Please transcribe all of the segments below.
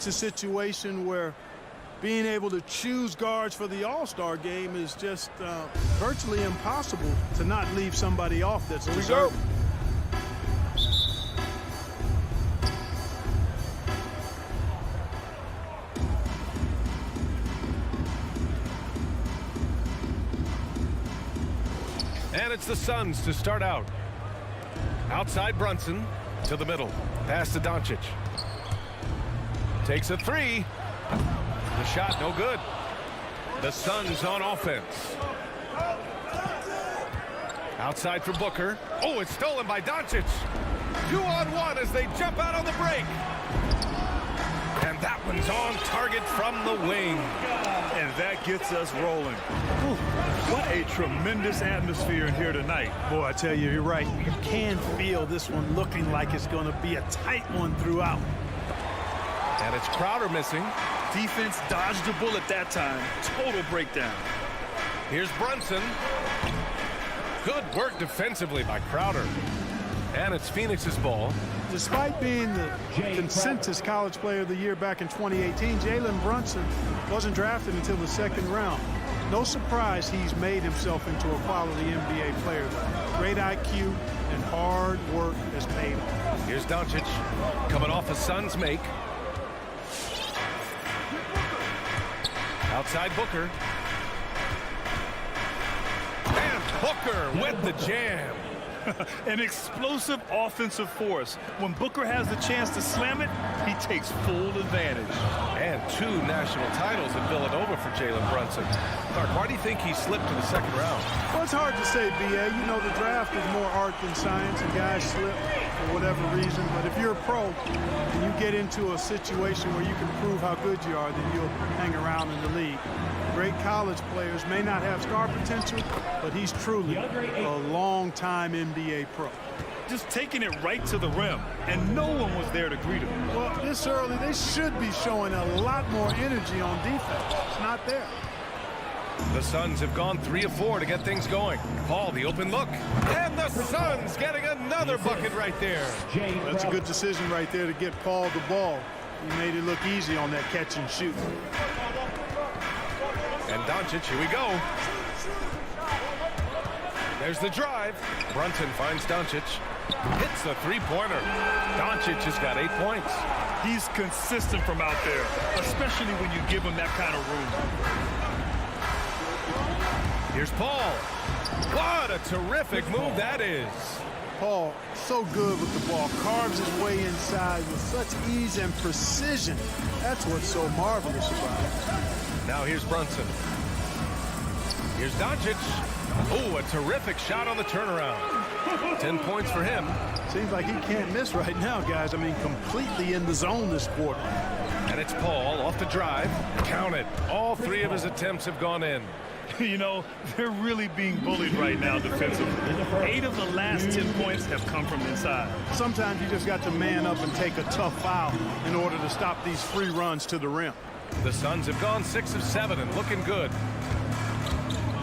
it's a situation where being able to choose guards for the All-Star game is just virtually impossible to not leave somebody off that's deserving. And it's the Suns to start out. Outside Brunson to the middle. Pass to Doncic. Takes a three. The shot no good. The Suns on offense. Outside for Booker. Oh, it's stolen by Doncic. 2-on-1 as they jump out on the break. And that one's on target from the wing. And that gets us rolling. Ooh, what a tremendous atmosphere in here tonight. Boy, I tell you, you're right. You can feel this one looking like it's going to be a tight one throughout. And it's Crowder missing. Defense dodged the bullet that time. Total breakdown. Here's Brunson. Good work defensively by Crowder. And it's Phoenix's ball. Despite being the consensus college player of the year back in 2018, Jalen Brunson wasn't drafted until the second round. No surprise he's made himself into a quality NBA player. Great IQ and hard work has paid off. Here's Doncic coming off a Suns make. Outside Booker. And Booker with the jam. An explosive offensive force. When Booker has the chance to slam it, he takes full advantage. And 2 national titles at Villanova for Jalen Brunson. Clark, why do you think he slipped to the second round? Well, it's hard to say, B.A. You know, the draft is more art than science, and guys slip for whatever reason. But if you're a pro and you get into a situation where you can prove how good you are, then you'll hang around in the league. Great college players may not have star potential, but he's truly a long-time NBA pro. Just taking it right to the rim, and no one was there to greet him. Well, this early, they should be showing a lot more energy on defense. It's not there. The Suns have gone 3 of 4 to get things going. Paul, the open look. And the Suns getting another bucket right there. That's a good decision right there to get Paul the ball. He made it look easy on that catch and shoot. And Doncic, here we go. There's the drive. Brunson finds Doncic. Hits the three-pointer. Doncic has got 8 points. He's consistent from out there, especially when you give him that kind of room. Here's Paul. What a terrific move that is. Paul, so good with the ball. Carves his way inside with such ease and precision. That's what's so marvelous about it. Now here's Brunson. Here's Doncic. Oh, a terrific shot on the turnaround. 10 points for him. Seems like he can't miss right now, guys. I mean, completely in the zone this quarter. And it's Paul off the drive. Count it. All 3 of his attempts have gone in. You know, they're really being bullied right now defensively. 8 of the last 10 points have come from inside. Sometimes you just got to man up and take a tough foul in order to stop these free runs to the rim. The Suns have gone 6 of 7 and looking good.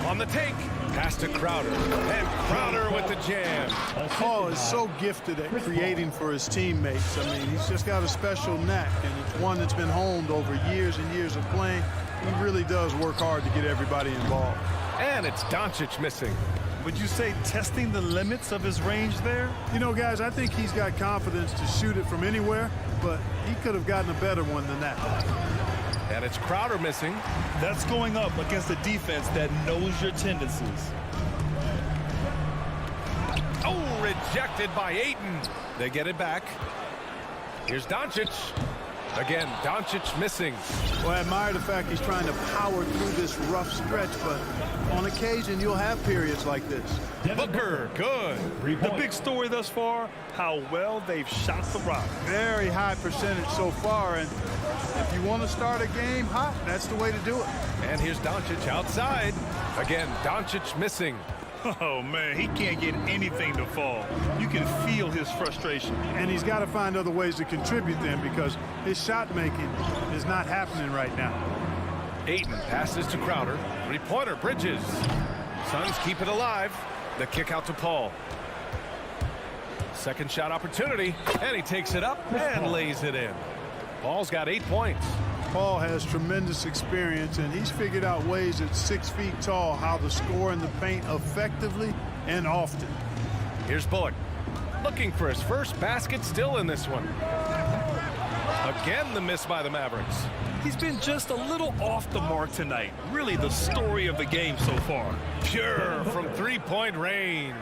On the take, pass to Crowder. And Crowder with the jam. Paul is so gifted at creating for his teammates. I mean, he's just got a special knack, and it's one that's been honed over years and years of playing. He really does work hard to get everybody involved. And it's Doncic missing. Would you say testing the limits of his range there? You know, guys, I think he's got confidence to shoot it from anywhere, but he could have gotten a better one than that. And it's Crowder missing. That's going up against a defense that knows your tendencies. Oh, rejected by Ayton. They get it back. Here's Doncic. Again, Doncic missing. Well, I admire the fact he's trying to power through this rough stretch, but on occasion you'll have periods like this. Booker, good. The big story thus far, how well they've shot the rock. Very high percentage so far, and if you want to start a game hot, that's the way to do it. And here's Doncic outside. Again, Doncic missing. Oh, man, he can't get anything to fall. You can feel his frustration. And he's got to find other ways to contribute then, because his shot making is not happening right now. Ayton passes to Crowder. Three-pointer, Bridges. Suns keep it alive. The kick out to Paul. Second shot opportunity, and he takes it up and lays it in. Paul's got 8 points. Paul has tremendous experience, and he's figured out ways at 6 feet tall how to score in the paint effectively and often. Here's Bullock, looking for his first basket, still in this one. Again, the miss by the Mavericks. He's been just a little off the mark tonight. Really the story of the game so far. Pure from three-point range.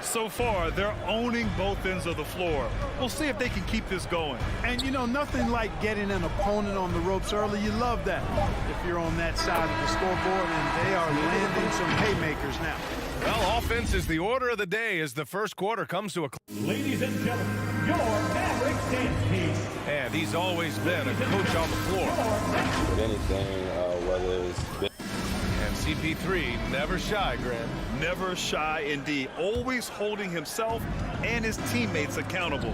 So far, they're owning both ends of the floor. We'll see if they can keep this going. And, you know, nothing like getting an opponent on the ropes early. You love that if you're on that side of the scoreboard, and they are landing some haymakers now. Well, offense is the order of the day as the first quarter comes to a close. Ladies and gentlemen, your Mavericks dance piece. And he's always been a coach on the floor. With anything, whether it's been And CP3 never shy, Grant. Never shy indeed. Always holding himself and his teammates accountable.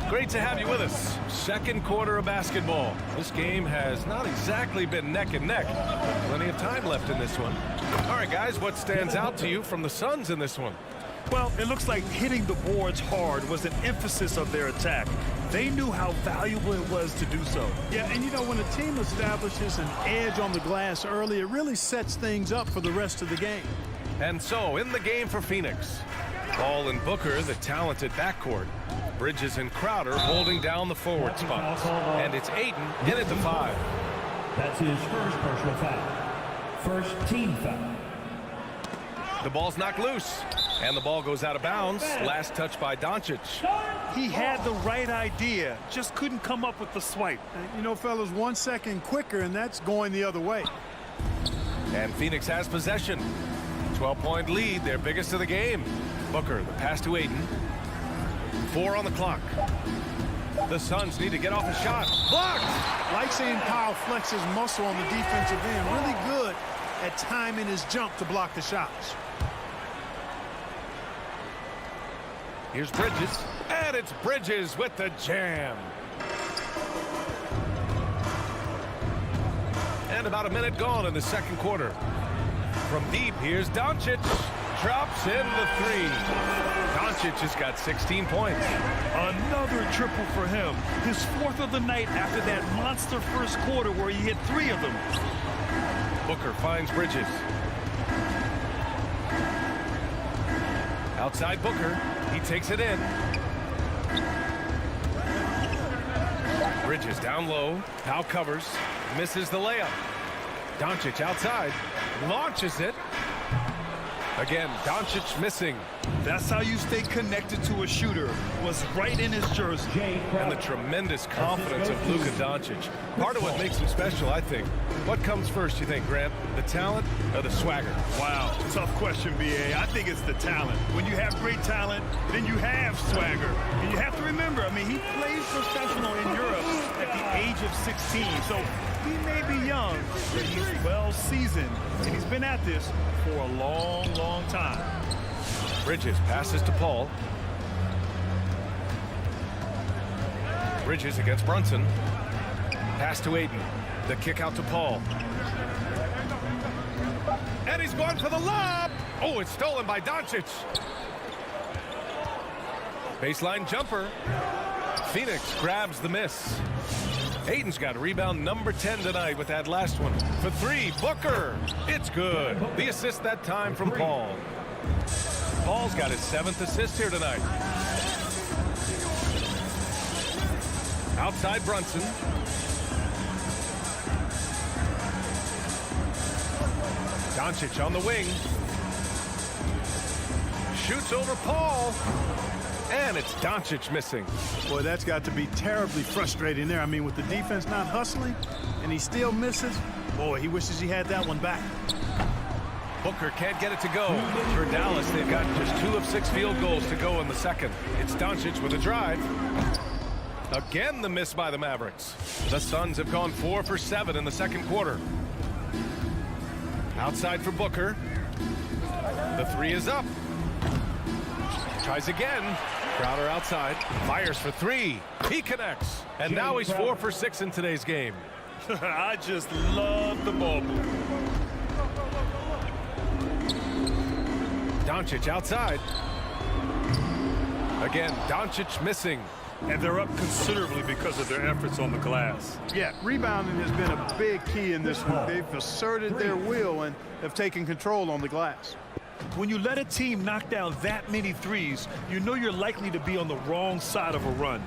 Great to have you with us. Second quarter of basketball. This game has not exactly been neck and neck. Plenty of time left in this one. All right, guys, what stands out to you from the Suns in this one? Well, it looks like hitting the boards hard was an emphasis of their attack. They knew how valuable it was to do so. Yeah, and you know, when a team establishes an edge on the glass early, it really sets things up for the rest of the game. And so, in the game for Phoenix, Paul and Booker, the talented backcourt. Bridges and Crowder holding down the forward spots. And it's Ayton in at the 5. That's his first personal foul. First team foul. The ball's knocked loose. And the ball goes out of bounds. Last touch by Doncic. He had the right idea, just couldn't come up with the swipe. You know, fellas, 1 second quicker, and that's going the other way. And Phoenix has possession. 12-point lead, their biggest of the game. Booker, the pass to Ayton. 4 on the clock. The Suns need to get off a shot. Blocked! Like seeing Powell flex his muscle on the defensive end. Really good at timing his jump to block the shots. Here's Bridges. And it's Bridges with the jam. And about a minute gone in the second quarter. From deep, here's Doncic. Drops in the 3. Doncic has got 16 points. Another triple for him. His 4th of the night after that monster first quarter where he hit 3 of them. Booker finds Bridges. Outside Booker. He takes it in. Bridges down low. Powell covers. Misses the layup. Doncic outside. Launches it. Again, Doncic missing. That's how you stay connected to a shooter. Was right in his jersey. And the tremendous confidence of Luka Doncic. Part of what makes him special, I think. What comes first, you think, Grant? The talent or the swagger? Wow, tough question, B.A. I think it's the talent. When you have great talent, then you have swagger. And you have to remember, I mean, he played professional in Europe at the age of 16. So he may be young, but he's well seasoned. And he's been at this for a long, long time. Bridges passes to Paul. Bridges against Brunson. Pass to Ayton. The kick out to Paul. And he's going for the lob. Oh, it's stolen by Doncic. Baseline jumper. Phoenix grabs the miss. Ayton's got rebound number 10 tonight with that last one. For 3, Booker. It's good. The assist that time from Paul. Paul's got his 7th assist here tonight. Outside Brunson. Doncic on the wing. Shoots over Paul. And it's Doncic missing. Boy, that's got to be terribly frustrating there. I mean, with the defense not hustling and he still misses, boy, he wishes he had that one back. Booker can't get it to go. For Dallas, they've got just 2 of 6 field goals to go in the second. It's Doncic with a drive. Again, the miss by the Mavericks. The Suns have gone 4 for 7 in the second quarter. Outside for Booker. The 3 is up. Tries again. Crowder outside. Fires for 3. He connects. And now he's 4 for 6 in today's game. I just love the ball move. Doncic outside. Again, Doncic missing. And they're up considerably because of their efforts on the glass. Yeah, rebounding has been a big key in this one. They've asserted their will and have taken control on the glass. When you let a team knock down that many threes, you know you're likely to be on the wrong side of a run.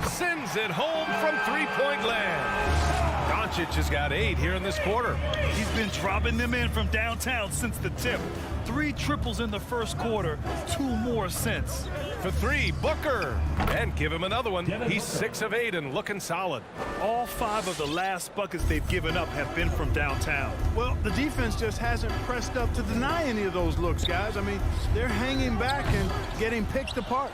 Sends it home from three-point land. Doncic has got 8 here in this quarter. He's been dropping them in from downtown since the tip. 3 triples in the first quarter, 2 more since. For 3, Booker. And give him another one. He's 6 of 8 and looking solid. All 5 of the last buckets they've given up have been from downtown. Well, the defense just hasn't pressed up to deny any of those looks, guys. I mean, they're hanging back and getting picked apart.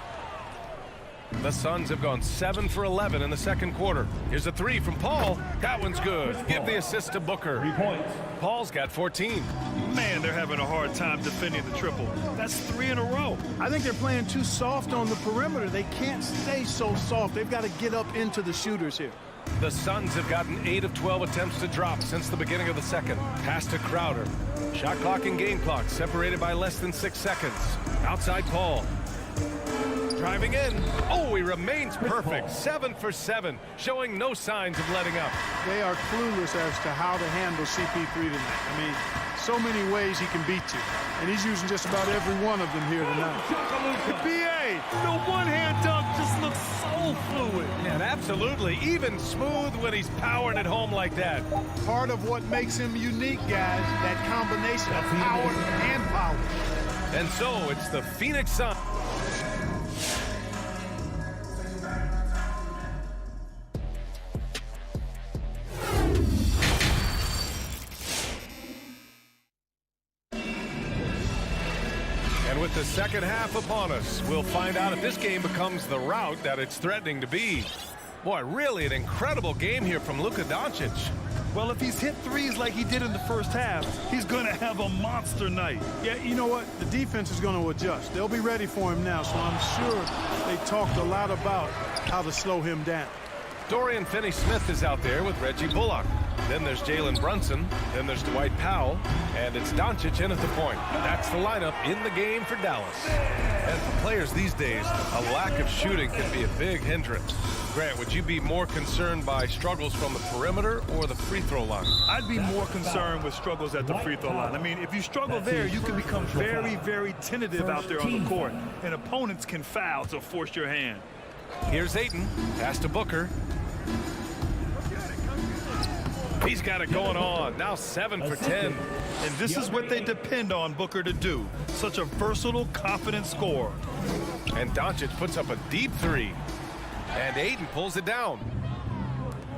The Suns have gone 7 for 11 in the second quarter. Here's a 3 from Paul. That one's good. Give the assist to Booker. 3 points. Paul's got 14. Man, they're having a hard time defending the triple. That's 3 in a row. I think they're playing too soft on the perimeter. They can't stay so soft. They've got to get up into the shooters here. The Suns have gotten 8 of 12 attempts to drop since the beginning of the second. Pass to Crowder. Shot clock and game clock separated by less than 6 seconds. Outside Paul. Driving in. Oh, he remains perfect. 7 for 7, showing no signs of letting up. They are clueless as to how to handle CP3 tonight. I mean, so many ways he can beat you. And he's using just about every one of them here tonight. BA, the one-hand dunk just looks so fluid. And absolutely, even smooth when he's powering it home like that. Part of what makes him unique, guys, that combination of power and power. And so it's the Phoenix Suns. With the second half upon us, we'll find out if this game becomes the rout that it's threatening to be. Boy, really an incredible game here from Luka Doncic. Well, if he's hit threes like he did in the first half, he's going to have a monster night. Yeah, you know what? The defense is going to adjust. They'll be ready for him now, so I'm sure they talked a lot about how to slow him down. Dorian Finney-Smith is out there with Reggie Bullock. Then there's Jalen Brunson. Then there's Dwight Powell. And it's Doncic in at the point. That's the lineup in the game for Dallas. And for players these days, a lack of shooting can be a big hindrance. Grant, would you be more concerned by struggles from the perimeter or the free throw line? I'd be more concerned with struggles at the free throw line. I mean, if you struggle there, you can become very, very tentative out there on the court. And opponents can foul to force your hand. Here's Ayton. Pass to Booker. He's got it going on. Now 7 for 10. And this is what they depend on Booker to do. Such a versatile, confident scorer. And Doncic puts up a deep 3. And Ayton pulls it down.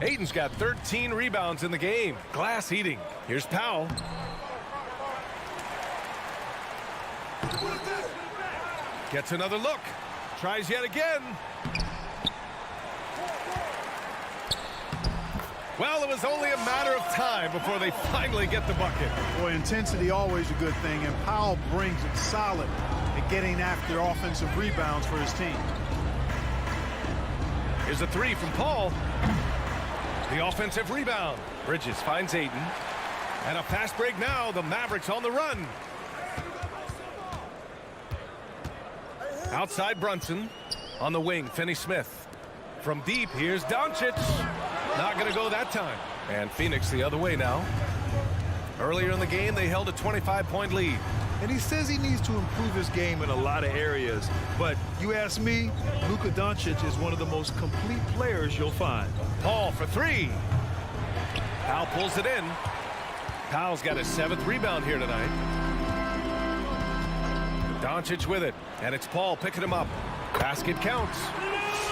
Ayton's got 13 rebounds in the game. Glass eating. Here's Powell. Gets another look. Tries yet again. Well, it was only a matter of time before they finally get the bucket. Boy, intensity always a good thing, and Powell brings it solid at getting after offensive rebounds for his team. Here's a 3 from Paul. The offensive rebound. Bridges finds Ayton. And a fast break now. The Mavericks on the run. Outside Brunson. On the wing, Finney-Smith. From deep, here's Doncic. Not going to go that time. And Phoenix the other way now. Earlier in the game, they held a 25-point lead. And he says he needs to improve his game in a lot of areas. But you ask me, Luka Doncic is one of the most complete players you'll find. Paul for 3. Powell pulls it in. Powell's got his 7th rebound here tonight. Doncic with it. And it's Paul picking him up. Basket counts.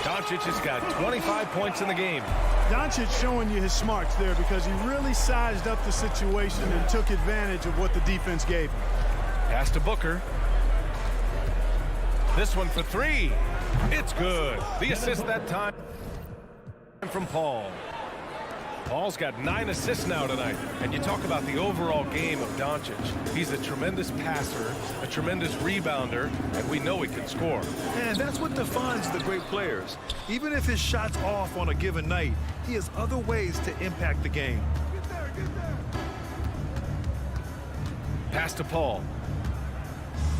Doncic has got 25 points in the game. Doncic showing you his smarts there because he really sized up the situation and took advantage of what the defense gave him. Pass to Booker. This one for 3. It's good. The assist that time from Paul. Paul's got 9 assists now tonight. And you talk about the overall game of Doncic. He's a tremendous passer, a tremendous rebounder, and we know he can score. And that's what defines the great players. Even if his shot's off on a given night, he has other ways to impact the game. Pass to Paul.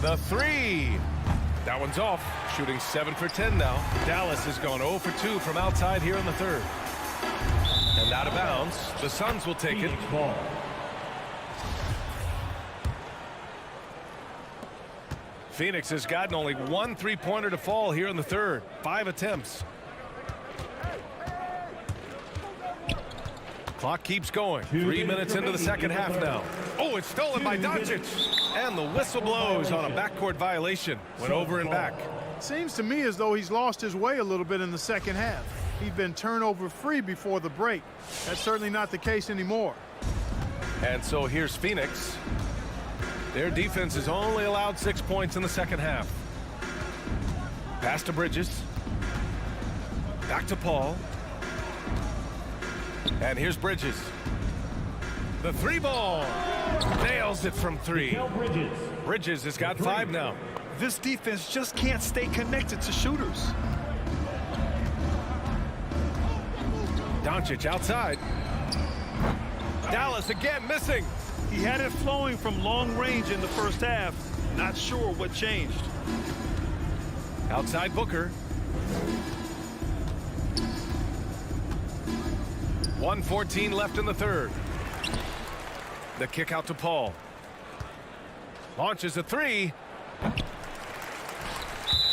The 3. That one's off. Shooting 7 for 10 now. Dallas has gone 0 for 2 from outside here in the third. And out of bounds. The Suns will take it. Phoenix ball. Phoenix has gotten only 1 3-pointer to fall here in the third. 5 attempts. Clock keeps going. 3 minutes into the second half now. Oh, it's stolen by Doncic. And the whistle blows on a backcourt violation. Went over and back. Seems to me as though he's lost his way a little bit in the second half. He'd been turnover free before the break. That's certainly not the case anymore. And so here's Phoenix. Their defense has only allowed 6 points in the second half. Pass to Bridges. Back to Paul. And here's Bridges. The 3 ball. Nails it from 3. Bridges has got 5 now. This defense just can't stay connected to shooters. Doncic outside. Dallas again missing. He had it flowing from long range in the first half. Not sure what changed. Outside Booker. 1:14 left in the third. The kick out to Paul. Launches a 3.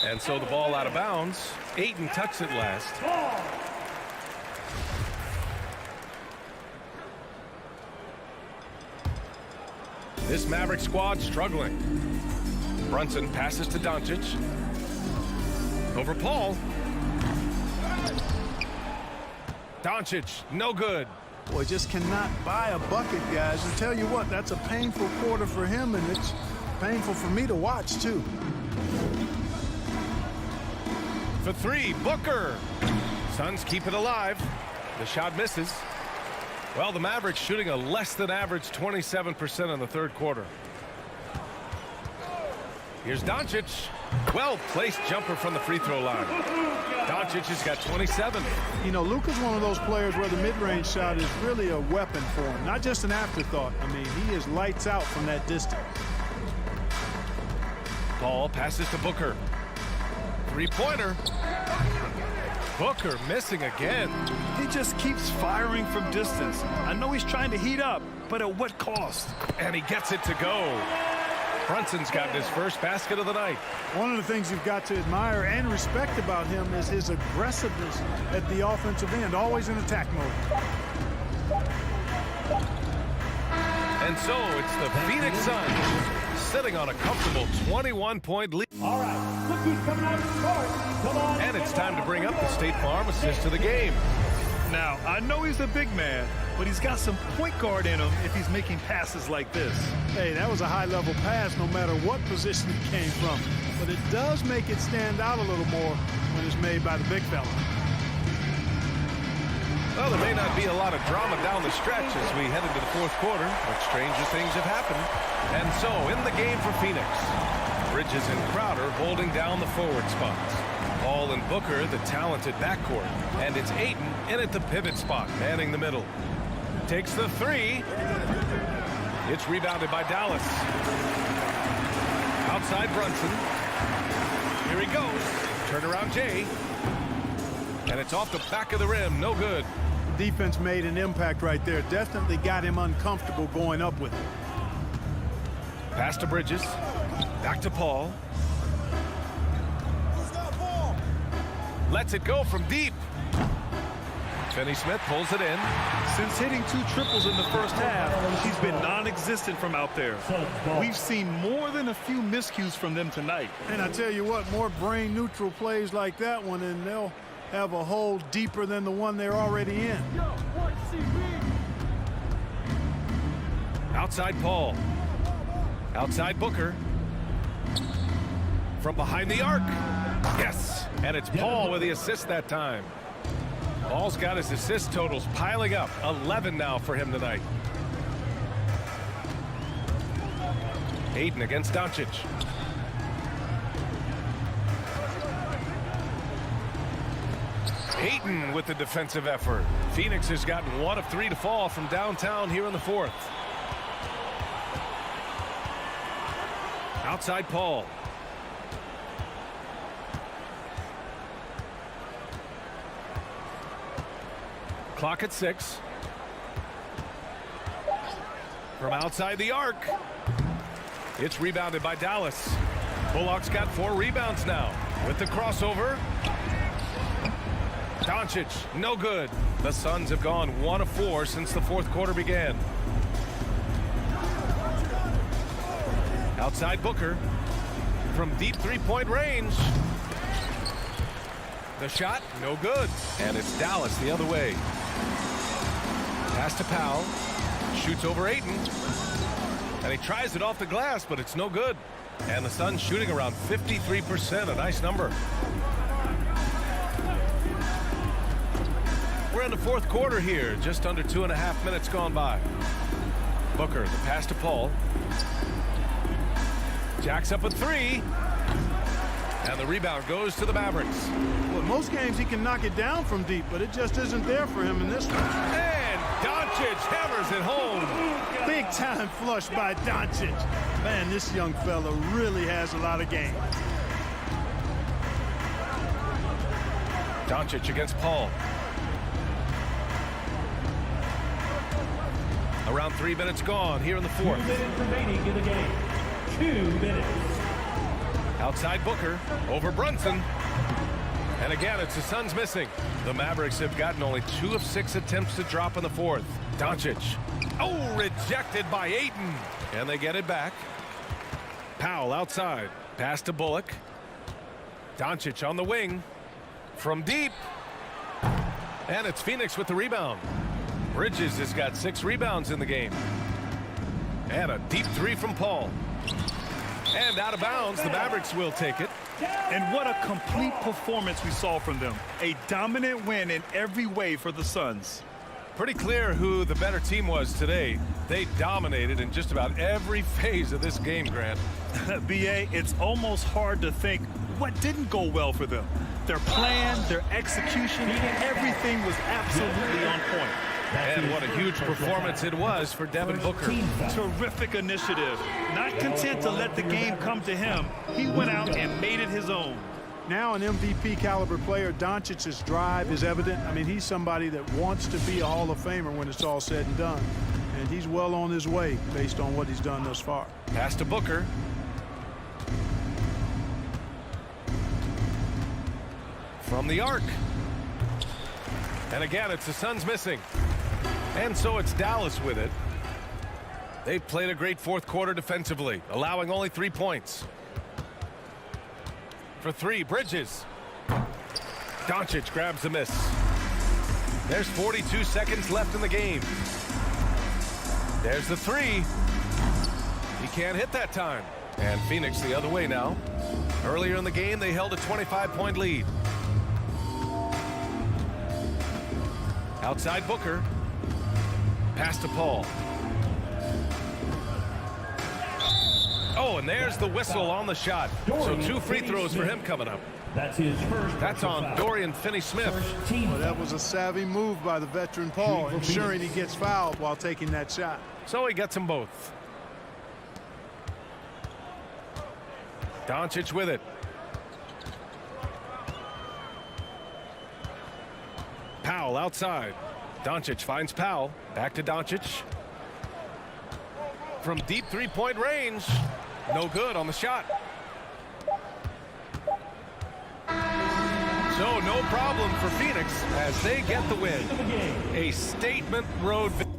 And so the ball out of bounds. Ayton touched it last. This Maverick squad struggling. Brunson passes to Doncic. Over Paul. Doncic, no good. Boy, just cannot buy a bucket, guys. And tell you what, that's a painful quarter for him, and it's painful for me to watch, too. For 3, Booker. Suns keep it alive. The shot misses. Well, the Mavericks shooting a less than average 27% in the third quarter. Here's Doncic. Well-placed jumper from the free throw line. Doncic has got 27. You know, Luka's one of those players where the mid-range shot is really a weapon for him, not just an afterthought. I mean, he is lights out from that distance. Paul passes to Booker. 3-pointer. Booker missing again. He just keeps firing from distance. I know he's trying to heat up, but at what cost? And he gets it to go. Brunson's gotten his first basket of the night. One of the things you've got to admire and respect about him is his aggressiveness at the offensive end, always in attack mode. And so it's the Phoenix Suns sitting on a comfortable 21-point lead. All right, look who's coming out of the court. Come on. And it's time to bring up the State Farm assist to the game. Now, I know he's a big man, but he's got some point guard in him if he's making passes like this. Hey, that was a high-level pass no matter what position it came from. But it does make it stand out a little more when it's made by the big fella. Well, there may not be a lot of drama down the stretch as we head into the fourth quarter, but stranger things have happened. And so, in the game for Phoenix, Bridges and Crowder holding down the forward spots. Paul and Booker, the talented backcourt. And it's Ayton in at the pivot spot, manning the middle. Takes the 3. It's rebounded by Dallas. Outside Brunson. Here he goes. Turnaround Jay. And it's off the back of the rim. No good. Defense made an impact right there. Definitely got him uncomfortable going up with it. Pass to Bridges. Back to Paul. Lets it go from deep. Finney-Smith pulls it in. Since hitting 2 triples in the first half, he's been non-existent from out there. We've seen more than a few miscues from them tonight. And I tell you what, more brain-neutral plays like that one, and they'll have a hole deeper than the one they're already in. Outside Paul. Outside Booker. From behind the arc. Yes. And it's Paul with the assist that time. Paul's got his assist totals piling up. 11 now for him tonight. Ayton against Doncic. Ayton with the defensive effort. Phoenix has gotten 1 of 3 to fall from downtown here in the fourth. Outside Paul. Clock at 6. From outside the arc. It's rebounded by Dallas. Bullock's got 4 rebounds now. With the crossover. Doncic, no good. The Suns have gone 1 of 4 since the fourth quarter began. Outside Booker. From deep three-point range. The shot, no good. And it's Dallas the other way. Pass to Powell. Shoots over Ayton. And he tries it off the glass, but it's no good. And the Suns shooting around 53%, a nice number. We're in the fourth quarter here, just under 2.5 minutes gone by. Booker, the pass to Paul. Jacks up a 3. And the rebound goes to the Mavericks. Well, most games he can knock it down from deep, but it just isn't there for him in this one. And Doncic hammers it home. Big time flush by Doncic. Man, this young fella really has a lot of game. Doncic against Paul. Around 3 minutes gone here in the fourth. 2 minutes remaining in the game. 2 minutes. Outside Booker, over Brunson. And again, it's the Suns missing. The Mavericks have gotten only 2 of 6 attempts to drop in the fourth. Doncic. Oh, rejected by Ayton. And they get it back. Powell outside. Pass to Bullock. Doncic on the wing. From deep. And it's Phoenix with the rebound. Bridges has got 6 rebounds in the game. And a deep 3 from Paul. And out of bounds, the Mavericks will take it. And what a complete performance we saw from them. A dominant win in every way for the Suns. Pretty clear who the better team was today. They dominated in just about every phase of this game, Grant. BA, it's almost hard to think what didn't go well for them. Their plan, their execution, everything was absolutely on point. And what a huge performance it was for Devin Booker. Terrific initiative. Not content to let the game come to him, he went out and made it his own. Now an MVP caliber player, Doncic's drive is evident. I mean, he's somebody that wants to be a Hall of Famer when it's all said and done. And he's well on his way based on what he's done thus far. Pass to Booker. From the arc. And again, it's the Suns missing. And so it's Dallas with it. They've played a great fourth quarter defensively, allowing only 3 points. For 3, Bridges. Doncic grabs the miss. There's 42 seconds left in the game. There's the 3. He can't hit that time. And Phoenix the other way now. Earlier in the game, they held a 25-point lead. Outside Booker. Pass to Paul. Oh, and there's the whistle on the shot. So 2 free throws for him coming up. That's his first. That's on Dorian Finney-Smith. Well, that was a savvy move by the veteran Paul, ensuring he gets fouled while taking that shot. So he gets them both. Doncic with it. Powell outside. Doncic finds Powell. Back to Doncic. From deep three-point range. No good on the shot. So no problem for Phoenix as they get the win. A statement road victory.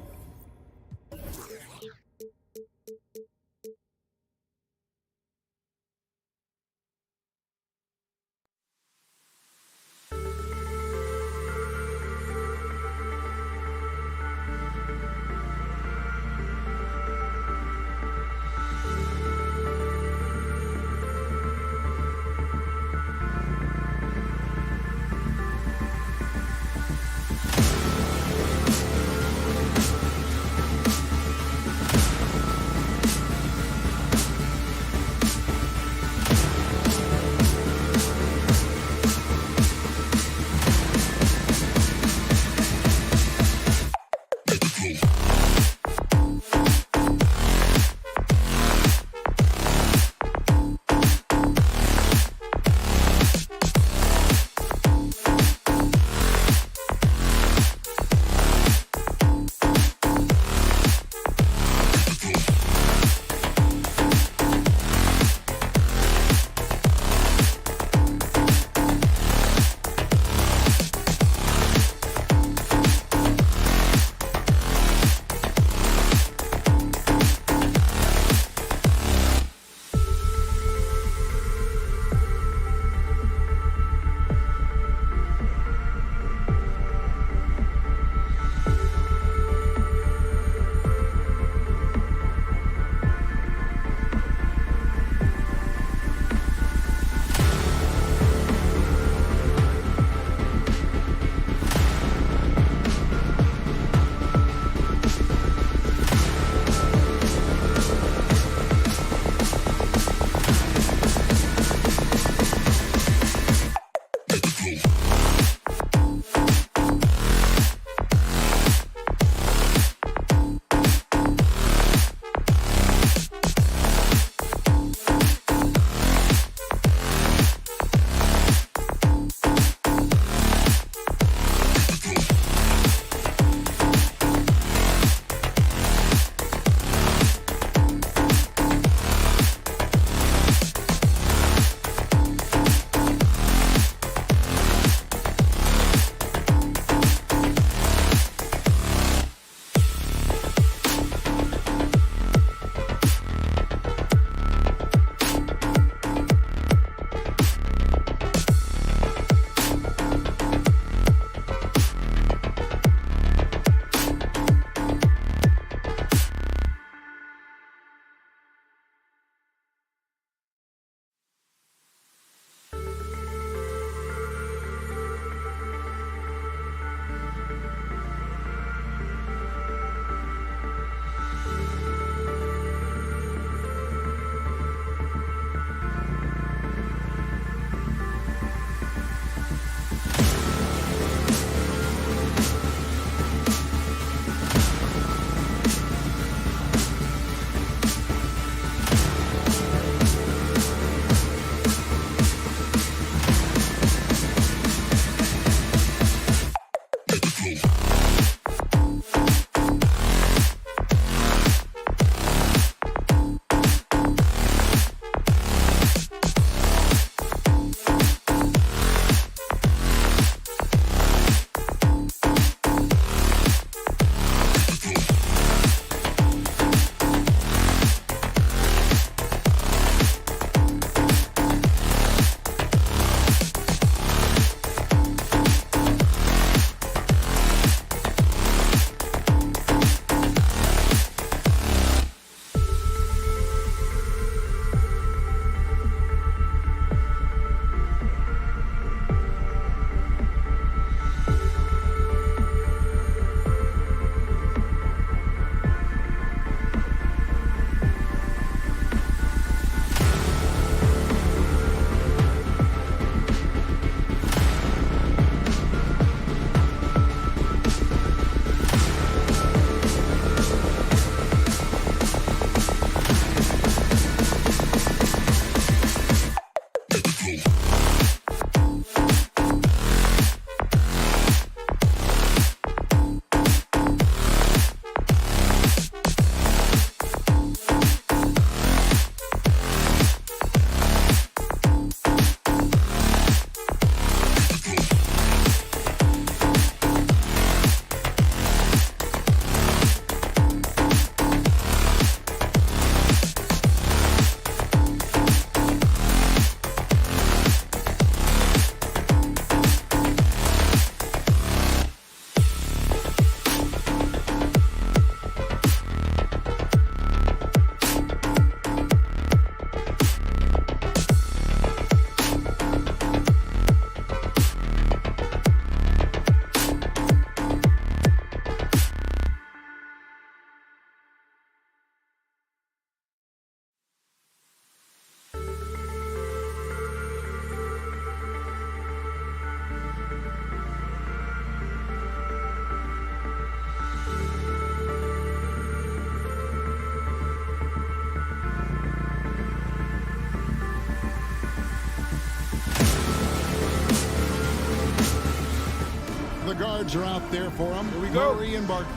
The guards are out there for him. Here we go. Murray and Barton.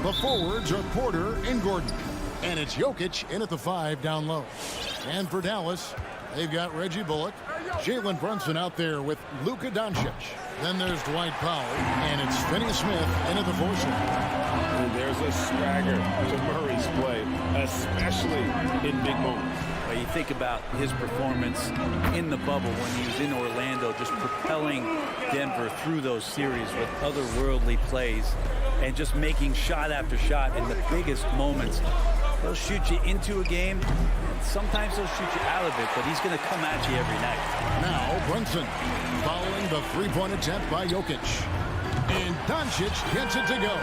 The forwards are Porter and Gordon. And it's Jokic in at the 5 down low. And for Dallas, they've got Reggie Bullock. Jalen Brunson out there with Luka Doncic. Then there's Dwight Powell. And it's Finney Smith in at the 4 slot. And there's a swagger to Murray's play, especially in big moments. Well, you think about his performance in the bubble when he was in Orlando, just propelling Denver through those series with otherworldly plays and just making shot after shot in the biggest moments. They'll shoot you into a game, and sometimes they'll shoot you out of it, but he's going to come at you every night. Now Brunson following the 3-point attempt by Jokic. And Doncic gets it to go.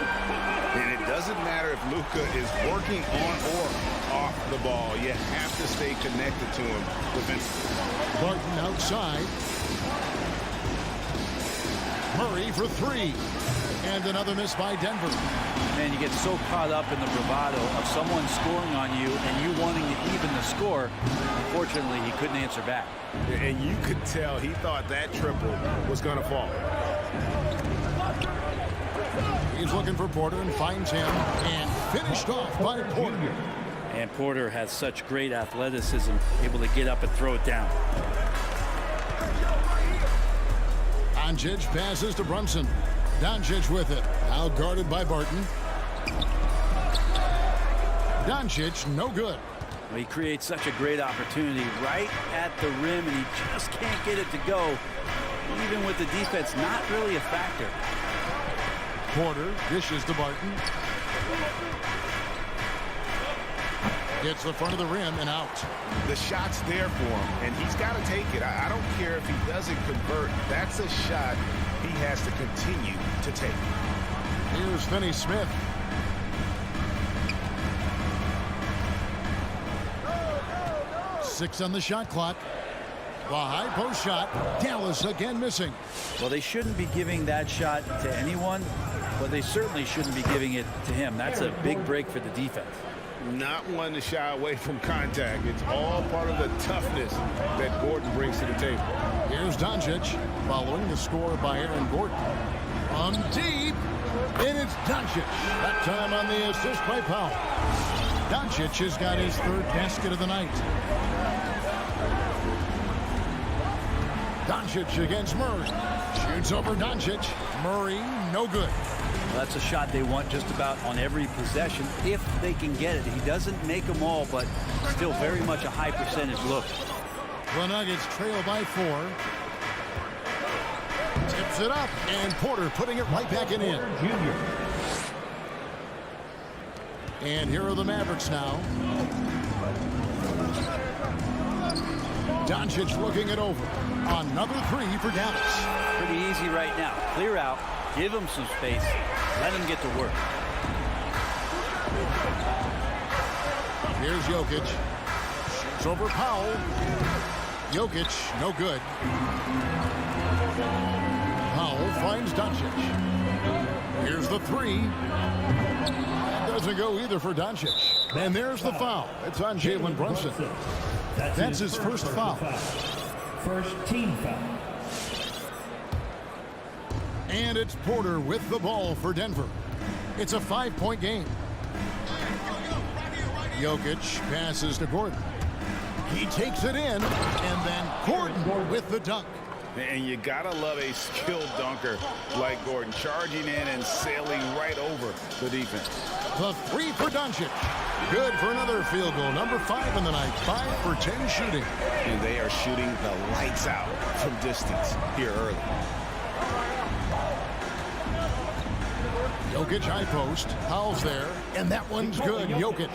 And it doesn't matter if Luka is working on or off the ball. You have to stay connected to him defensively. Barton outside. Murray for 3. And another miss by Denver. Man, you get so caught up in the bravado of someone scoring on you and you wanting to even the score. Unfortunately, he couldn't answer back. And you could tell he thought that triple was going to fall. He's looking for Porter and finds him. And finished off by Porter. And Porter has such great athleticism, able to get up and throw it down. Doncic passes to Brunson. Doncic with it. Now guarded by Barton. Doncic, no good. Well, he creates such a great opportunity right at the rim, and he just can't get it to go. Even with the defense, not really a factor. Porter dishes to Barton. Gets the front of the rim and out. The shot's there for him, and he's got to take it. I don't care if he doesn't convert. That's a shot he has to continue to take. Here's Finney Smith. Six on the shot clock. The high post shot. Dallas again missing. Well, they shouldn't be giving that shot to anyone, but they certainly shouldn't be giving it to him. That's a big break for the defense. Not one to shy away from contact. It's all part of the toughness that Gordon brings to the table. Here's Doncic following the score by Aaron Gordon. From deep, and it's Doncic. That time on the assist by Powell. Doncic has got his 3rd basket of the night. Doncic against Murray. Shoots over Doncic. Murray, no good. Well, that's a shot they want just about on every possession if they can get it. He doesn't make them all, but still very much a high percentage look. The Nuggets trail by 4. Tips it up, and Porter putting it right back in. And here are the Mavericks now. Doncic looking it over. Another 3 for Dallas. Pretty easy right now. Clear out, give him some space, let him get to work. Here's Jokic. Shoots over Powell. Jokic, no good. Powell finds Doncic. Here's the 3. That doesn't go either for Doncic. And there's the foul. It's on Jalen Brunson. That's his first foul. First team foul. And it's Porter with the ball for Denver. It's a 5-point game. Jokic passes to Gordon. He takes it in, and then Gordon with the dunk. And you gotta love a skilled dunker like Gordon, charging in and sailing right over the defense. The 3 for Doncic. Good for another field goal. Number 5 in the night. 5 for 10 shooting. And they are shooting the lights out from distance here early. Jokic high post. Powell's there, and that one's good. Jokic.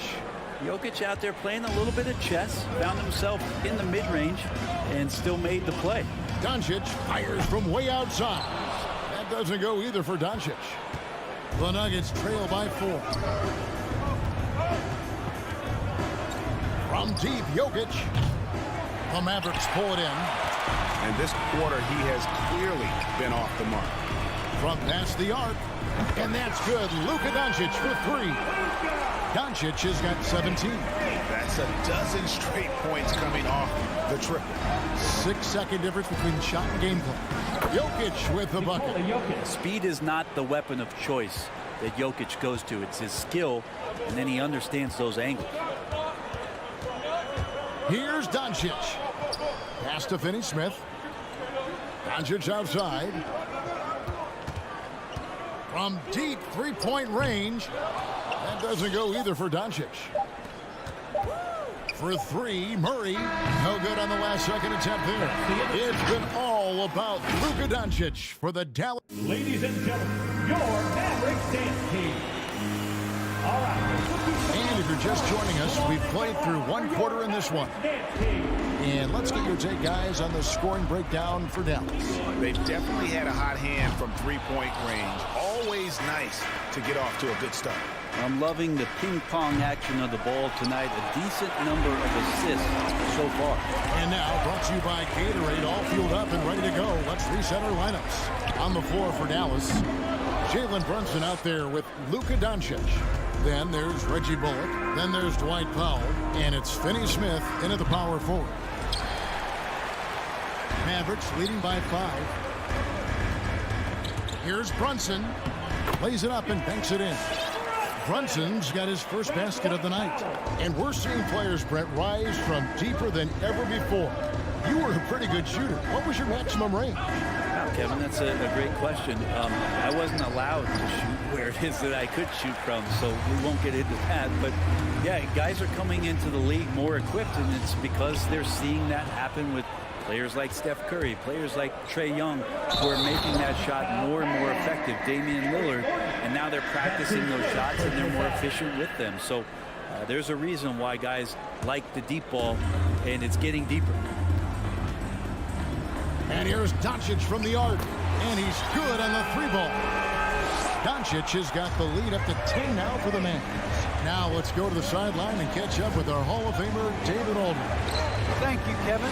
Jokic out there playing a little bit of chess, found himself in the mid-range, and still made the play. Doncic fires from way outside. That doesn't go either for Doncic. The Nuggets trail by 4. From deep, Jokic. The Mavericks pull it in. And this quarter, he has clearly been off the mark. From past the arc, and that's good. Luka Doncic for three. Doncic has got 17. That's a dozen straight points coming off the triple. 6-second difference between shot and game clock. Jokic with the bucket. Speed is not the weapon of choice that Jokic goes to. It's his skill, and then he understands those angles. Here's Doncic. Pass to Finney-Smith. Doncic outside. From deep three-point range. That doesn't go either for Doncic. For three, Murray. No good on the last second attempt there. It's been all about Luka Doncic for the Dallas. Ladies and gentlemen, your Mavericks dance team. All right. And if you're just joining us, we've played through one quarter in this one. And let's get your take, guys, on the scoring breakdown for Dallas. They've definitely had a hot hand from three-point range. Always nice to get off to a good start. I'm loving the ping-pong action of the ball tonight. A decent number of assists so far. And now, brought to you by Gatorade, all fueled up and ready to go. Let's reset our lineups. On the floor for Dallas, Jalen Brunson out there with Luka Doncic. Then there's Reggie Bullock. Then there's Dwight Powell. And it's Finney-Smith into the power forward. Mavericks leading by 5. Here's Brunson. Lays it up and banks it in. Brunson's got his first basket of the night. And we're seeing players, Brett, rise from deeper than ever before. You were a pretty good shooter. What was your maximum range? Wow, Kevin, that's a great question. I wasn't allowed to shoot where it is that I could shoot from, so we won't get into that. But, yeah, guys are coming into the league more equipped, and it's because they're seeing that happen with players like Steph Curry, players like Trae Young, who are making that shot more and more effective. Damian Lillard, and now they're practicing those shots and they're more efficient with them. So there's a reason why guys like the deep ball, and it's getting deeper. And here's Doncic from the arc, and he's good on the three ball. Doncic has got the lead up to 10 now for the man. Now let's go to the sideline and catch up with our Hall of Famer, David Aldridge. Thank you, Kevin.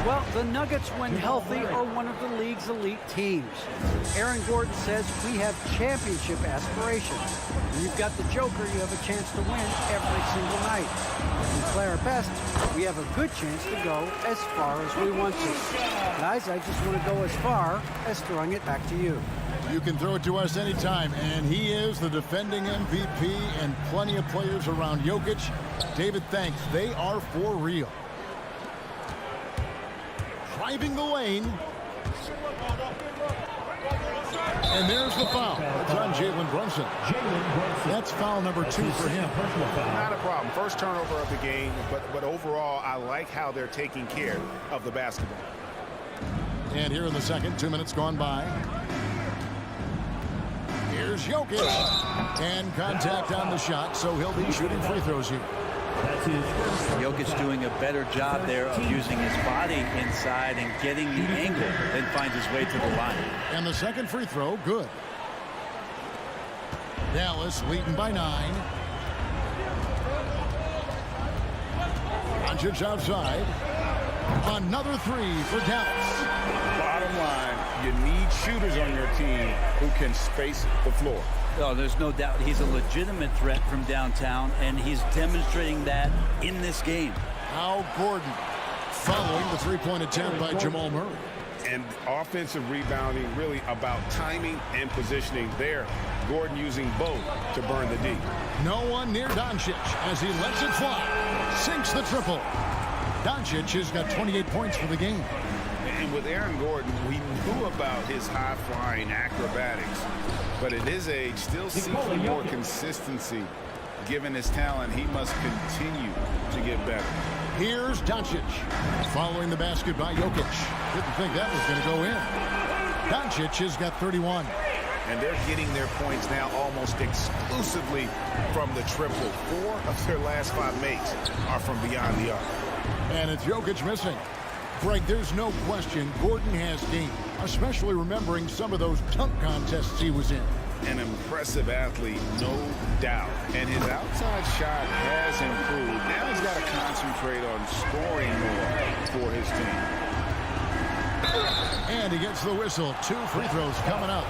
Well, the Nuggets, when healthy, are one of the league's elite teams. Aaron Gordon says we have championship aspirations. When you've got the Joker, you have a chance to win every single night. If we play our best, we have a good chance to go as far as we want to. Guys, I just want to go as far as throwing it back to you. You can throw it to us anytime, and he is the defending MVP and plenty of players around Jokic. David, thanks. They are for real. Driving the lane. And there's the foul. It's on Jalen Brunson. That's foul number 2 for him. Not a problem. First turnover of the game, but overall, I like how they're taking care of the basketball. And here in the second, 2 minutes gone by. Here's Jokic. And contact on the shot, so he'll be shooting free throws here. Jokic doing a better job there of using his body inside and getting the angle, then finds his way to the line. And the second free throw, good. Dallas leading by 9. Doncic outside. Another 3 for Dallas. Bottom line, you need shooters on your team who can space the floor. Oh, there's no doubt he's a legitimate threat from downtown, and he's demonstrating that in this game. Now Gordon following the three-point attempt by Jamal Murray. And offensive rebounding really about timing and positioning there. Gordon using both to burn the D. No one near Doncic as he lets it fly. Sinks the triple. Doncic has got 28 points for the game. And with Aaron Gordon, we knew about his high-flying acrobatics. But at his age, still seeking more consistency. Given his talent, he must continue to get better. Here's Doncic following the basket by Jokic. Didn't think that was going to go in. Doncic has got 31. And they're getting their points now almost exclusively from the triple. 4 of their last 5 makes are from beyond the arc. And it's Jokic missing. Greg, there's no question Gordon has game, especially remembering some of those dunk contests he was in. An impressive athlete, no doubt. And his outside shot has improved. Now he's got to concentrate on scoring more for his team. And he gets the whistle. 2 free throws coming up.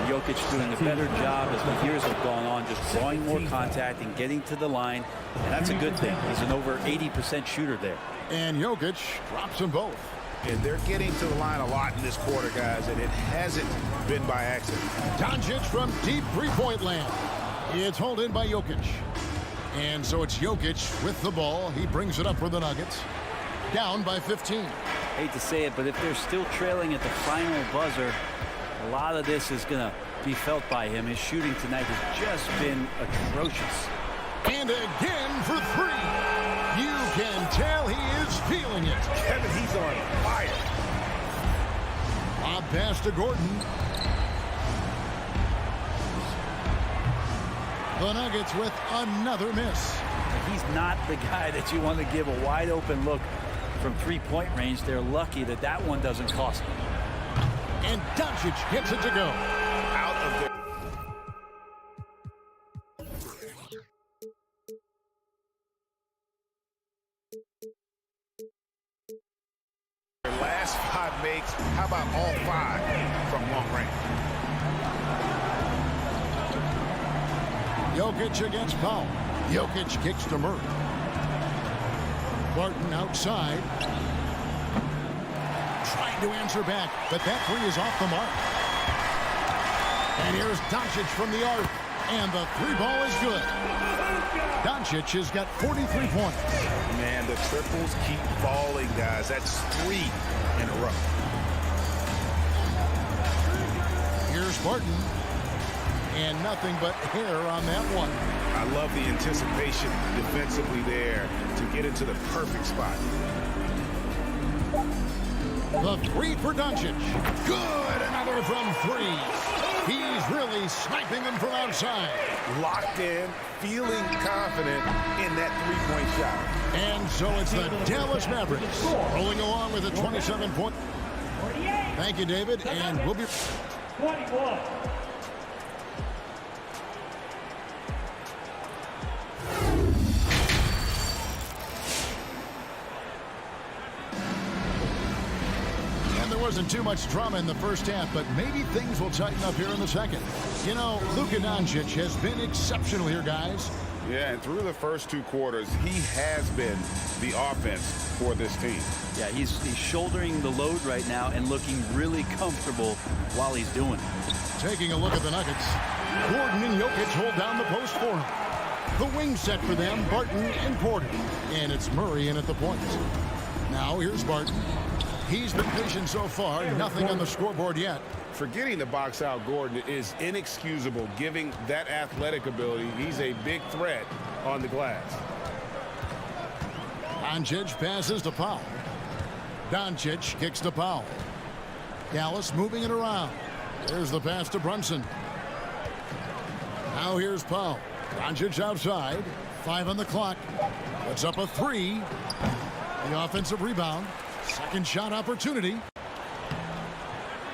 Jokic doing a better job as the years have gone on, just drawing more contact and getting to the line. And that's a good thing. He's an over 80% shooter there. And Jokic drops them both. And they're getting to the line a lot in this quarter, guys, and it hasn't been by accident. Doncic from deep three-point land. It's hauled in by Jokic. And so it's Jokic with the ball. He brings it up for the Nuggets. Down by 15. Hate to say it, but if they're still trailing at the final buzzer, a lot of this is going to be felt by him. His shooting tonight has just been atrocious. And again for 3. You can tell he is feeling it. Kevin, he's on fire. Lob pass to Gordon. The Nuggets with another miss. He's not the guy that you want to give a wide open look from three-point range. They're lucky that that one doesn't cost them. And Doncic gets it to go. Out of the last 5 makes. How about all 5 from long range? Jokic against Powell. Jokic kicks to Murray. Barton outside. Trying to answer back, but that 3 is off the mark. And here's Doncic from the arc. And the 3-ball is good. Doncic has got 43 points. Man, the triples keep falling, guys. That's 3 in a row. Here's Barton. And nothing but hair on that one. I love the anticipation defensively there to get into the perfect spot. The 3 for Doncic. Good. Another from 3. He's really sniping them from outside. Locked in, feeling confident in that 3-point shot. And so it's the Dallas Mavericks rolling along with a 27-point. Thank you, David. And we'll be... 21. Wasn't too much drama in the first half, but maybe things will tighten up here in the second. You know, Luka Doncic has been exceptional here, guys. Yeah, and through the first 2 quarters, he has been the offense for this team. Yeah, he's shouldering the load right now and looking really comfortable while he's doing it. Taking a look at the Nuggets. Gordon and Jokic hold down the post for him. The wing set for them, Barton and Porter. And it's Murray in at the point. Now here's Barton. He's been patient so far, nothing on the scoreboard yet. Forgetting to box out Gordon is inexcusable, given that athletic ability. He's a big threat on the glass. Doncic passes to Powell. Doncic kicks to Powell. Dallas moving it around. There's the pass to Brunson. Now here's Powell. Doncic outside. 5 on the clock. Puts up a 3. The offensive rebound. Second shot opportunity.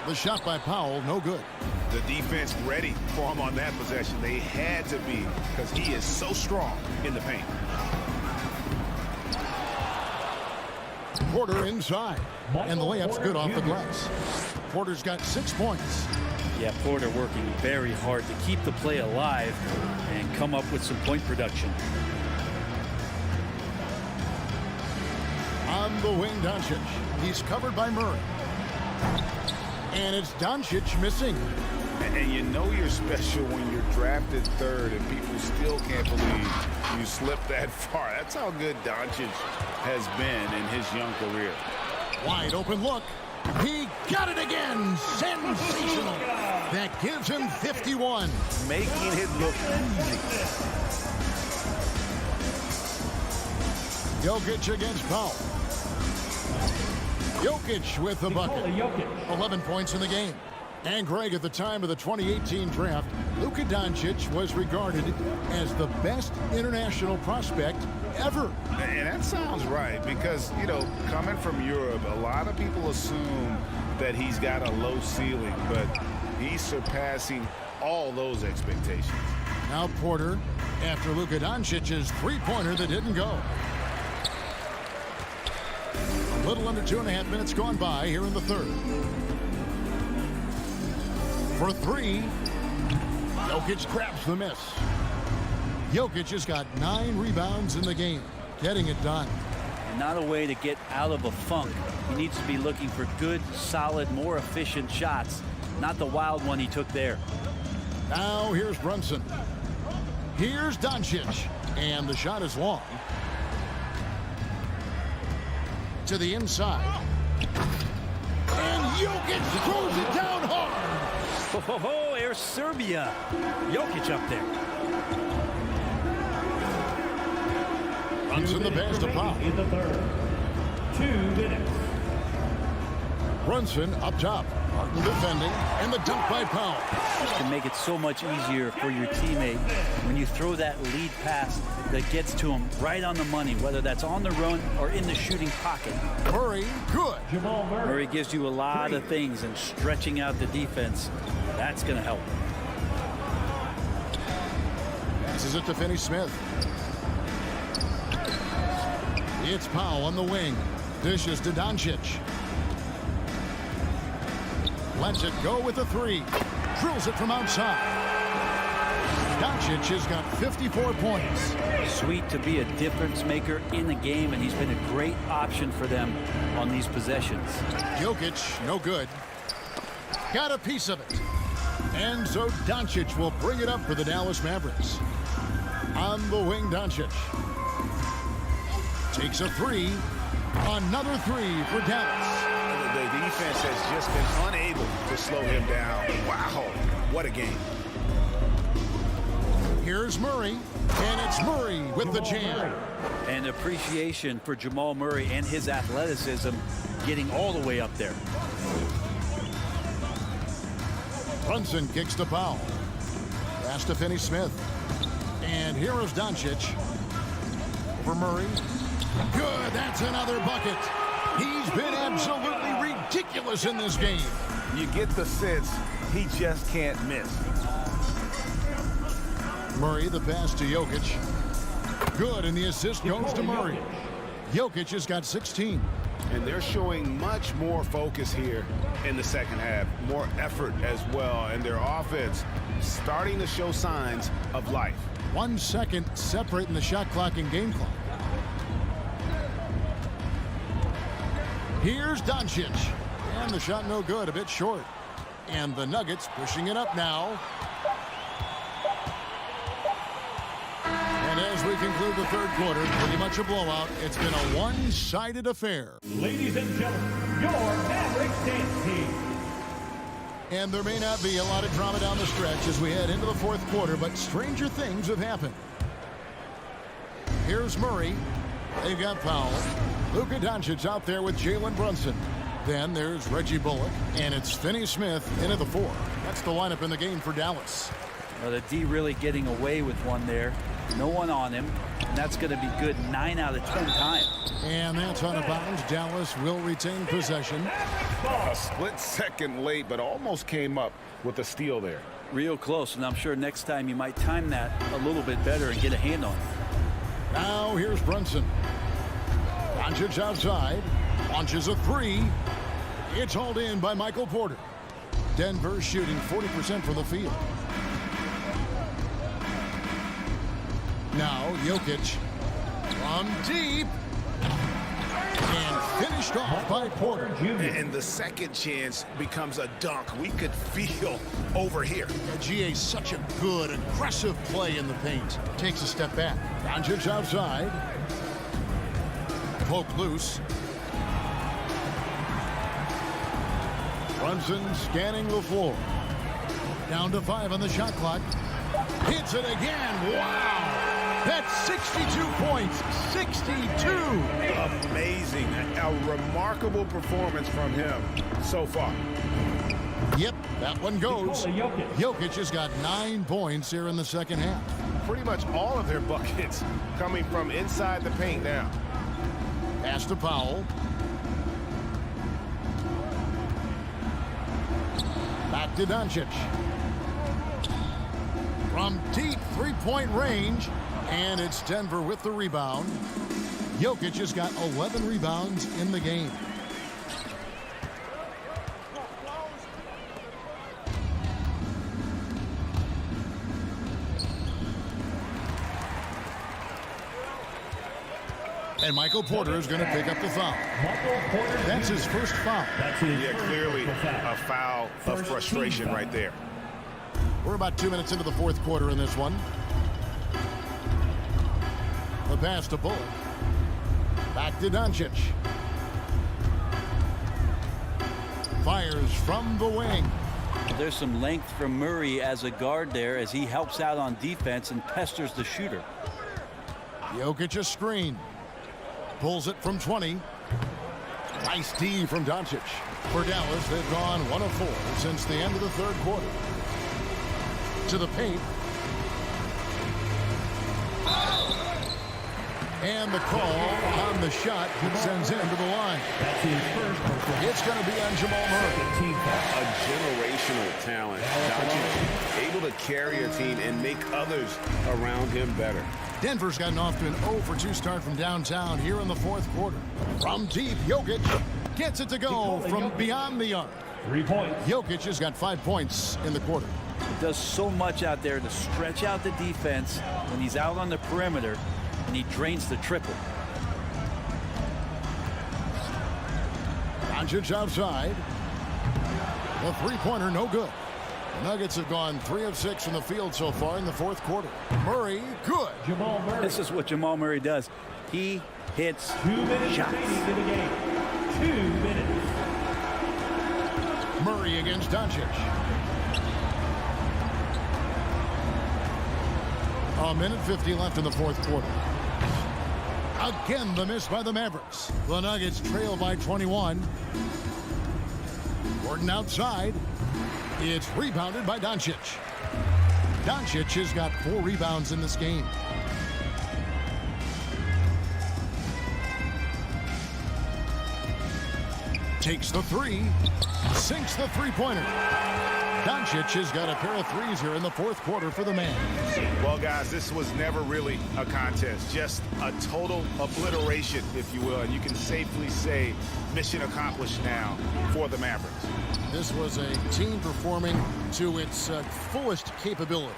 The shot by Powell, no good. The defense ready for him on that possession. They had to be, because he is so strong in the paint. Porter inside. And the layup's good off the glass. Porter's got 6 points. Yeah, Porter working very hard to keep the play alive and come up with some point production. On the wing, Doncic. He's covered by Murray. And it's Doncic missing. And you know you're special when you're drafted 3rd and people still can't believe you slipped that far. That's how good Doncic has been in his young career. Wide open look. He got it again. Sensational. That gives him 51. Making it look easy. Jokic against Powell. Jokic with the bucket. 11 points in the game. And Greg, at the time of the 2018 draft, Luka Doncic was regarded as the best international prospect ever. And that sounds right, because, you know, coming from Europe, a lot of people assume that he's got a low ceiling, but he's surpassing all those expectations. Now Porter, after Luka Doncic's 3-pointer that didn't go. A little under 2.5 minutes gone by here in the third. For three, Jokic grabs the miss. Jokic has got 9 rebounds in the game, getting it done. And not a way to get out of a funk. He needs to be looking for good, solid, more efficient shots, not the wild one he took there. Now here's Brunson. Here's Doncic. And the shot is long. To the inside. And Jokic throws it down hard. Oh, Air Serbia. Jokic up there. Brunson the pass to Powell. In the third. 2 minutes. Brunson up top. Martin defending. And the dunk by Powell. This can make it so much easier for your teammate when you throw that lead pass that gets to him right on the money, whether that's on the run or in the shooting pocket. Murray, good. Jamal Murray. Murray gives you a lot of things, and stretching out the defense, that's going to help. Passes it to Finney-Smith. It's Powell on the wing. Dishes to Doncic. Lets it go with a 3. Drills it from outside. Doncic has got 54 points. Sweet to be a difference maker in the game, and he's been a great option for them on these possessions. Jokic, no good. Got a piece of it. And so Doncic will bring it up for the Dallas Mavericks. On the wing, Doncic. Takes a 3. Another 3 for Dallas. The defense has just been unable to slow him down. Wow, what a game. Here's Murray, and it's Murray with the jam. And appreciation for Jamal Murray and his athleticism getting all the way up there. Brunson kicks to Powell. Pass to Finney-Smith. And here is Doncic. For Murray. Good, that's another bucket. He's been absolutely ridiculous in this game. You get the sense he just can't miss. Murray, the pass to Jokic. Good, and the assist goes to Murray. Jokic has got 16. And they're showing much more focus here in the second half. More effort as well. And their offense starting to show signs of life. 1 second separating the shot clock and game clock. Here's Doncic. And the shot no good, a bit short. And the Nuggets pushing it up now. And as we conclude the third quarter, pretty much a blowout. It's been a one-sided affair. Ladies and gentlemen, your Mavericks dance team. And there may not be a lot of drama down the stretch as we head into the fourth quarter, but stranger things have happened. Here's Murray. They've got Powell. Luka Doncic out there with Jalen Brunson. Then there's Reggie Bullock, and it's Finney-Smith into the 4. That's the lineup in the game for Dallas. Well, the D really getting away with one there. No one on him, and that's going to be good 9 out of 10 times. And that's out of bounds. Dallas will retain possession. A split second late, but almost came up with a steal there. Real close, and I'm sure next time you might time that a little bit better and get a hand on it. Now here's Brunson. Doncic outside. Launches a 3. It's hauled in by Michael Porter. Denver shooting 40% from the field. Now Jokic from deep. And finished off by Porter. And the second chance becomes a dunk. We could feel over here. GA, such a good, aggressive play in the paint. Takes a step back. Doncic outside. Poke loose. Brunson scanning the floor. Down to 5 on the shot clock. Hits it again. Wow. That's 62 points. 62. Amazing. A remarkable performance from him so far. Yep, that one goes. Jokic has got 9 points here in the second half. Pretty much all of their buckets coming from inside the paint now. Pass to Powell. Back to Doncic. From deep 3-point range. And it's Denver with the rebound. Jokic has got 11 rebounds in the game. And Michael Porter is going to pick up the foul. That's his first foul. Yeah, clearly a foul of frustration right there. We're about 2 minutes into the fourth quarter in this one. The pass to Bullock. Back to Doncic. Fires from the wing. There's some length from Murray as a guard there as he helps out on defense and pesters the shooter. Jokic a screen. Pulls it from 20. Nice D from Doncic. For Dallas, they've gone 1 of 4 since the end of the third quarter. To the paint. And the call on the shot that sends him to the line. It's going to be on Jamal Murray. A generational talent. Doncic able to carry a team and make others around him better. Denver's gotten off to an 0 for 2 start from downtown here in the fourth quarter. From deep, Jokic gets it to go from beyond the arc. 3 points. Jokic has got 5 points in the quarter. He does so much out there to stretch out the defense when he's out on the perimeter, and he drains the triple. Doncic outside. The three-pointer no good. The Nuggets have gone 3 of 6 from the field so far in the fourth quarter. Murray, good. Jamal Murray. This is what Jamal Murray does. He hits 2 minutes shots. remaining in the game. 2 minutes. Murray against Doncic. A minute 50 left in the fourth quarter. Again, the miss by the Mavericks. The Nuggets trail by 21. Gordon outside. It's rebounded by Doncic. Doncic has got 4 rebounds in this game. Takes the 3. Sinks the three-pointer. Doncic has got a pair of threes here in the fourth quarter for the man. Well, guys, this was never really a contest. Just a total obliteration, if you will. And you can safely say mission accomplished now for the Mavericks. This was a team performing to its fullest capability.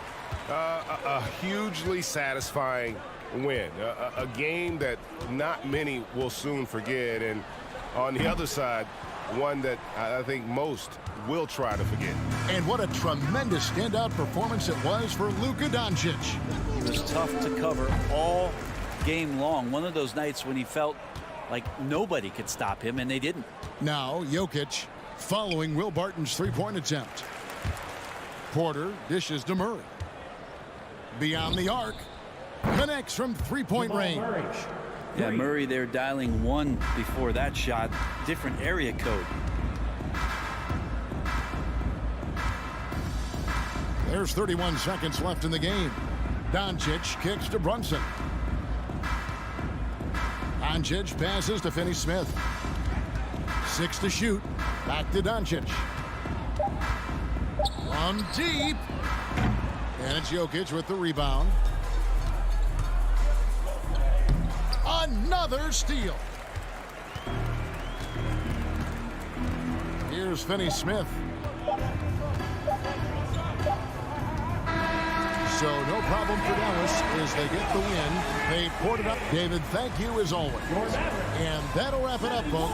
A hugely satisfying win. A game that not many will soon forget. And on the other side, one that I think most will try to forget. And what a tremendous standout performance it was for Luka Doncic. It was tough to cover all game long. One of those nights when he felt like nobody could stop him, and they didn't. Now Jokic following Will Barton's three-point attempt. Porter dishes to Murray. Beyond the arc. Connects from three-point range. Yeah, Murray there dialing 1 before that shot. Different area code. There's 31 seconds left in the game. Doncic kicks to Brunson. Doncic passes to Finney-Smith. 6 to shoot. Back to Doncic. From deep. And it's Jokic with the rebound. Another steal. Here's Finney-Smith. So no problem for Dallas as they get the win. They poured it up. David, thank you as always. And that'll wrap it up, folks.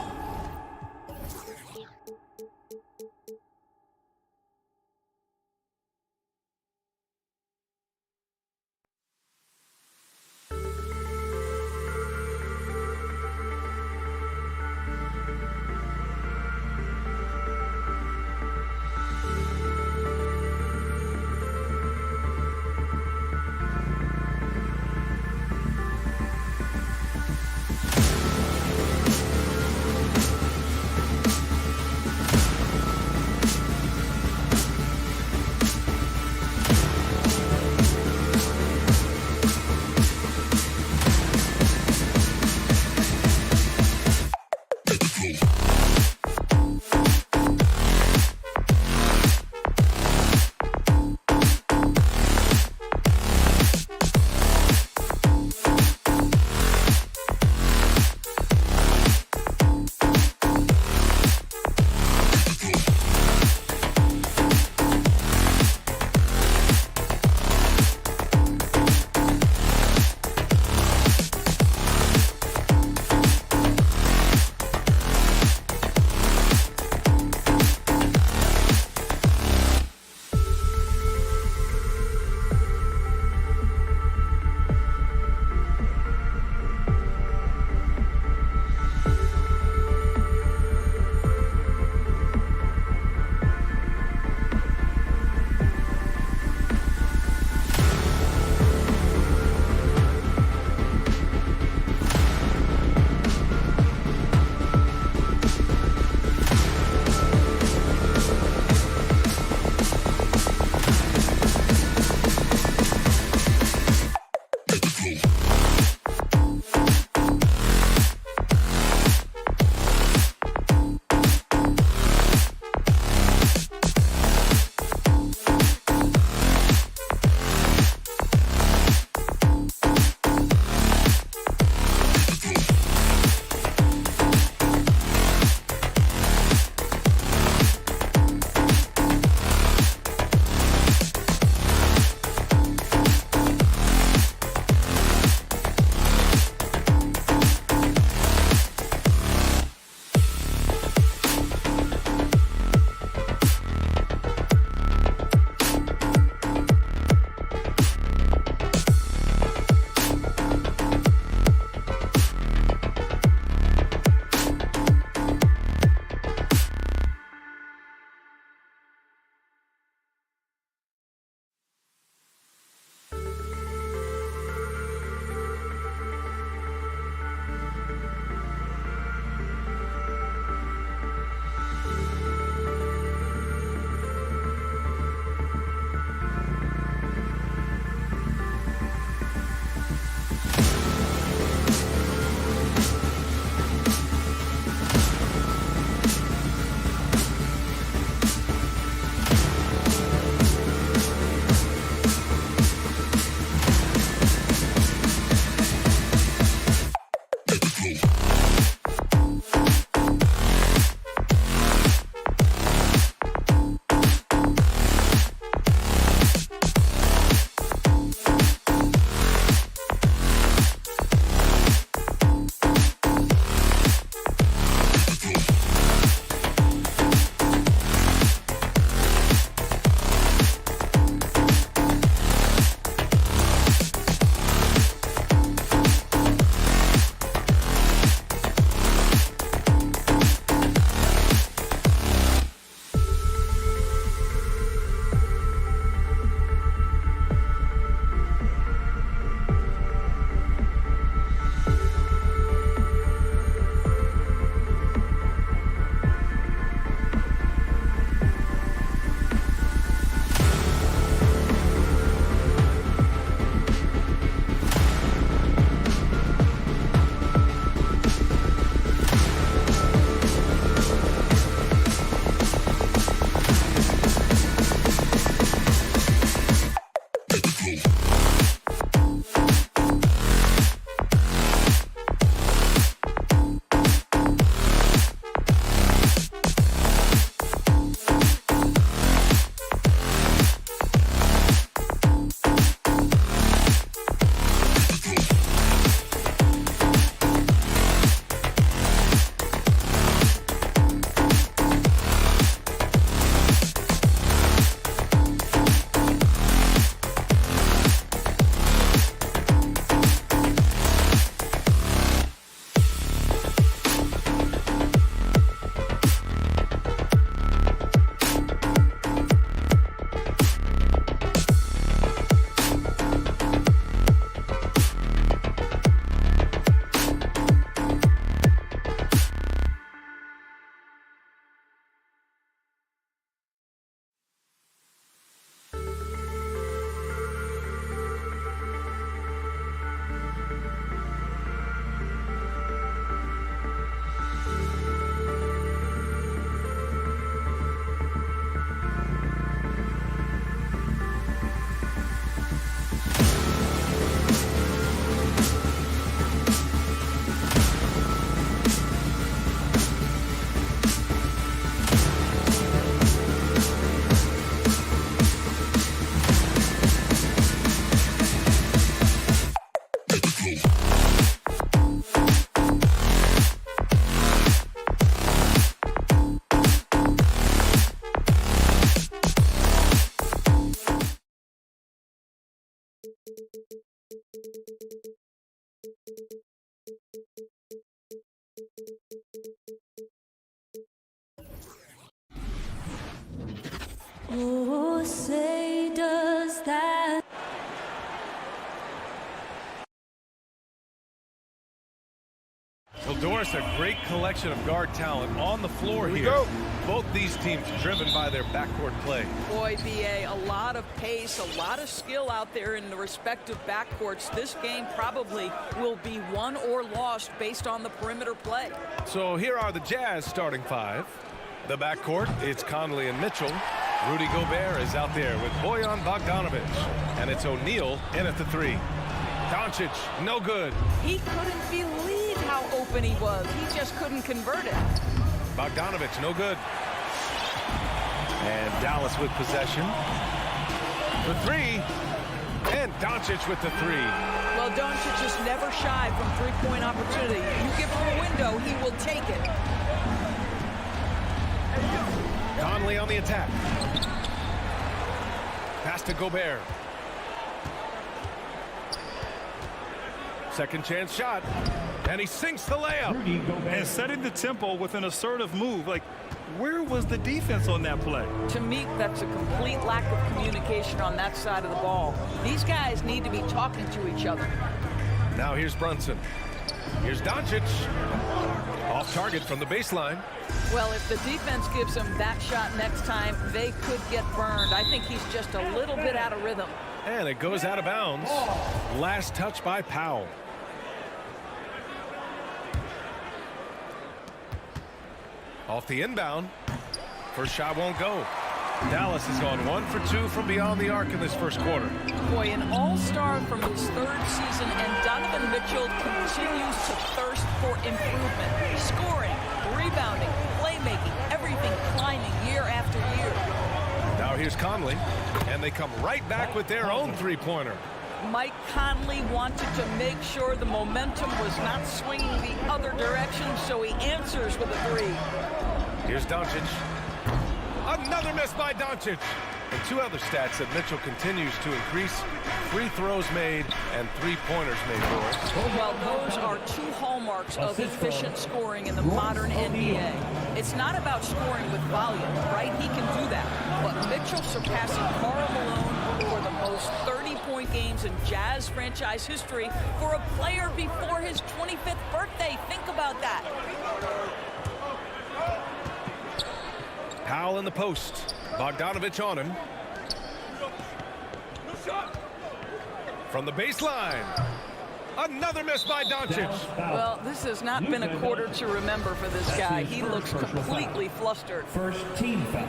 course, a great collection of guard talent on the floor here. Both these teams driven by their backcourt play. Boy, BA, a lot of pace, a lot of skill out there in the respective backcourts. This game probably will be won or lost based on the perimeter play. So here are the Jazz starting five. The backcourt, it's Conley and Mitchell. Rudy Gobert is out there with Bojan Bogdanovic. And it's O'Neal in at the three. Doncic, no good. He couldn't believe how open he was. He just couldn't convert it. Bogdanovic, no good. And Dallas with possession. The three. And Doncic with the three. Well, Doncic is never shy from three-point opportunity. You give him a window, he will take it. Conley on the attack. Pass to Gobert. Second chance shot. And he sinks the layup. And setting the tempo with an assertive move. Like, where was the defense on that play? To me, that's a complete lack of communication on that side of the ball. These guys need to be talking to each other. Now here's Brunson. Here's Doncic. Off target from the baseline. Well, if the defense gives him that shot next time, they could get burned. I think he's just a little bit out of rhythm. And it goes out of bounds. Last touch by Powell. Off the inbound. First shot won't go. Dallas has gone 1 for 2 from beyond the arc in this first quarter. Boy, an all-star from his third season, and Donovan Mitchell continues to thirst for improvement. Scoring, rebounding, playmaking, everything climbing year after year. Now here's Conley, and they come right back with their own three-pointer. Mike Conley wanted to make sure the momentum was not swinging the other direction, so he answers with a three. Here's Doncic. Another miss by Doncic. And two other stats that Mitchell continues to increase: free throws made and three-pointers made for us. Well, those are two hallmarks of efficient scoring in the modern NBA. It's not about scoring with volume, right? He can do that. But Mitchell surpassing Karl Malone for the most 30-point games in Jazz franchise history for a player before his 25th birthday. Think about that. Powell in the post. Bogdanovic on him. From the baseline. Another miss by Doncic. Well, this has not been a quarter to remember for this guy. He looks completely flustered. First team foul.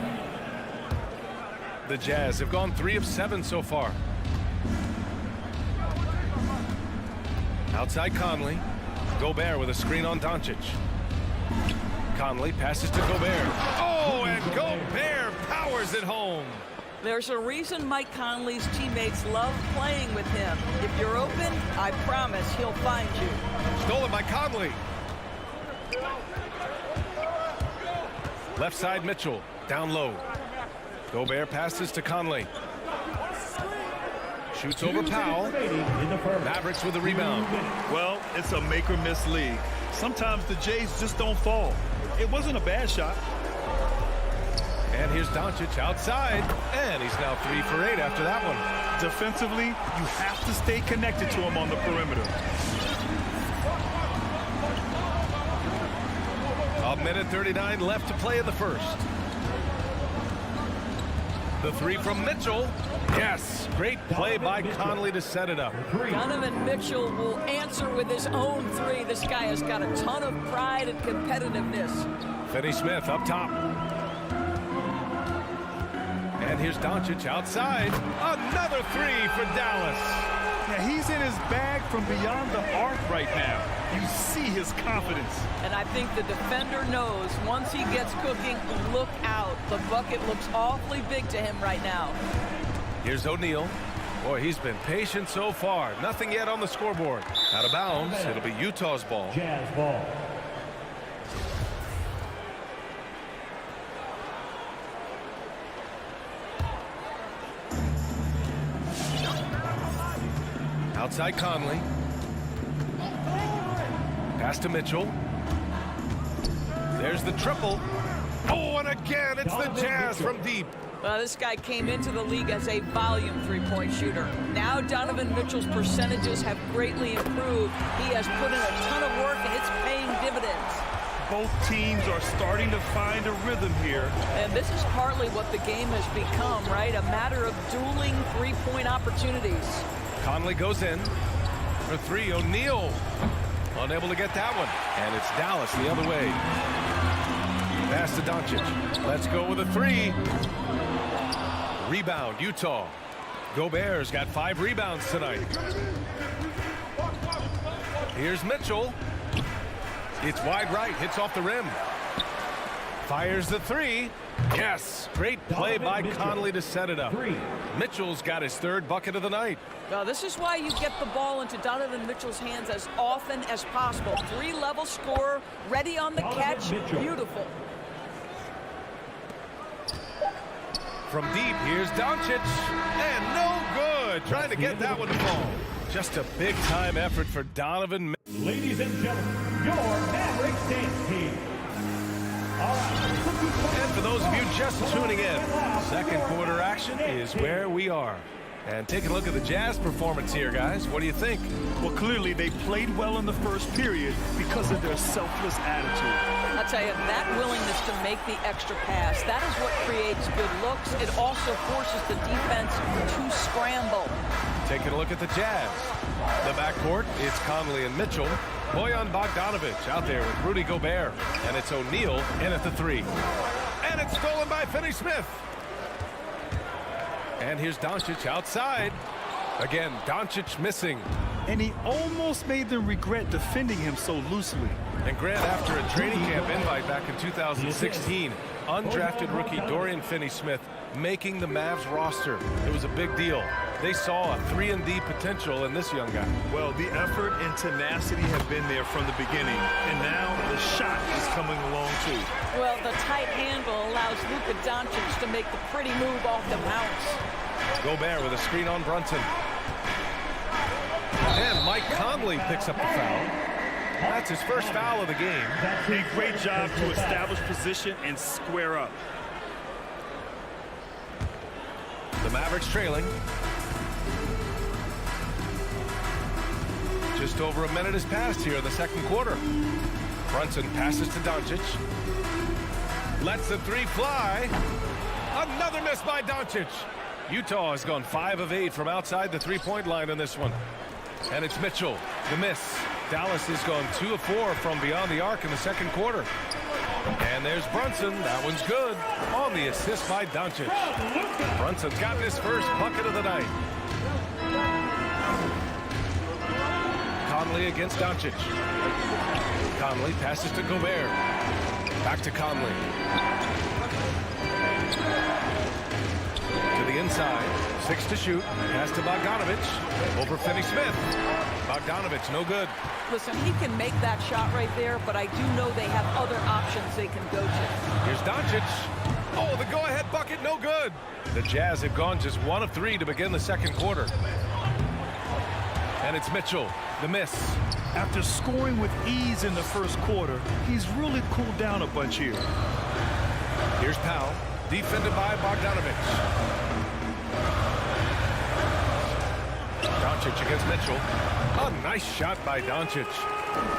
The Jazz have gone 3 of 7 so far. Outside Conley. Gobert with a screen on Doncic. Conley passes to Gobert. Oh, and Gobert powers it home. There's a reason Mike Conley's teammates love playing with him. If you're open, I promise he'll find you. Stolen by Conley. Left side Mitchell, down low. Gobert passes to Conley. Shoots over Powell. Mavericks with the rebound. Well, it's a make-or-miss league. Sometimes the Jays just don't fall. It wasn't a bad shot. And here's Doncic outside. And he's now 3 for 8 after that one. Defensively, you have to stay connected to him on the perimeter. A minute 39 left to play in the first. The three from Mitchell. Yes, great play by Conley to set it up. Donovan Mitchell will answer with his own three. This guy has got a ton of pride and competitiveness. Finney-Smith up top. And here's Doncic outside. Another three for Dallas. Yeah, he's in his bag from beyond the arc right now. You see his confidence. And I think the defender knows once he gets cooking, look out. The bucket looks awfully big to him right now. Here's O'Neal. Boy, he's been patient so far. Nothing yet on the scoreboard. Out of bounds. It'll be Utah's ball. Jazz ball. Outside Conley. Pass to Mitchell. There's the triple. Oh, one again. It's the Jazz from deep. Well, this guy came into the league as a volume three-point shooter. Now Donovan Mitchell's percentages have greatly improved. He has put in a ton of work, and it's paying dividends. Both teams are starting to find a rhythm here. And this is partly what the game has become, right? A matter of dueling three-point opportunities. Conley goes in for three. O'Neal unable to get that one. And it's Dallas the other way. Pass to Doncic. Let's go with a three. Rebound, Utah. Gobert's got 5 rebounds tonight. Here's Mitchell. It's wide right, hits off the rim. Fires the three. Yes, great play by Conley to set it up. Mitchell's got his 3rd bucket of the night. This is why you get the ball into Donovan Mitchell's hands as often as possible. 3-level scorer, ready on the catch. Beautiful. From deep, here's Doncic, and no good. Trying to get that one to fall. Just a big-time effort for Donovan. Ladies and gentlemen, your Mavericks dance team. All right. And for those of you just tuning in, second quarter action is where we are. And take a look at the Jazz performance here, guys. What do you think? Well, clearly they played well in the first period because of their selfless attitude. I'll tell you, that willingness to make the extra pass, that is what creates good looks. It also forces the defense to scramble. Taking a look at the Jazz. The backcourt, it's Conley and Mitchell. Bojan Bogdanovic out there with Rudy Gobert. And it's O'Neal in at the 3. And it's stolen by Finney-Smith. And here's Doncic outside. Again, Doncic missing. And he almost made them regret defending him so loosely. And Grant, after a training camp invite back in 2016, undrafted rookie Dorian Finney-Smith making the Mavs roster. It was a big deal. They saw a 3-and-D potential in this young guy. Well, the effort and tenacity have been there from the beginning, and now the shot is coming along too. Well, the tight handle allows Luka Doncic to make the pretty move off the bounce. Gobert with a screen on Brunson. And Mike Conley picks up the foul. That's his first foul of the game. A great job to establish position and square up. The Mavericks trailing. Just over a minute has passed here in the second quarter. Brunson passes to Doncic. Lets the 3 fly. Another miss by Doncic. Utah has gone 5 of 8 from outside the 3-point line in this one. And it's Mitchell, the miss. Dallas has gone 2 of 4 from beyond the arc in the second quarter. And there's Brunson. That one's good on the assist by Doncic. Brunson's gotten his first bucket of the night. Conley against Doncic. Conley passes to Gobert. Back to Conley. To the inside. 6 to shoot. Pass to Bogdanovic. Over Finney-Smith. Bogdanovic, no good. Listen, he can make that shot right there, but I do know they have other options they can go to. Here's Doncic. Oh, the go-ahead bucket, no good. The Jazz have gone just 1 of 3 to begin the second quarter. And it's Mitchell, the miss. After scoring with ease in the first quarter, he's really cooled down a bunch here. Here's Powell, defended by Bogdanovic. Doncic against Mitchell. A nice shot by Doncic.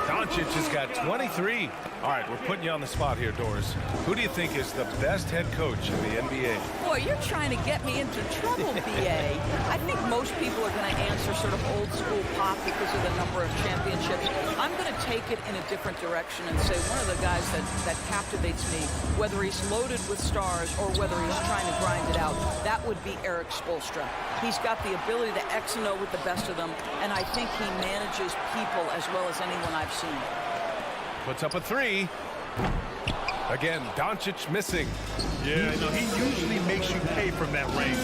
Doncic has got 23. All right, we're putting you on the spot here, Doris. Who do you think is the best head coach in the NBA? Boy, you're trying to get me into trouble, B.A. I think most people are going to answer sort of old school pop because of the number of championships. I'm going to take it in a different direction and say one of the guys that captivates me, whether he's loaded with stars or whether he's trying to grind it out, that would be Eric Spoelstra. He's got the ability to X and O with the best of them, and I think he manages people as well as anyone I've seen. Puts up a 3. Again, Doncic missing. Yeah, no, he usually makes you pay from that range.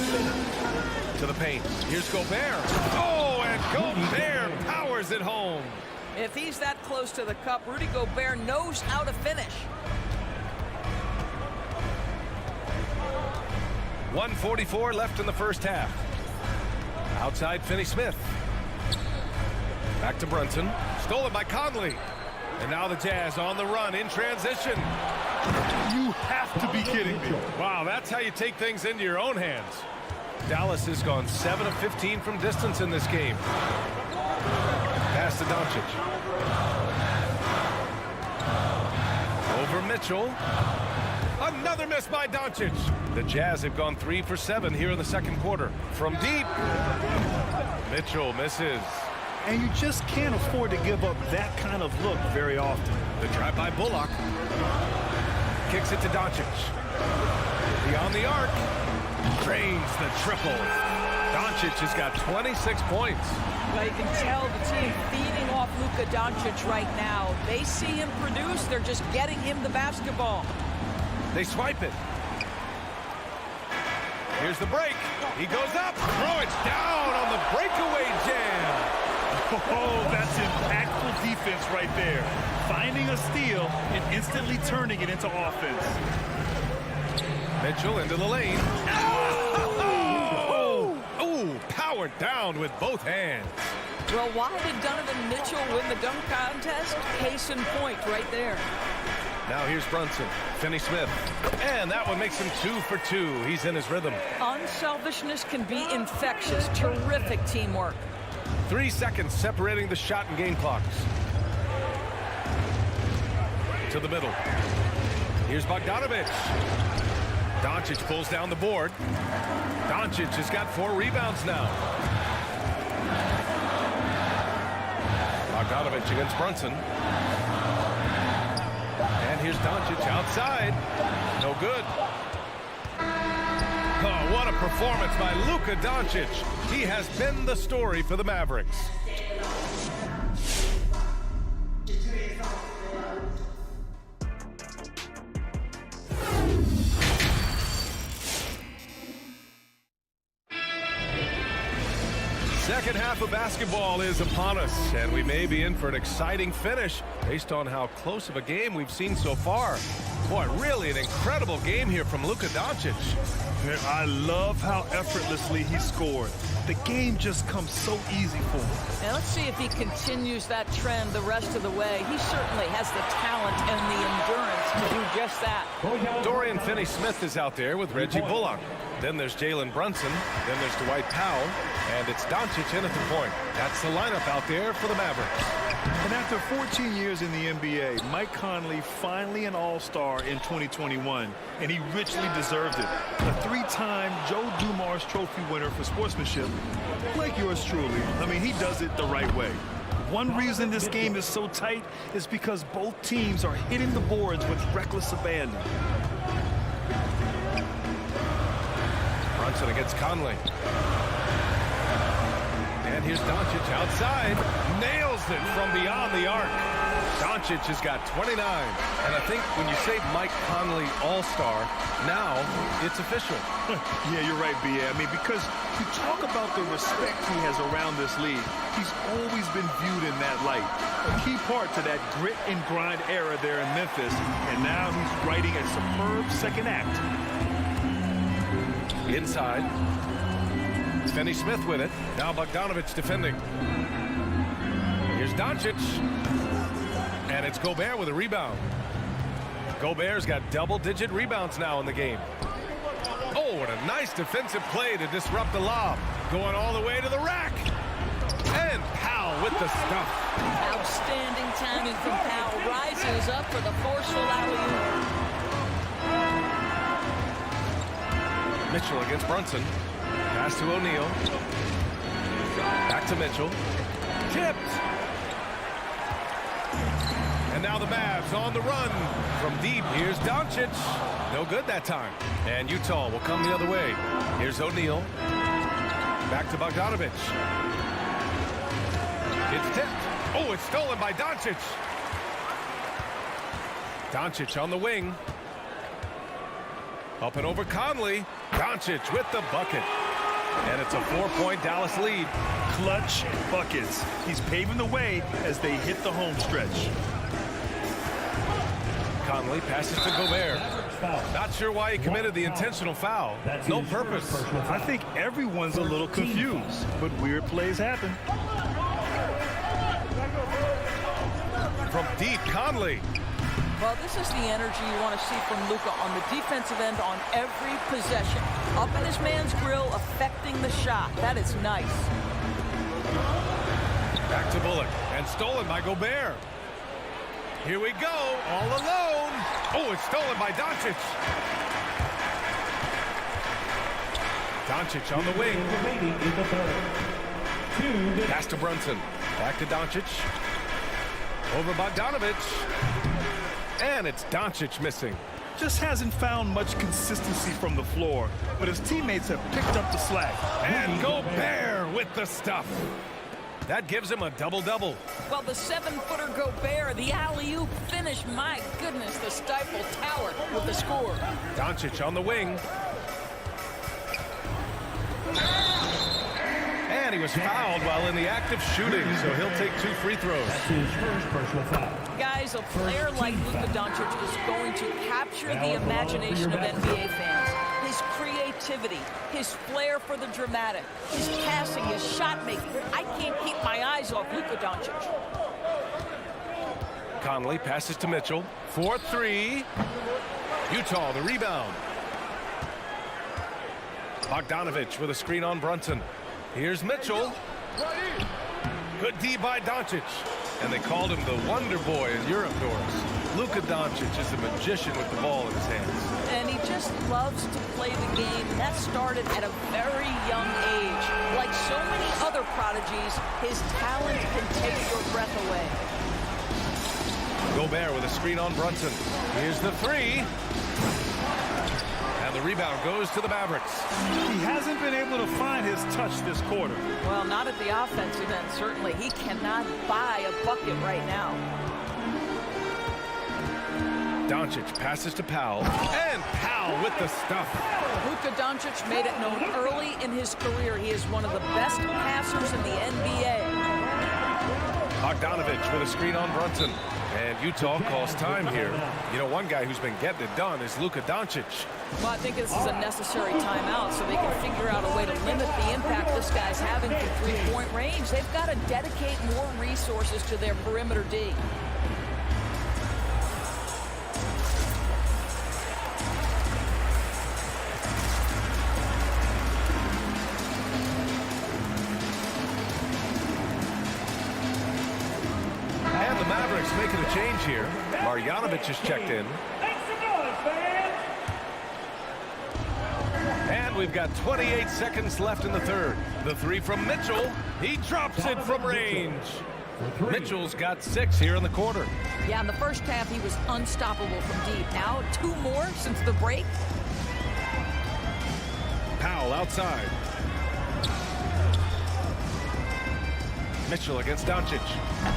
To the paint. Here's Gobert. Oh, and Gobert powers it home. If he's that close to the cup, Rudy Gobert knows how to finish. 1:44 left in the first half. Outside Finney-Smith. Back to Brunson. Stolen by Conley. And now the Jazz on the run in transition. You have to be kidding me. Wow, that's how you take things into your own hands. Dallas has gone 7 of 15 from distance in this game. Pass to Doncic. Over Mitchell. Another miss by Doncic. The Jazz have gone 3 for 7 here in the second quarter. From deep. Mitchell misses. And you just can't afford to give up that kind of look very often. The drive by Bullock. Kicks it to Doncic. Beyond the arc. Drains the triple. Doncic has got 26 points. Well, you can tell the team feeding off Luka Doncic right now. They see him produce. They're just getting him the basketball. They swipe it. Here's the break. He goes up. Throw it down on the breakaway jam. Oh, that's impactful defense right there. Finding a steal and instantly turning it into offense. Mitchell into the lane. Oh, powered down with both hands. Well, why did Donovan Mitchell win the dunk contest? Case in point right there. Now here's Brunson. Finney-Smith. And that one makes him 2 for 2. He's in his rhythm. Unselfishness can be infectious. Terrific teamwork. 3 seconds separating the shot and game clocks. To the middle. Here's Bogdanovic. Doncic pulls down the board. Doncic has got 4 rebounds now. Bogdanovic against Brunson. And here's Doncic outside. No good. Oh, what a performance by Luka Doncic. He has been the story for the Mavericks. Second half of basketball is upon us, and we may be in for an exciting finish based on how close of a game we've seen so far. Boy, really an incredible game here from Luka Doncic. I love how effortlessly he scored. The game just comes so easy for him. Now let's see if he continues that trend the rest of the way. He certainly has the talent and the endurance to do just that. Dorian Finney-Smith is out there with Reggie Bullock. Then there's Jalen Brunson. Then there's Dwight Powell. And it's Doncic in at the point. That's the lineup out there for the Mavericks. And after 14 years in the NBA, Mike Conley finally an all-star in 2021, and he richly deserved it. A 3-time Joe Dumars Trophy winner for sportsmanship, like yours truly. I mean, he does it the right way. One reason this game is so tight is because both teams are hitting the boards with reckless abandon. Brunson against Conley. And here's Doncic outside. Nails it from beyond the arc. Doncic has got 29. And I think when you say Mike Conley All-Star, now it's official. Yeah, you're right, B.A. I mean, because you talk about the respect he has around this league, he's always been viewed in that light. A key part to that grit and grind era there in Memphis, and now he's writing a superb second act. Inside. Finney-Smith with it. Now Bogdanovic defending. Here's Doncic. And it's Gobert with a rebound. Gobert's got double-digit rebounds now in the game. Oh, what a nice defensive play to disrupt the lob. Going all the way to the rack. And Powell with the stuff. Outstanding timing from Powell. Rises up for the forceful alley-oop. Mitchell against Brunson. Pass to O'Neal. Back to Mitchell. Tipped. And now the Mavs on the run. From deep, here's Doncic. No good that time. And Utah will come the other way. Here's O'Neal. Back to Bogdanovic. It's tipped. Oh, it's stolen by Doncic. Doncic on the wing. Up and over Conley. Doncic with the bucket. And it's a 4-point Dallas lead. Clutch buckets. He's paving the way as they hit the home stretch. Conley passes to Gobert. Not sure why he committed the intentional foul. No purpose. I think everyone's a little confused, but weird plays happen. From deep, Conley. Well, this is the energy you want to see from Luka on the defensive end on every possession. Up in his man's grill, affecting the shot. That is nice. Back to Bullock, and stolen by Gobert. Here we go, all alone. Oh, it's stolen by Doncic. Doncic on the wing. Pass to Brunson. Back to Doncic. Over Bogdanovich. And it's Doncic missing. Just hasn't found much consistency from the floor, but his teammates have picked up the slack. And Gobert with the stuff. That gives him a double-double. Well, the 7-footer Gobert, the alley-oop finish. My goodness, the Stifle Tower with the score. Doncic on the wing. And he was fouled while in the act of shooting, so he'll take 2 free throws. That's his first personal foul. Guys, a player like Luka Doncic is going to capture the imagination of NBA fans. His creativity, his flair for the dramatic, his passing, his shot making. I can't keep my eyes off Luka Doncic. Conley passes to Mitchell. 4-3. Utah, the rebound. Bogdanovich with a screen on Brunson. Here's Mitchell. Good D by Doncic. And they called him the Wonder Boy in Europe, Doris. Luka Doncic is a magician with the ball in his hands. And he just loves to play the game. That started at a very young age. Like so many other prodigies, his talent can take your breath away. Gobert with a screen on Brunson. Here's the 3. And the rebound goes to the Mavericks. He hasn't been able to find his touch this quarter. Well, not at the offensive end, certainly. He cannot buy a bucket right now. Doncic passes to Powell. And Powell with the stuff. Luka Doncic made it known early in his career he is one of the best passers in the NBA. Bogdanovich with a screen on Brunson. And Utah calls time here. You know, one guy who's been getting it done is Luka Doncic. Well, I think this is a necessary timeout so they can figure out a way to limit the impact this guy's having from three-point range. They've got to dedicate more resources to their perimeter D. And the Mavericks making a change here. Marjanovic is checked in. And we've got 28 seconds left in the third. The 3 from Mitchell. He drops it from range. Mitchell's got 6 here in the quarter. Yeah, in the first half, he was unstoppable from deep. Now, 2 more since the break. Powell outside. Mitchell against Doncic.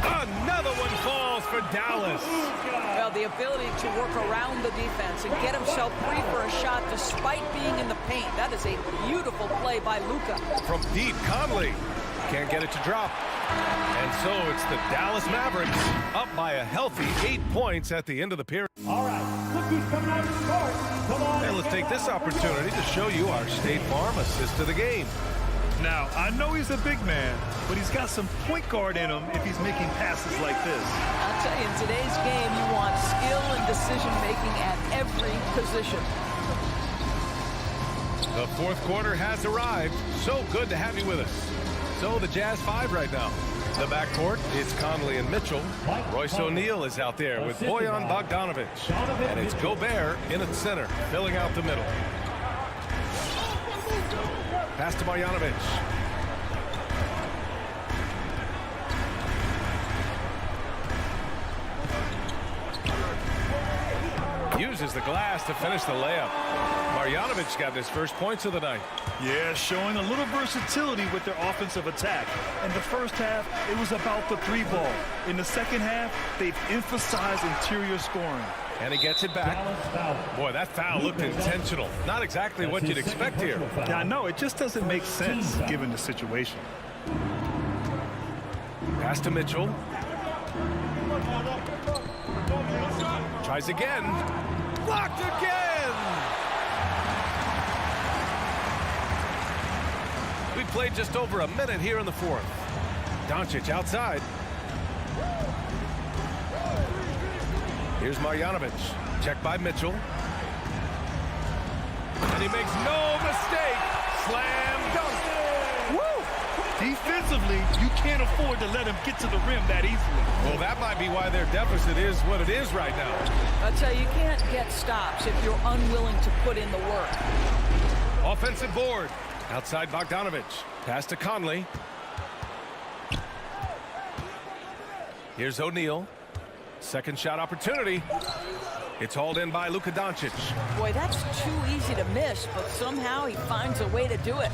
Another one falls for Dallas. Well, the ability to work around the defense and get himself free for a shot despite being in the paint. That is a beautiful play by Luka. From deep, Conley can't get it to drop. And so it's the Dallas Mavericks up by a healthy 8 points at the end of the period. All right, look who's coming out of the court. Come on. And let's take this opportunity to show you our State Farm assist to the game. Now, I know he's a big man, but he's got some point guard in him if he's making passes like this. I'll tell you, in today's game, you want skill and decision-making at every position. The fourth quarter has arrived. So good to have you with us. So the Jazz 5 right now. The backcourt, it's Conley and Mitchell. Royce O'Neal is out there with Bojan Bogdanovich. And it's Gobert in at center, filling out the middle. Pass to Marjanovic. Uses the glass to finish the layup. Marjanovic got his first points of the night. Yeah, showing a little versatility with their offensive attack. In the first half, it was about the 3-ball. In the second half, they've emphasized interior scoring. And he gets it back. Boy, that foul looked intentional. Not exactly what you'd expect here. Yeah, I know. It just doesn't make sense given the situation. Pass to Mitchell. Tries again. Blocked again! We played just over a minute here in the fourth. Doncic outside. Here's Marjanovic. Check by Mitchell. And he makes no mistake. Slam dunk. Woo! Defensively, you can't afford to let him get to the rim that easily. Well, that might be why their deficit is what it is right now. I'll tell you can't get stops if you're unwilling to put in the work. Offensive board. Outside Bogdanovic. Pass to Conley. Here's O'Neal. Second shot opportunity. It's hauled in by Luka Doncic. Boy, that's too easy to miss, but somehow he finds a way to do it.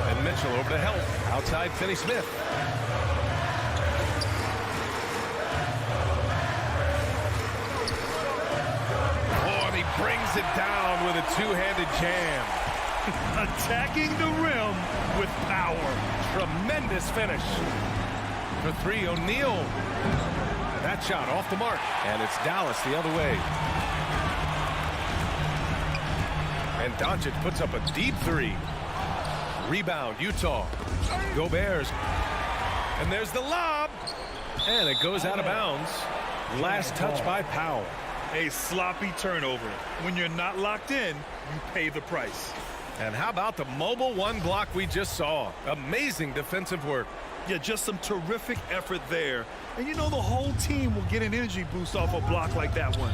And Mitchell over to help. Outside Finney-Smith. Oh, and he brings it down with a two-handed jam. Attacking the rim with power. Tremendous finish. For three, O'Neal. That shot off the mark. And it's Dallas the other way. And Doncic puts up a deep three. Rebound, Utah. Gobert. And there's the lob. And it goes out of bounds. Last touch by Powell. A sloppy turnover. When you're not locked in, you pay the price. And how about the mobile one block we just saw? Amazing defensive work. Yeah, just some terrific effort there. And you know the whole team will get an energy boost off a block like that one.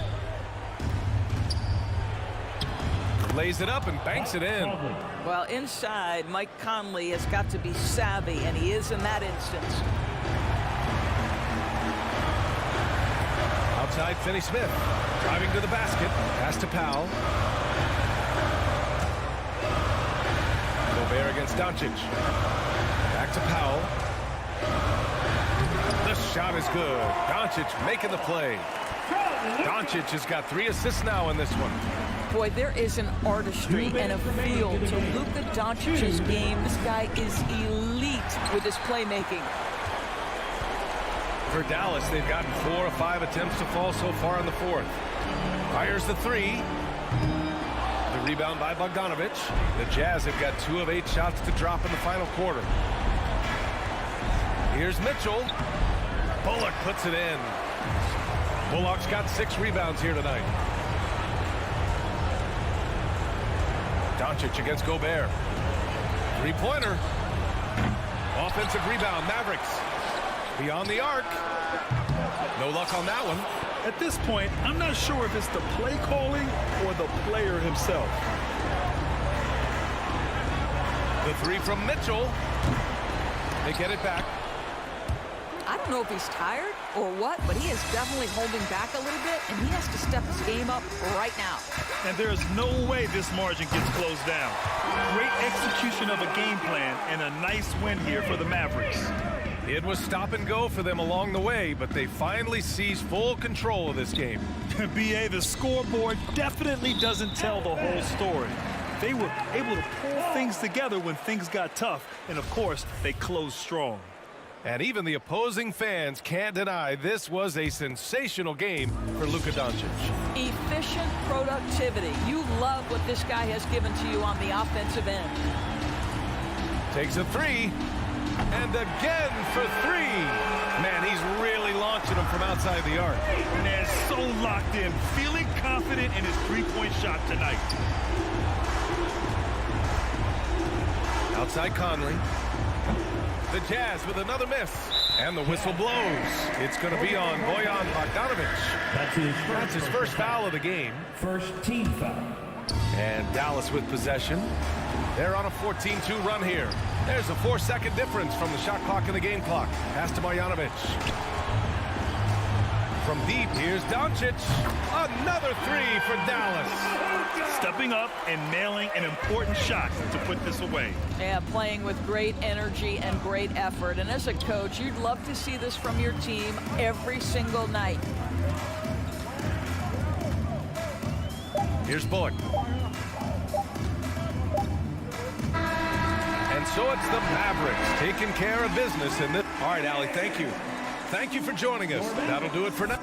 Lays it up and banks it in. Well, inside, Mike Conley has got to be savvy, and he is in that instance. Outside Finney-Smith. Driving to the basket. Pass to Powell. Gobert against Doncic. Back to Powell. The shot is good. Doncic making the play. Doncic has got 3 assists now in this one. Boy, there is an artistry and a feel to Luka Doncic's game. This guy is elite with his playmaking. For Dallas, they've gotten 4 of 5 attempts to fall so far in the fourth. Fires the 3. The rebound by Bogdanovic. The Jazz have got 2 of 8 shots to drop in the final quarter. Here's Mitchell. Bullock puts it in. Bullock's got 6 rebounds here tonight. Doncic against Gobert. 3-pointer. Offensive rebound, Mavericks. Beyond the arc. No luck on that one. At this point, I'm not sure if it's the play calling or the player himself. The 3 from Mitchell. They get it back. I don't know if he's tired or what, but he is definitely holding back a little bit, and he has to step his game up right now. And there's no way this margin gets closed down. Great execution of a game plan and a nice win here for the Mavericks. It was stop and go for them along the way, but they finally seized full control of this game. BA, the scoreboard definitely doesn't tell the whole story. They were able to pull things together when things got tough, and of course, they closed strong. And even the opposing fans can't deny this was a sensational game for Luka Doncic. Efficient productivity. You love what this guy has given to you on the offensive end. Takes a 3. And again for 3. Man, he's really launching them from outside the arc. Man, so locked in, feeling confident in his three-point shot tonight. Outside Conley. The Jazz with another miss. And the whistle blows. It's going to be on Bojan Bogdanovic. That's his first foul of the game. First team foul. And Dallas with possession. They're on a 14-2 run here. There's a 4-second difference from the shot clock and the game clock. Pass to Marjanovic. From deep, here's Doncic. Another 3 for Dallas. Stepping up and nailing an important shot to put this away. Yeah, playing with great energy and great effort. And as a coach, you'd love to see this from your team every single night. Here's Bullock. And so it's the Mavericks taking care of business in this. All right, Allie, thank you. Thank you for joining us. That'll do it for now.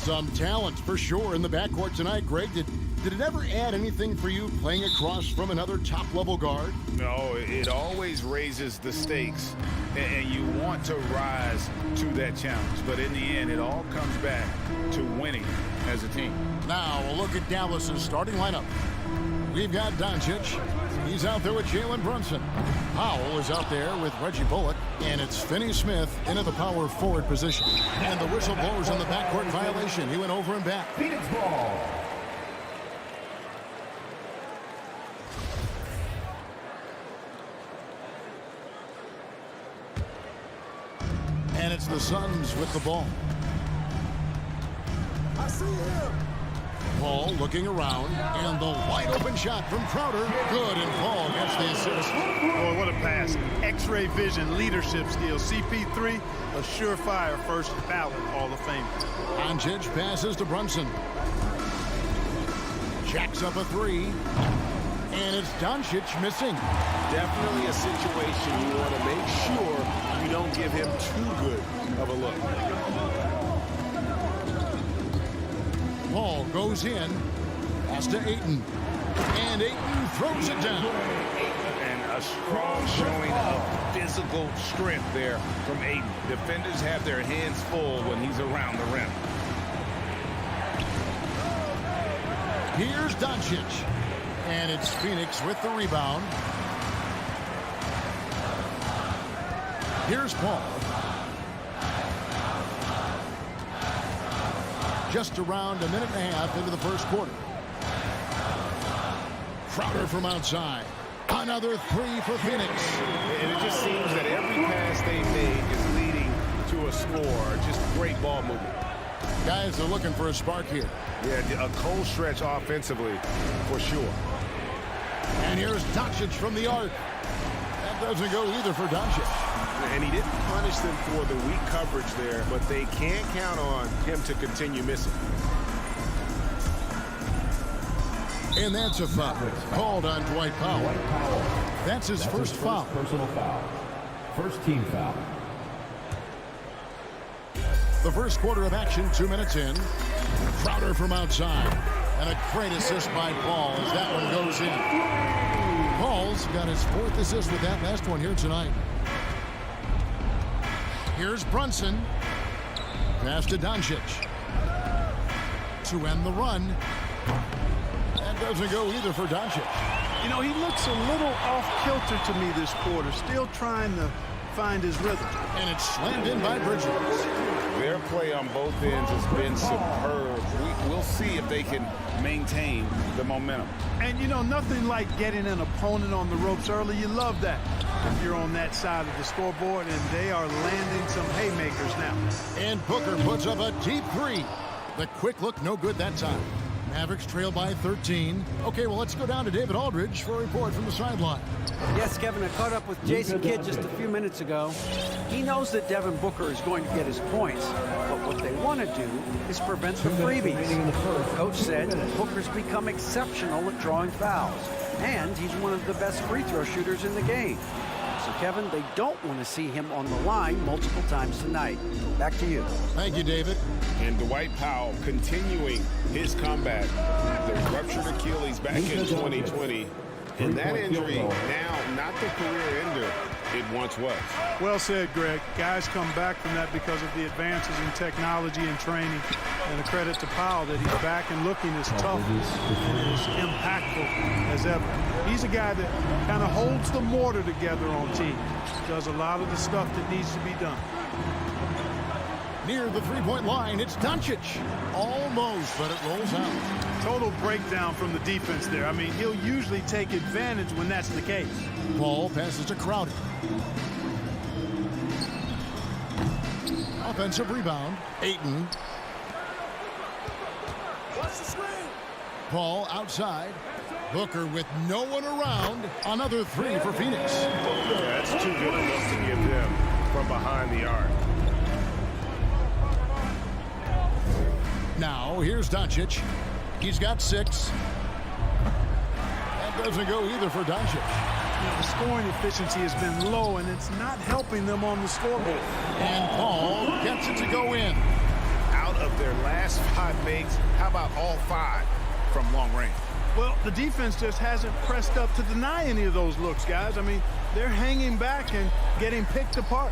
Some talent for sure in the backcourt tonight, Greg. Did it ever add anything for you playing across from another top-level guard? No, it always raises the stakes, and you want to rise to that challenge. But in the end, it all comes back to winning as a team. Now, a look at Dallas's starting lineup. We've got Doncic. He's out there with Jalen Brunson. Powell is out there with Reggie Bullock. And it's Finney-Smith into the power forward position. And the whistle blows on the backcourt violation. He went over and back. Phoenix ball. And it's the Suns with the ball. I see him. Paul looking around, and the wide open shot from Crowder. Good, and Paul gets the assist. Boy, what a pass. X-ray vision, leadership skills. CP3, a surefire first ballot Hall of Fame. Doncic passes to Brunson. Jacks up a three. And it's Doncic missing. Definitely a situation you want to make sure you don't give him too good of a look. Paul goes in. Pass to Ayton. And Ayton throws it down. And a strong showing of physical strength there from Ayton. Defenders have their hands full when he's around the rim. Here's Doncic. And it's Phoenix with the rebound. Here's Paul. Just around a minute and a half into the first quarter. Crowder from outside. Another three for Phoenix. And it just seems that every pass they make is leading to a score. Just great ball movement. Guys are looking for a spark here. Yeah, a cold stretch offensively for sure. And here's Doncic from the arc. That doesn't go either for Doncic. And he didn't punish them for the weak coverage there, but they can't count on him to continue missing. And that's a foul called on Dwight Powell. That's his first foul. Personal foul. First team foul. The first quarter of action, 2 minutes in. Crowder from outside. And a great assist by Paul as that one goes in. Paul's got his fourth assist with that last one here tonight. Here's Brunson. Pass to Doncic. To end the run. That doesn't go either for Doncic. You know, he looks a little off-kilter to me this quarter, still trying to find his rhythm. And it's slammed in by Bridges. Their play on both ends has been superb. We'll see if they can maintain the momentum. And, you know, nothing like getting an opponent on the ropes early. You love that if you're on that side of the scoreboard, and they are landing some haymakers now. And Booker puts up a deep three. The quick look, no good that time. Mavericks trail by 13. Okay, well, let's go down to David Aldridge for a report from the sideline. Yes, Kevin, I caught up with Jason Kidd just a few minutes ago. He knows that Devin Booker is going to get his points, but what they want to do is prevent the freebies. Coach said Booker's become exceptional at drawing fouls, and he's one of the best free throw shooters in the game. So, Kevin, they don't want to see him on the line multiple times tonight. Back to you. Thank you, David. And Dwight Powell continuing his comeback. The ruptured Achilles back in 2020. And that injury now not the career ender it once was. Well said, Greg. Guys come back from that because of the advances in technology and training. And a credit to Powell that he's back and looking as tough and as impactful as ever. He's a guy that kind of holds the mortar together on teams. Does a lot of the stuff that needs to be done. Near the three-point line, it's Doncic. Almost, but it rolls out. Total breakdown from the defense there. I mean, he'll usually take advantage when that's the case. Paul passes to Crowder. Offensive rebound. Ayton. Paul outside. Booker with no one around. Another three for Phoenix. Yeah, that's too good a look to give them from behind the arc. Now, here's Doncic. He's got 6. That doesn't go either for Doncic. You know, the scoring efficiency has been low, and it's not helping them on the scoreboard. And Paul gets it to go in. out of their last 5 makes, how about all 5 from long range? Well, the defense just hasn't pressed up to deny any of those looks, guys. I mean, they're hanging back and getting picked apart.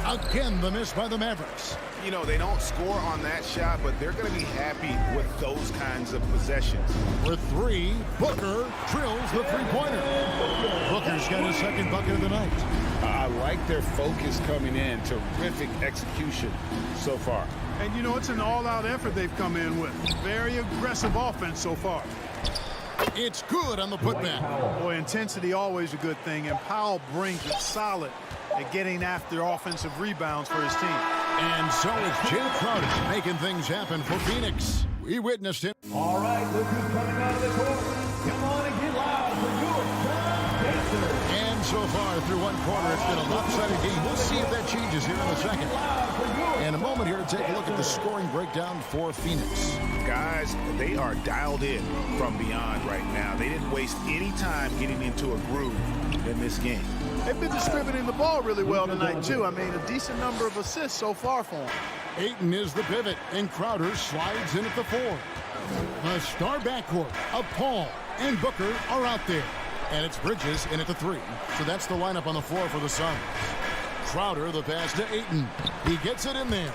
Again, the miss by the Mavericks. You know, they don't score on that shot, but they're going to be happy with those kinds of possessions. For 3, Booker drills the three-pointer. Booker's got his second bucket of the night. I like their focus coming in. Terrific execution so far. And, you know, it's an all-out effort they've come in with. Very aggressive offense so far. It's good on the putback. Boy, intensity always a good thing, and Powell brings it solid at getting after offensive rebounds for his team. And so it's Jay Crowder making things happen for Phoenix. We witnessed it. All right, look who's coming out of the court. Come on and get loud for your John Pacers. And so far through one quarter, it's been a lopsided game. We'll see if that changes here in a second. In a moment here to take a look at the scoring breakdown for Phoenix. Guys, they are dialed in from beyond right now. They didn't waste any time getting into a groove in this game. They've been distributing the ball really well tonight, too. I mean, a decent number of assists so far for them. Ayton is the pivot, and Crowder slides in at the 4. The star backcourt of Paul and Booker are out there. And it's Bridges in at the 3. So that's the lineup on the floor for the Suns. Crowder, the pass to Ayton. He gets it in there.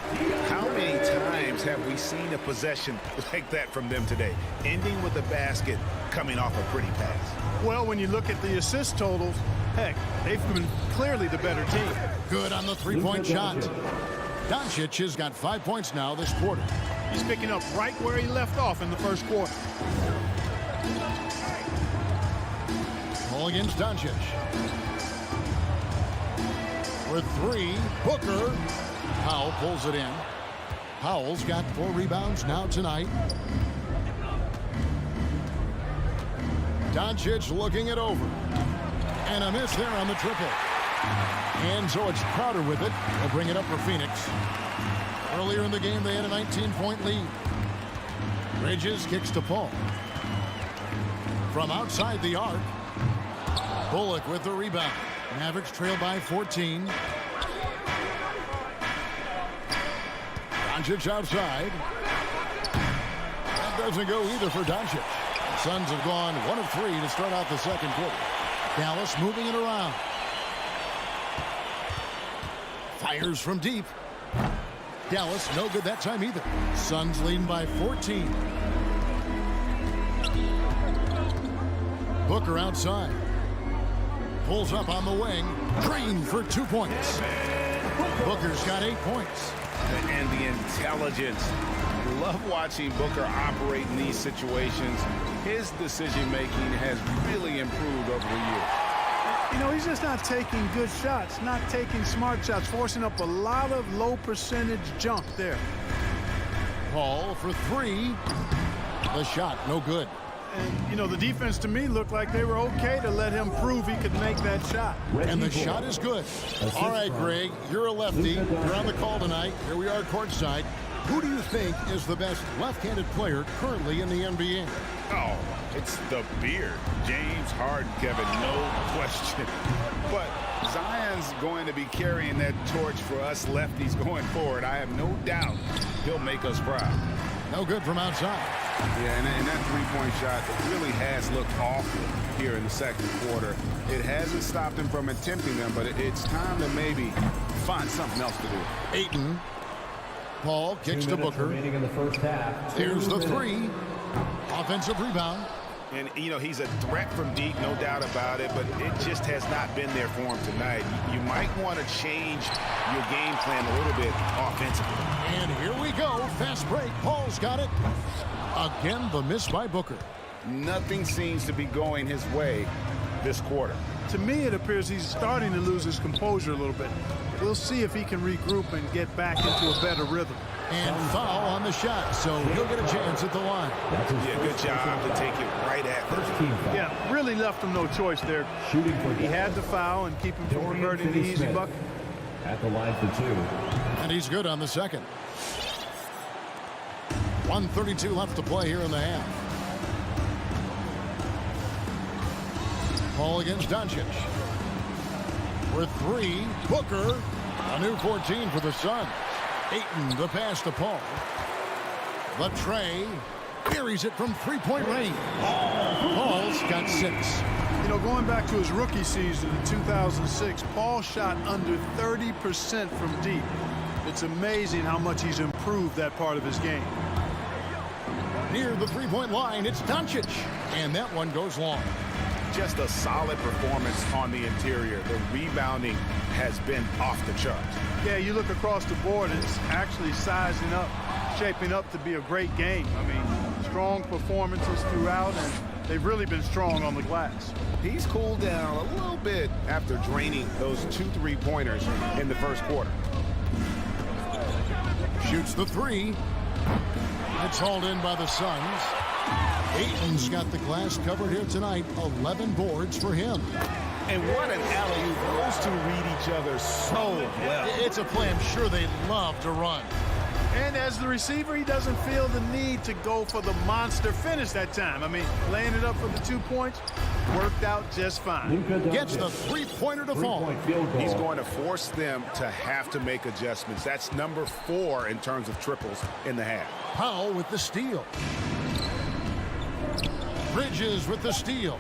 How many times have we seen a possession like that from them today, ending with a basket coming off a pretty pass? Well, when you look at the assist totals, heck, they've been clearly the better team. Good on the three-point shot. Doncic has got 5 points now this quarter. He's picking up right where he left off in the first quarter. Ball against Doncic. For 3, Booker. Powell pulls it in. Powell's got 4 rebounds now tonight. Doncic looking it over. And a miss there on the triple. And so it's Crowder with it. They'll bring it up for Phoenix. Earlier in the game, they had a 19-point lead. Bridges kicks to Paul. From outside the arc, Bullock with the rebound. Mavericks trail by 14. Doncic outside. That doesn't go either for Doncic. The Suns have gone 1 of 3 to start out the second quarter. Dallas moving it around. Fires from deep. Dallas no good that time either. Suns leading by 14. Booker outside. Pulls up on the wing. Green for 2 points. Booker's got 8 points. And the intelligence. Love watching Booker operate in these situations. His decision-making has really improved over the years. You know, he's just not taking good shots, not taking smart shots, forcing up a lot of low percentage junk there. Paul for 3. The shot, no good. And, you know, the defense to me looked like they were okay to let him prove he could make that shot. And the shot is good. All right, Greg, you're a lefty. You're on the call tonight. Here we are courtside. Who do you think is the best left-handed player currently in the NBA? Oh, it's the beard. James Harden, Kevin, no question. But Zion's going to be carrying that torch for us lefties going forward. I have no doubt he'll make us proud. No good from outside. Yeah, and that three-point shot, it really has looked awful here in the second quarter. It hasn't stopped him from attempting them, but it's time to maybe find something else to do. Ayton. Paul kicks to Booker. In the first half. Here's the 3. Offensive rebound. And, you know, he's a threat from deep, no doubt about it, but it just has not been there for him tonight. You might want to change your game plan a little bit offensively. And here we go. Fast break. Paul's got it. Again, the miss by Booker. Nothing seems to be going his way this quarter. To me, it appears he's starting to lose his composure a little bit. We'll see if he can regroup and get back into a better rhythm. And foul on the shot, so he'll get a chance at the line. Yeah, good job to take it right at them. Yeah, really left him no choice there. Shooting for He had to foul and keep him from converting the easy bucket. at the line for 2. And he's good on the second. 1:32 left to play here in the half. Paul against Doncic. For 3, Booker. A new 14 for the Suns. Ayton, the pass to Paul. The tray. Buries it from three-point range. Paul's got 6. You know, going back to his rookie season in 2006, Paul shot under 30% from deep. It's amazing how much he's improved that part of his game. Near the three-point line, it's Doncic. And that one goes long. Just a solid performance on the interior. The rebounding has been off the charts. Yeah, you look across the board, it's actually sizing up, shaping up to be a great game. I mean, strong performances throughout, and they've really been strong on the glass. He's cooled down a little bit after draining those 2 3-pointers in the first quarter. Shoots the 3. It's hauled in by the Suns. Ayton's got the glass covered here tonight. 11 boards for him. And what an alley-oop. Those two read each other so well. It's a play I'm sure they love to run. And as the receiver, he doesn't feel the need to go for the monster finish that time. I mean, laying it up for the 2 points worked out just fine. Gets the three-pointer to fall. He's going to force them to have to make adjustments. That's number 4 in terms of triples in the half. Powell with the steal. Bridges with the steal.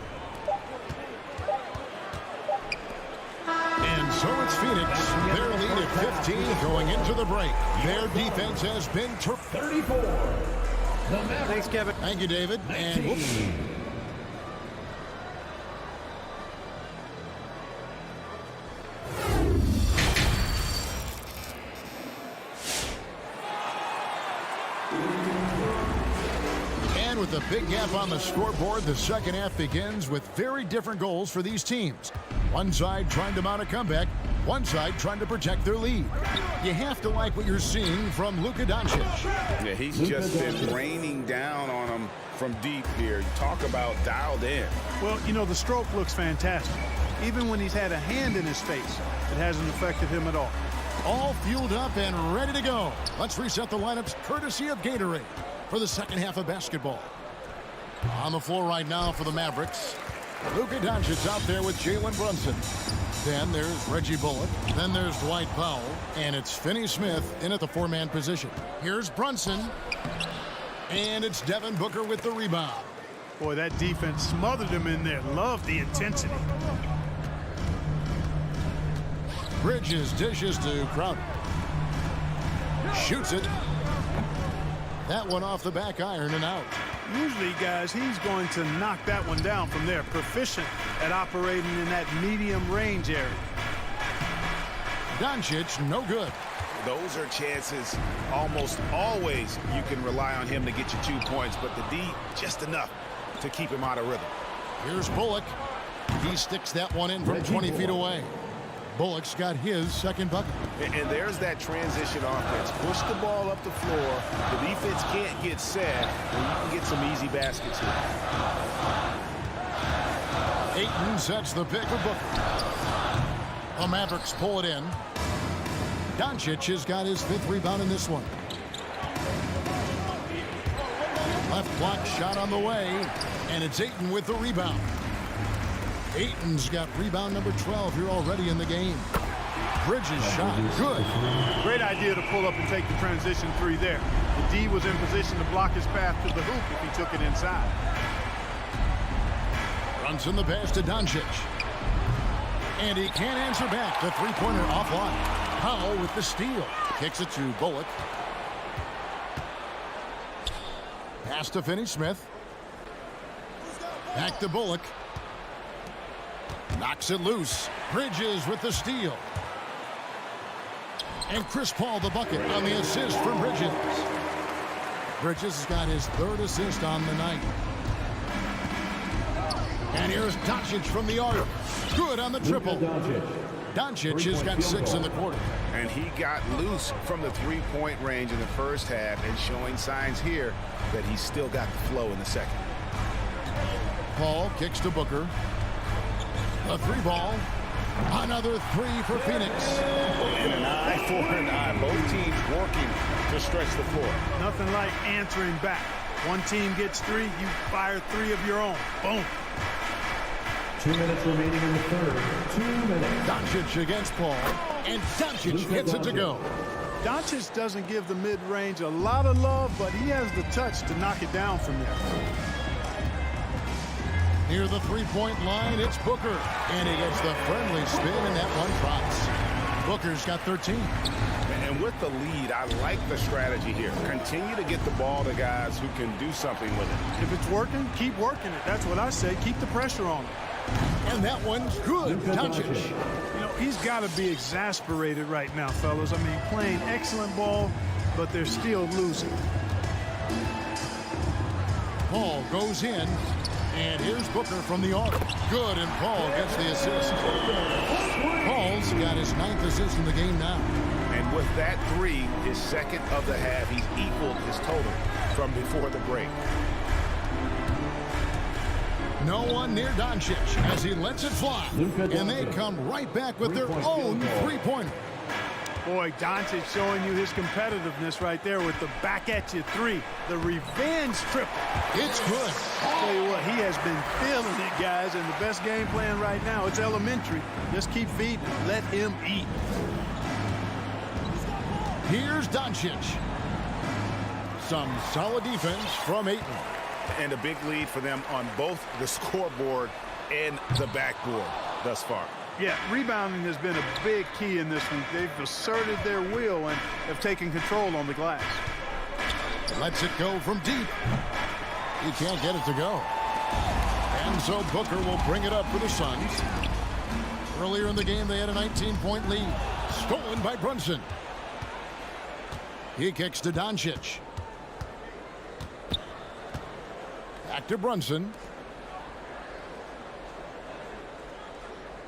And so it's Phoenix. Their lead at 15 going into the break. Their defense has been 34. Thanks, Kevin. Thank you, David. And whoops. And with a big gap on the scoreboard, the second half begins with very different goals for these teams. One side trying to mount a comeback, one side trying to protect their lead. You have to like what you're seeing from Luka Doncic. Yeah, he's just been raining down on them from deep here. You talk about dialed in. Well, you know, the stroke looks fantastic. Even when he's had a hand in his face, it hasn't affected him at all. All fueled up and ready to go. Let's reset the lineups courtesy of Gatorade for the second half of basketball. On the floor right now for the Mavericks, Luka Doncic out there with Jalen Brunson. Then there's Reggie Bullock. Then there's Dwight Powell. And it's Finney Smith in at the 4-man position. Here's Brunson. And it's Devin Booker with the rebound. Boy, that defense smothered him in there. Love the intensity. Bridges dishes to Crowder. Shoots it. That one off the back iron and out. Usually, guys, he's going to knock that one down from there. Proficient at operating in that medium range area. Doncic, no good. Those are chances almost always you can rely on him to get you 2 points, but the D just enough to keep him out of rhythm. Here's Bullock. He sticks that one in from 20 feet away. Bullock's got his second bucket. And there's that transition offense. Push the ball up the floor. The defense can't get set, and you can get some easy baskets here. Ayton sets the pick of Booker. The Mavericks pull it in. Doncic has got his 5th rebound in this one. Left block shot on the way, and it's Ayton with the rebound. Ayton's got rebound number 12 here already in the game. Bridges shot, good. Great idea to pull up and take the transition 3 there. The D was in position to block his path to the hoop if he took it inside. Brunson the pass to Doncic. And he can't answer back. The three-pointer offline. Powell with the steal. Kicks it to Bullock. Pass to Finney Smith. Back to Bullock. Knocks it loose. Bridges with the steal. And Chris Paul the bucket on the assist from Bridges. Bridges has got his 3rd assist on the night. And here's Doncic from the arc. Good on the triple. Doncic has got 6 in the quarter. And he got loose from the 3-point range in the first half and showing signs here that he's still got the flow in the second. Paul kicks to Booker. A 3-ball. Another 3 for Phoenix. And an eye for an eye. Both teams working to stretch the floor. Nothing like answering back. One team gets 3, you fire 3 of your own. Boom. 2 minutes remaining in the third. 2 minutes. Doncic against Paul. And Doncic gets it to go. Doncic doesn't give the mid-range a lot of love, but he has the touch to knock it down from there. Near the three-point line, it's Booker. And he gets the friendly spin, and that one drops. Booker's got 13. And with the lead, I like the strategy here. Continue to get the ball to guys who can do something with it. If it's working, keep working it. That's what I say. Keep the pressure on him. And that one's good. Doncic. You know, he's got to be exasperated right now, fellas. I mean, playing excellent ball, but they're still losing. Paul goes in. And here's Booker from the arc. Good, and Paul gets the assist. Paul's got his 9th assist in the game now. And with that three, his second of the half, he's equaled his total from before the break. No one near Doncic as he lets it fly. And they come right back with their own three-pointer. Boy, Doncic showing you his competitiveness right there with the back-at-you three. The revenge triple. It's good. I'll tell you what, he has been feeling it, guys, and the best game plan right now, it's elementary. Just keep feeding him. Let him eat. Here's Doncic. Some solid defense from Ayton. And a big lead for them on both the scoreboard and the backboard thus far. Yeah, rebounding has been a big key in this one. They've asserted their will and have taken control on the glass. Lets it go from deep. He can't get it to go. And so Booker will bring it up for the Suns. Earlier in the game, they had a 19-point lead. Stolen by Brunson. He kicks to Doncic. Back to Brunson.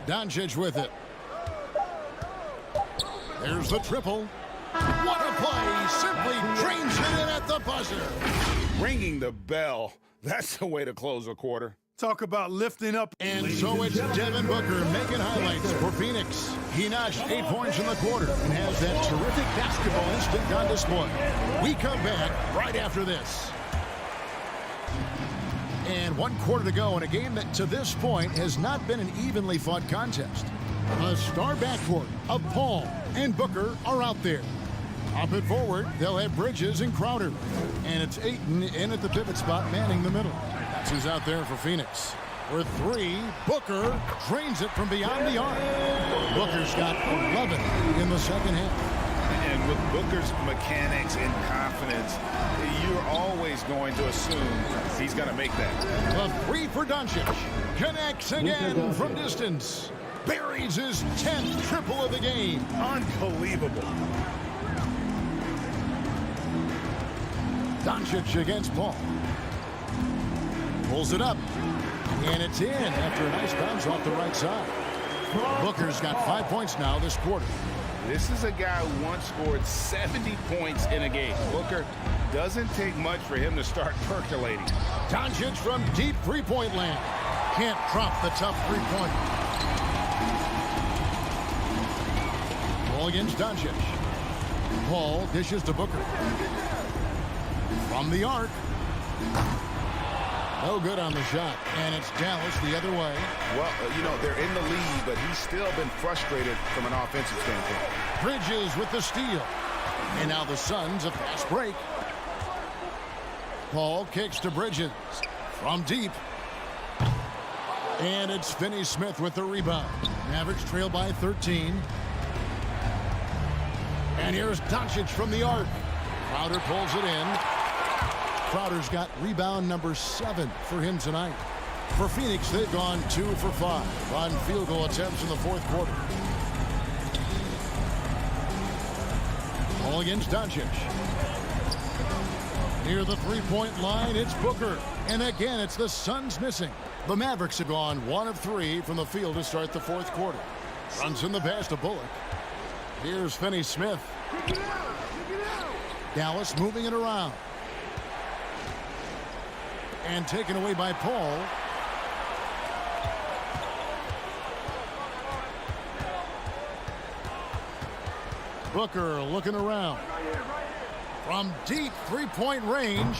Doncic with it. There's the triple. What a play. Simply drains it in at the buzzer. Ringing the bell. That's the way to close a quarter. Talk about lifting up. And so it's Devin Booker making highlights for Phoenix. He notched 8 points in the quarter and has that terrific basketball instinct on display. We come back right after this. And 1 quarter to go in a game that to this point has not been an evenly fought contest. A star backcourt of Paul and Booker are out there. Up and forward, they'll have Bridges and Crowder. And it's Ayton in at the pivot spot, manning the middle. That's who's out there for Phoenix. For 3, Booker drains it from beyond the arc. Booker's got 11 in the second half. And with Booker's mechanics and confidence, you're always going to assume he's going to make that. The 3 for Doncic. Connects again from distance. Buries his 10th triple of the game. Unbelievable. Doncic against Paul. Pulls it up. And it's in after a nice bounce off the right side. Booker's got 5 points now this quarter. This is a guy who once scored 70 points in a game. Booker doesn't take much for him to start percolating. Doncic from deep three-point land. Can't drop the tough three-point. Ball against Doncic. Paul dishes to Booker. From the arc. No good on the shot. And it's Dallas the other way. Well, you know, they're in the lead, but he's still been frustrated from an offensive standpoint. Bridges with the steal. And now the Suns a fast break. Paul kicks to Bridges. From deep. And it's Finney-Smith with the rebound. Mavericks trail by 13. And here's Doncic from the arc. Crowder pulls it in. Crowder's got rebound number 7 for him tonight. For Phoenix, they've gone 2 for 5 on field goal attempts in the fourth quarter. Ball against Doncic. Near the three-point line, it's Booker. And again, it's the Suns missing. The Mavericks have gone 1 of 3 from the field to start the fourth quarter. Runs in the pass to Bullock. Here's Finney-Smith. Dallas moving it around. And taken away by Paul. Booker looking around. From deep three-point range.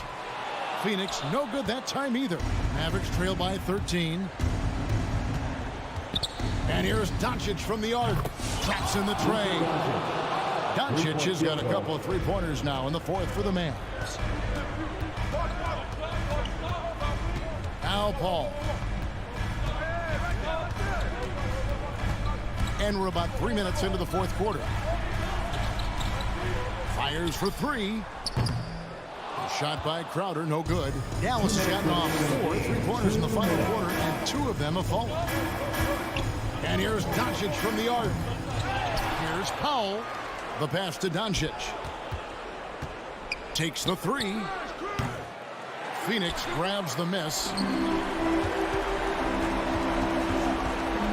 Phoenix no good that time either. Mavericks trail by 13. And here's Doncic from the arc. Traps in the tray. Doncic has got a couple of three-pointers now in the fourth for the man. Now Paul. And we're about 3 minutes into the fourth quarter. Fires for three. A shot by Crowder, no good. Dallas has gotten off 4 3-pointers in the final quarter, and 2 of them have fallen. And here's Doncic from the arc. Here's Powell. The pass to Doncic. Takes the three. Phoenix grabs the miss.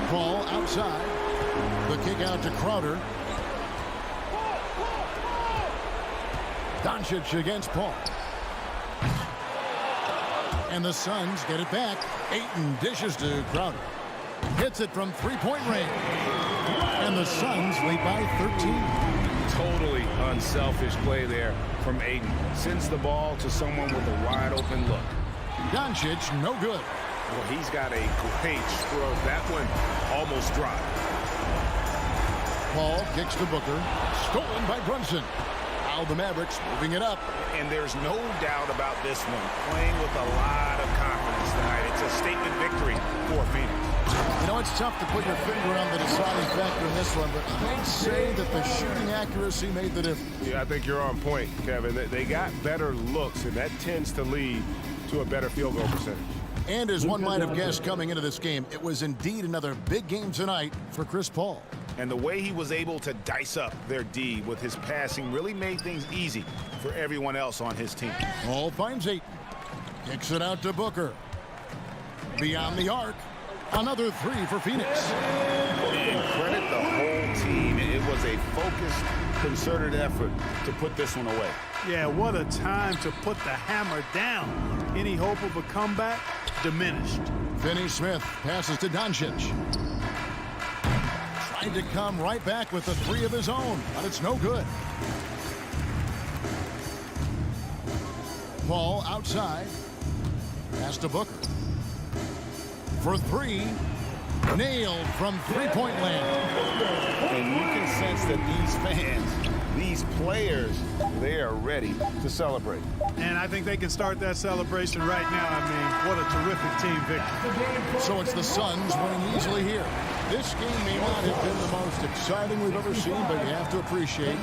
Ball outside. The kick out to Crowder. Doncic against Paul. And the Suns get it back. Ayton dishes to Crowder. Hits it from three-point range. And the Suns lead by 13. Totally unselfish play there from Ayton. Sends the ball to someone with a wide open look. Doncic, no good. Well, he's got a great stroke. That one almost dropped. Paul kicks to Booker. Stolen by Brunson. Now the Mavericks moving it up. And there's no doubt about this one. Playing with a lot of confidence tonight. It's a statement victory for Phoenix. You know, it's tough to put your finger on the deciding factor in this one, but I'd say that the shooting accuracy made the difference. Yeah, I think you're on point, Kevin. They got better looks, and that tends to lead to a better field goal percentage. And as one might have guessed coming into this game, it was indeed another big game tonight for Chris Paul. And the way he was able to dice up their D with his passing really made things easy for everyone else on his team. Paul finds Ayton. Kicks it out to Booker. Beyond the arc. Another three for Phoenix. And credit the whole team. It was a focused, concerted effort to put this one away. Yeah, what a time to put the hammer down. Any hope of a comeback? Diminished. Finney Smith passes to Doncic. Tried to come right back with the three of his own, but it's no good. Paul outside. Pass to Booker. For three. Nailed from three-point land. And you can sense that these fans, these players, they are ready to celebrate. And I think they can start that celebration right now. I mean, what a terrific team victory. So it's the Suns winning easily here. This game may not have been the most exciting we've ever seen, but you have to appreciate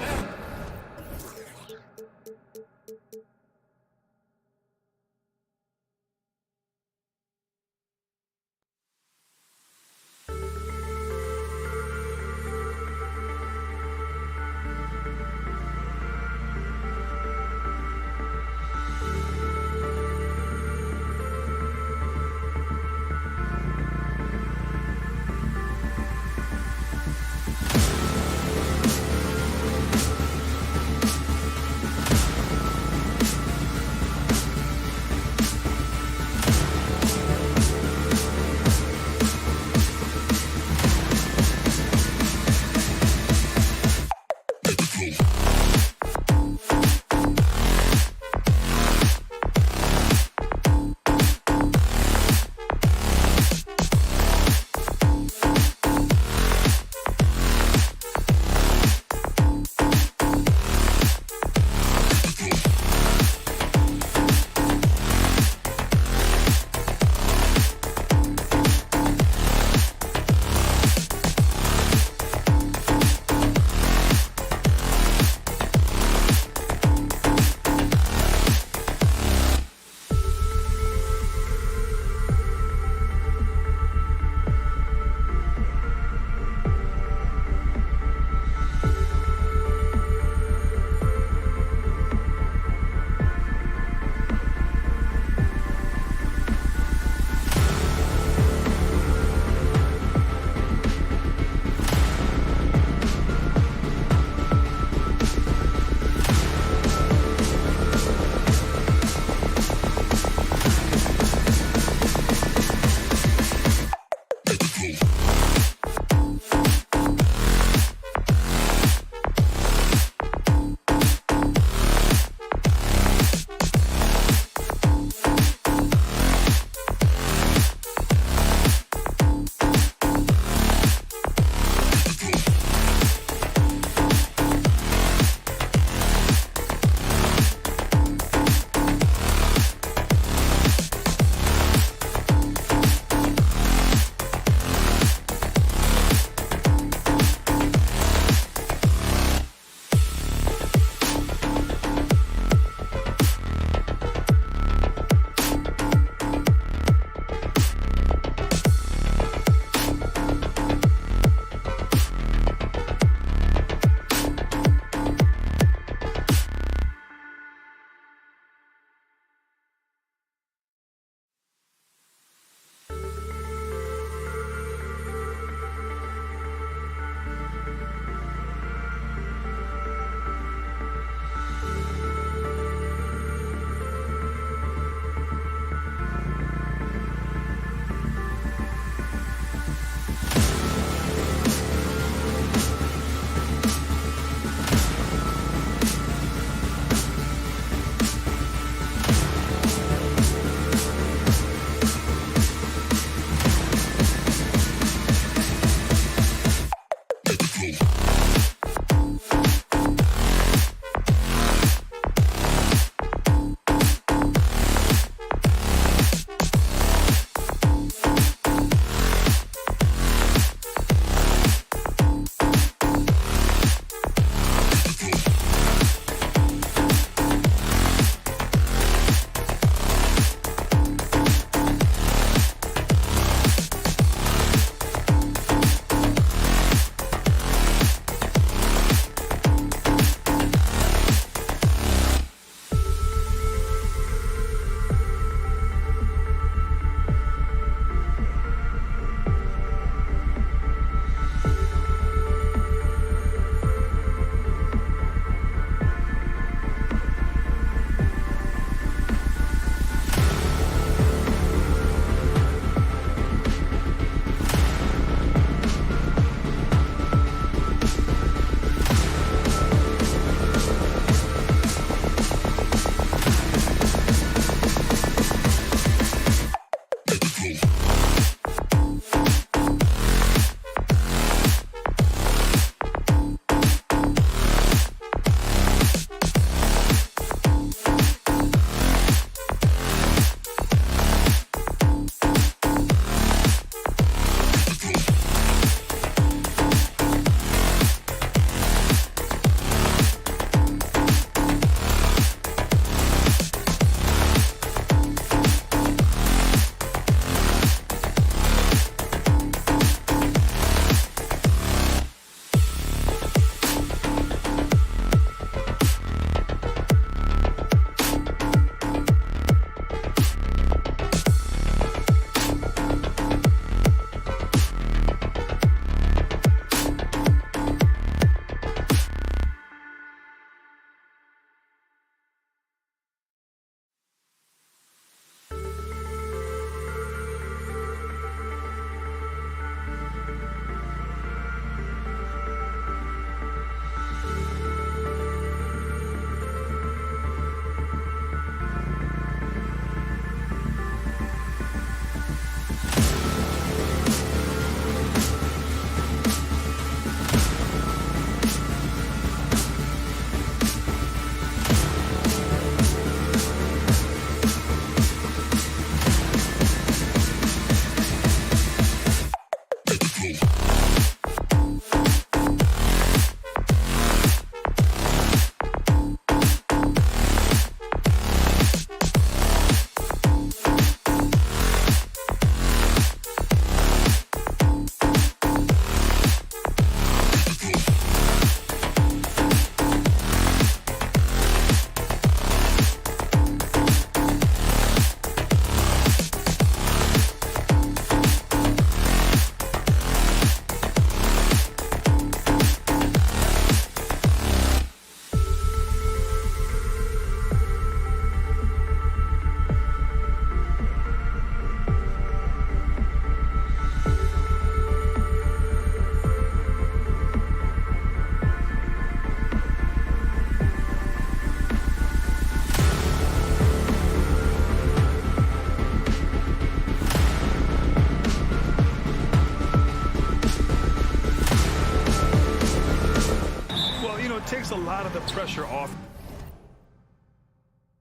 takes a lot of the pressure off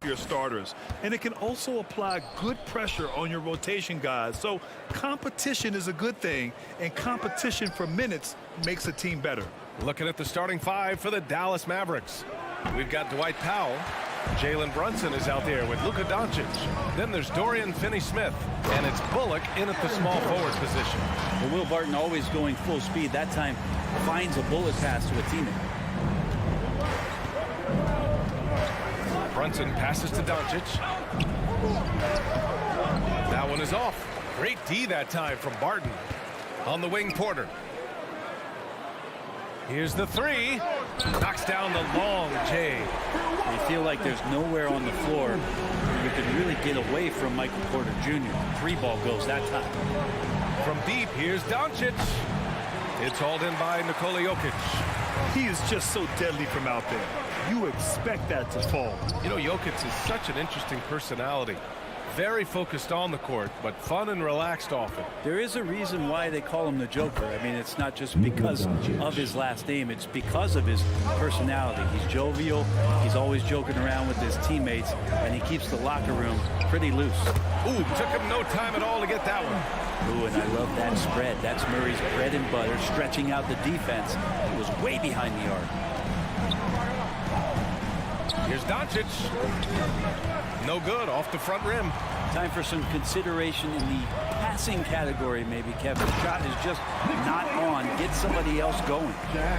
your starters, and it can also apply good pressure on your rotation guys. So competition is a good thing, and competition for minutes makes a team better. Looking at the starting five for the Dallas Mavericks. We've got Dwight Powell. Jalen Brunson is out there with Luka Doncic. Then there's Dorian Finney-Smith, and it's Bullock in at the small forward position. Well, Will Barton always going full speed. That time finds a bullet pass to a teammate. Brunson passes to Doncic. That one is off. Great D that time from Barton. On the wing, Porter. Here's the three. Knocks down the long J. You feel like there's nowhere on the floor where you can really get away from Michael Porter Jr. Three ball goes that time. From deep, here's Doncic. It's hauled in by Nikola Jokic. He is just so deadly from out there. You expect that to fall. You know, Jokic is such an interesting personality. Very focused on the court, but fun and relaxed often. There is a reason why they call him the Joker. I mean, it's not just because of his last name. It's because of his personality. He's jovial. He's always joking around with his teammates, and he keeps the locker room pretty loose. Ooh, took him no time at all to get that one. Ooh, and I love that spread. That's Murray's bread and butter, stretching out the defense. It was way behind the arc. Here's Doncic. No good, off the front rim. Time for some consideration in the passing category, maybe, Kevin. The shot is just not on. Get somebody else going.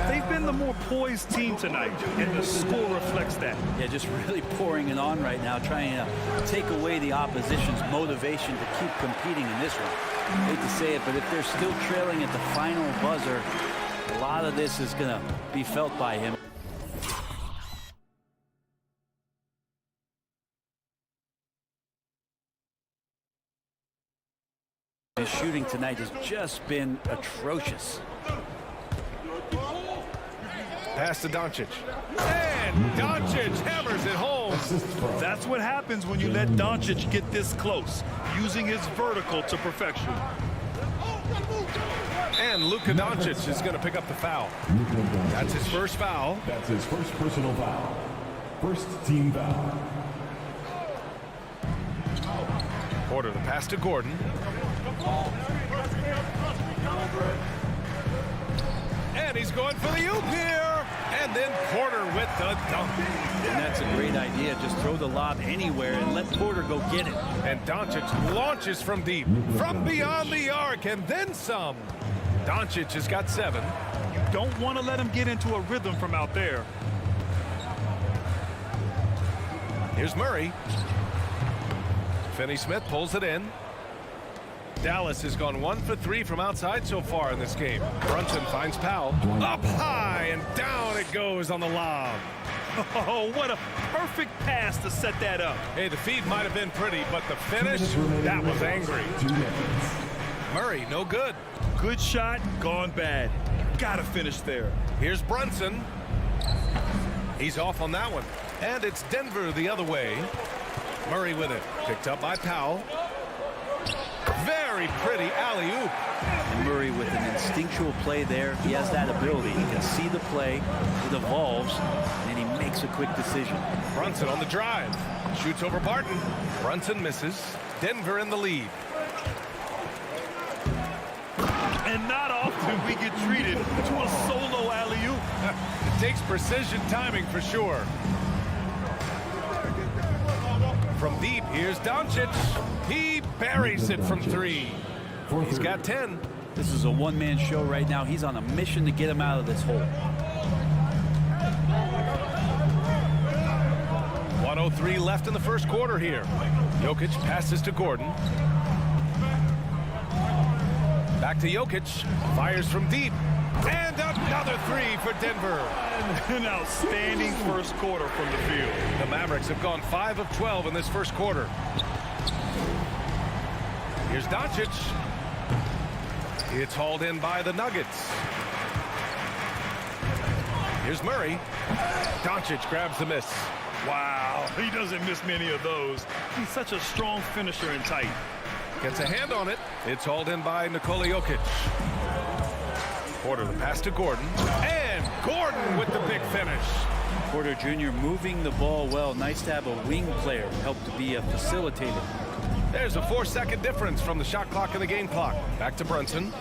They've been the more poised team tonight, and the score reflects that. Yeah, just really pouring it on right now, trying to take away the opposition's motivation to keep competing in this one. I hate to say it, but if they're still trailing at the final buzzer, a lot of this is going to be felt by him. His shooting tonight has just been atrocious. Pass to Doncic. And Doncic hammers it home. That's what happens when you let Doncic get this close, using his vertical to perfection. And Luka Doncic is going to pick up the foul. That's his first foul. That's his first personal foul. First team foul. Porter, the pass to Gordon. And he's going for the oop here. And then Porter with the dunk. And that's a great idea. Just throw the lob anywhere and let Porter go get it. And Doncic launches from deep, from beyond the arc, and then some. Doncic has got 7. You don't want to let him get into a rhythm from out there. Here's Murray. Finney-Smith pulls it in. Dallas has gone 1 for 3 from outside so far in this game. Brunson finds Powell. Up high and down it goes on the lob. Oh, what a perfect pass to set that up. Hey, the feed might have been pretty, but the finish, that was angry. Murray, no good. Good shot, gone bad. Gotta finish there. Here's Brunson. He's off on that one. And it's Denver the other way. Murray with it. Picked up by Powell. Very pretty alley-oop. And Murray with an instinctual play there. He has that ability. He can see the play. It evolves, and he makes a quick decision. Brunson on the drive. Shoots over Barton. Brunson misses. Denver in the lead. And not often we get treated to a solo alley-oop. It takes precision timing for sure. From deep, here's Doncic. He buries it from 3. He's got 10. This is a one-man show right now. He's on a mission to get him out of this hole. 1:03 left in the first quarter here. Jokic passes to Gordon. Back to Jokic. Fires from deep. And another 3 for Denver. An outstanding first quarter from the field. The Mavericks have gone 5 of 12 in this first quarter. Here's Doncic. It's hauled in by the Nuggets. Here's Murray. Doncic grabs the miss. Wow, he doesn't miss many of those. He's such a strong finisher and tight. Gets a hand on it. It's hauled in by Nikola Jokic. Porter the pass to Gordon. And Gordon with the big finish. Porter Jr. moving the ball well. Nice to have a wing player help to be a facilitator. There's a 4-second difference from the shot clock and the game clock. Back to Brunson.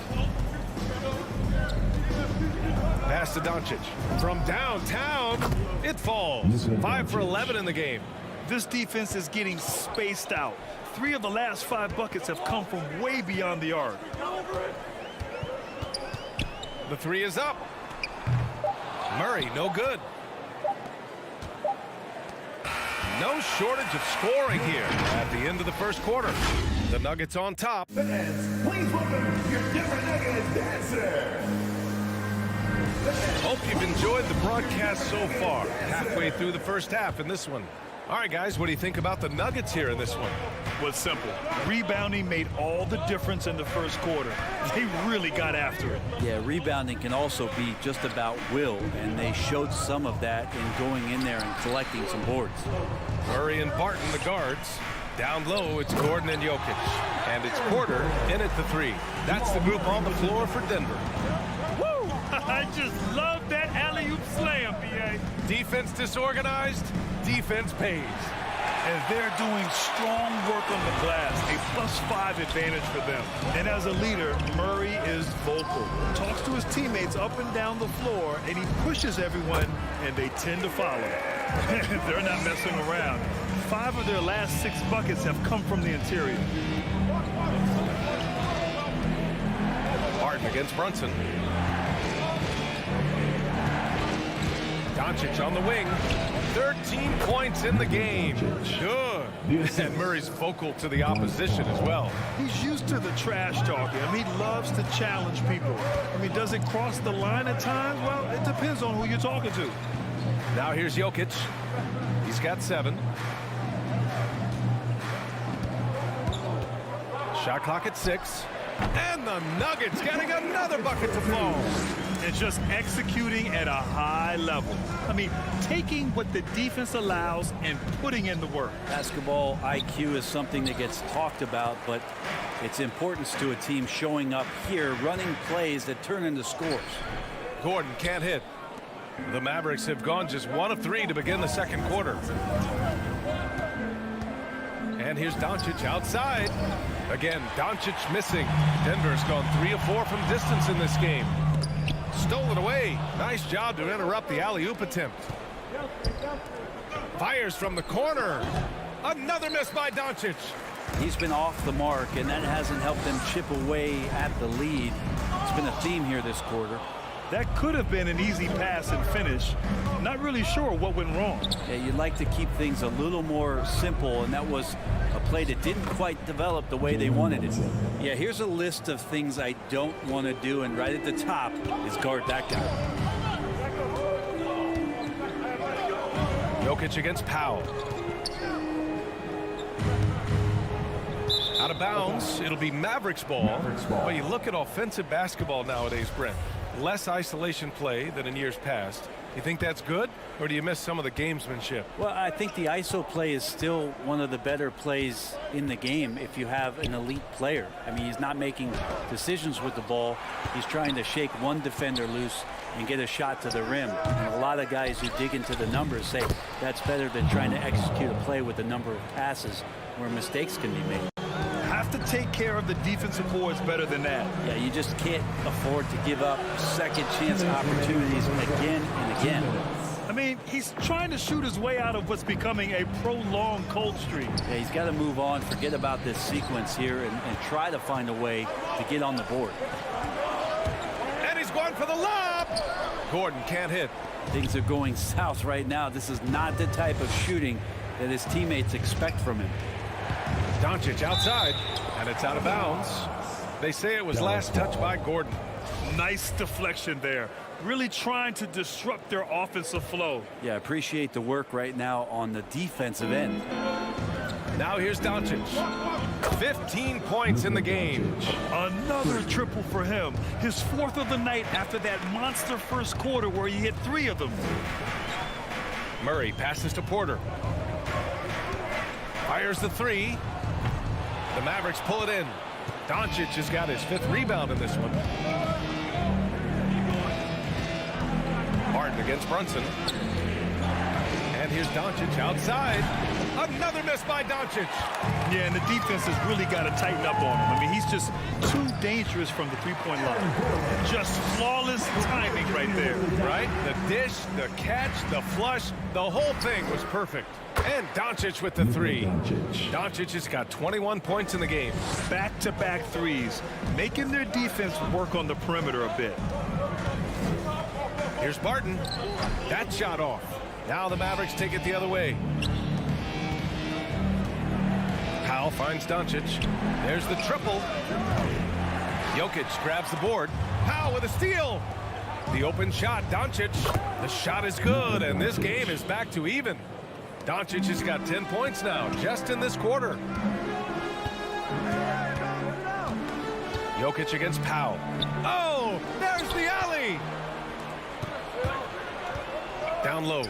Pass to Doncic. From downtown, it falls. 5 for 11 in the game. This defense is getting spaced out. 3 of the last 5 buckets have come from way beyond the arc. The 3 is up. Murray, no good. No shortage of scoring here at the end of the first quarter. The Nuggets on top. Fans, please welcome your Denver Nuggets dancer. Hope you've enjoyed the broadcast so far. Halfway through the first half in this one. All right, guys, what do you think about the Nuggets here in this one? Was simple. Rebounding made all the difference in the first quarter. They really got after it. Yeah, rebounding can also be just about will, and they showed some of that in going in there and collecting some boards. Murray and Barton, the guards. Down low, it's Gordon and Jokic. And it's Porter in at the 3. That's the group on the floor for Denver. Woo! I just love that alley-oop slam, B.A. Defense disorganized, defense pays. And they're doing strong work on the glass, a +5 advantage for them. And as a leader, Murray is vocal. Talks to his teammates up and down the floor, and he pushes everyone, and they tend to follow. They're not messing around. 5 of their last 6 buckets have come from the interior. Barton against Brunson. Doncic on the wing. 13 points in the game. Good. And Murray's vocal to the opposition as well. He's used to the trash talking. I mean, he loves to challenge people. I mean, does it cross the line at times? Well, it depends on who you're talking to. Now here's Jokic. He's got 7. Shot clock at 6. And the Nuggets getting another bucket to fall. And just executing at a high level. I mean, taking what the defense allows and putting in the work. Basketball IQ is something that gets talked about, but its importance to a team showing up here, running plays that turn into scores. Gordon can't hit. The Mavericks have gone just 1 of 3 to begin the second quarter. And here's Doncic outside. Again, Doncic missing. Denver's gone 3 of 4 from distance in this game. Stole it away. Nice job to interrupt the alley-oop attempt. Fires from the corner. Another miss by Doncic. He's been off the mark, and that hasn't helped them chip away at the lead. It's been a theme here this quarter. That could have been an easy pass and finish. Not really sure what went wrong. Yeah, you'd like to keep things a little more simple, and that was a play that didn't quite develop the way they wanted it. Yeah, here's a list of things I don't want to do, and right at the top is guard that guy. Jokic against Powell. Out of bounds. It'll be Mavericks ball. But you look at offensive basketball nowadays, Brent. Less isolation play than in years past. You think that's good, or do you miss some of the gamesmanship? Well, I think the ISO play is still one of the better plays in the game if you have an elite player. I mean, he's not making decisions with the ball. He's trying to shake one defender loose and get a shot to the rim. And a lot of guys who dig into the numbers say that's better than trying to execute a play with a number of passes where mistakes can be made. Have to take care of the defensive boards better than that. Yeah, you just can't afford to give up second chance opportunities again and again. I mean, he's trying to shoot his way out of what's becoming a prolonged cold streak. Yeah, he's got to move on, forget about this sequence here, and try to find a way to get on the board. And he's going for the lob. Gordon can't hit. Things are going south right now. This is not the type of shooting that his teammates expect from him. Doncic outside, and it's out of bounds. They say it was last touched by Gordon. Nice deflection there. Really trying to disrupt their offensive flow. Yeah, appreciate the work right now on the defensive end. Now here's Doncic. 15 points in the game. Another triple for him. His 4th of the night after that monster first quarter where he hit 3 of them. Murray passes to Porter. Fires the 3. The Mavericks pull it in. Doncic has got his 5th rebound in this one. Barton against Brunson. And here's Doncic outside. Another miss by Doncic. Yeah, and the defense has really got to tighten up on him. I mean, he's just too dangerous from the three-point line. Just flawless timing right there. Right? The dish, the catch, the flush, the whole thing was perfect. And Doncic with the three. Doncic has got 21 points in the game. Back-to-back threes, making their defense work on the perimeter a bit. Here's Barton. That shot off. Now the Mavericks take it the other way. Powell finds Doncic. There's the triple. Jokic grabs the board. Powell with a steal. The open shot, Doncic. The shot is good, and this game is back to even. Doncic has got 10 points now, just in this quarter. Jokic against Powell. Oh, there's the alley. Down low.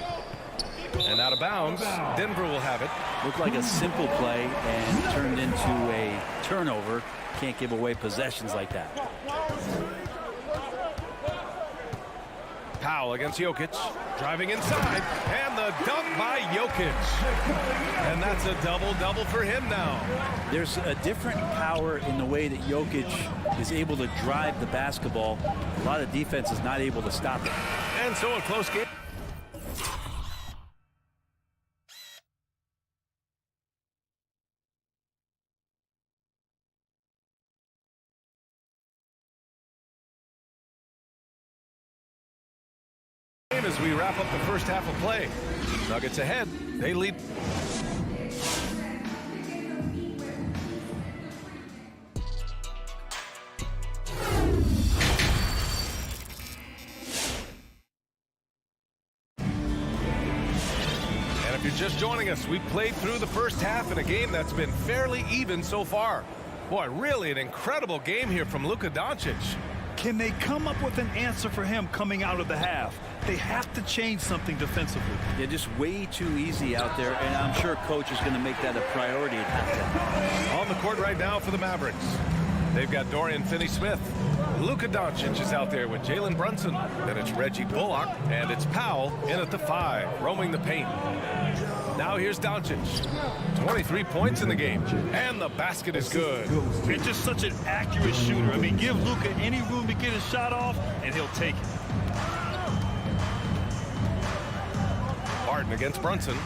And out of bounds. Denver will have it. Looked like a simple play and turned into a turnover. Can't give away possessions like that. Powell against Jokic. Driving inside. And the dunk by Jokic. And that's a double-double for him now. There's a different power in the way that Jokic is able to drive the basketball. A lot of defense is not able to stop it. And so a close game. As we wrap up the first half of play. Nuggets ahead. They lead. And if you're just joining us, we've played through the first half in a game that's been fairly even so far. Boy, really an incredible game here from Luka Doncic. Can they come up with an answer for him coming out of the half? They have to change something defensively. They're just way too easy out there, and I'm sure coach is going to make that a priority at halftime. On the court right now for the Mavericks. They've got Dorian Finney-Smith. Luka Doncic is out there with Jalen Brunson. Then it's Reggie Bullock, and it's Powell in at the 5, roaming the paint. Now here's Doncic. 23 points in the game, and the basket is good. He's just such an accurate shooter. I mean, give Luka any room to get his shot off, and he'll take it. Barton against Brunson.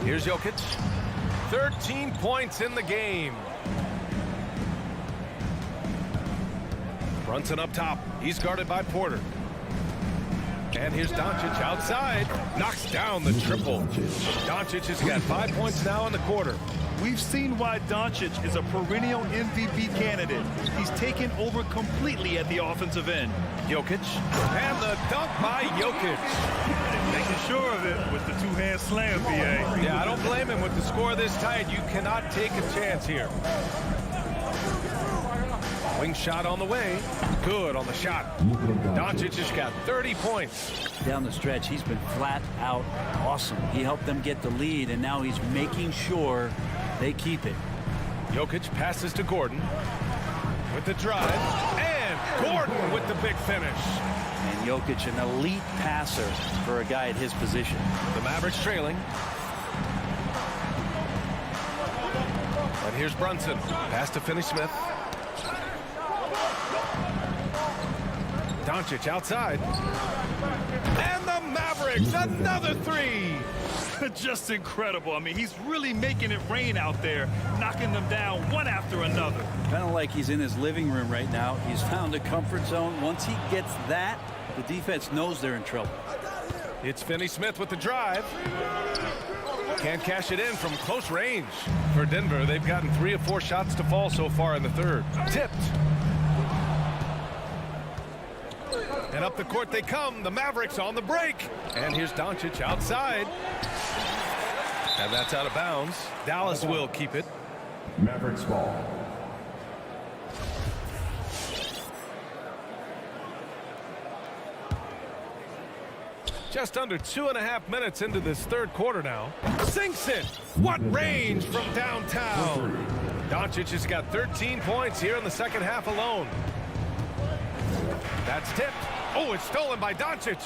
Here's Jokic. 13 points in the game. Brunson up top. He's guarded by Porter. And here's Doncic outside. Knocks down the triple. Doncic has got 5 points now in the quarter. We've seen why Doncic is a perennial MVP candidate. He's taken over completely at the offensive end. Jokic. And the dunk by Jokic. Making sure of it with the two-hand slam, B.A. Yeah, I don't blame him with the score this tight. You cannot take a chance here. Wing shot on the way. Good on the shot. Doncic has got 30 points. Down the stretch, he's been flat out awesome. He helped them get the lead, and now he's making sure they keep it. Jokic passes to Gordon with the drive. And Gordon with the big finish. And Jokic, an elite passer for a guy at his position. The Mavericks trailing. And here's Brunson. Pass to Finney-Smith. Doncic outside. And the Mavericks, another three. Just incredible. I mean, he's really making it rain out there, knocking them down one after another. Kind of like he's in his living room right now. He's found a comfort zone. Once he gets that, the defense knows they're in trouble. It's Finney-Smith with the drive. Can't cash it in from close range. For Denver, they've gotten 3 of 4 shots to fall so far in the third. Tipped. And up the court they come. The Mavericks on the break. And here's Doncic outside. And that's out of bounds. Dallas will keep it. Mavericks ball. Just under 2.5 minutes into this third quarter now. Sinks it. What range from downtown. Doncic has got 13 points here in the second half alone. That's tipped. Oh, it's stolen by Doncic.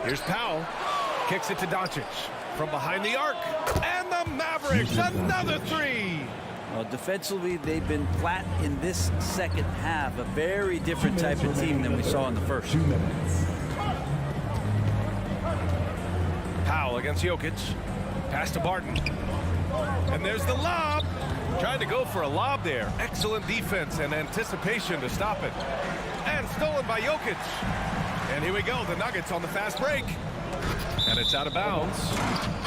Here's Powell. Kicks it to Doncic from behind the arc. And the Mavericks, another three. Well, defensively, they've been flat in this second half. A very different type of team than we saw in the first. Powell against Jokic. Pass to Barton. And there's the lob. Trying to go for a lob there. Excellent defense and anticipation to stop it. And stolen by Jokic. And here we go, the Nuggets on the fast break. And it's out of bounds.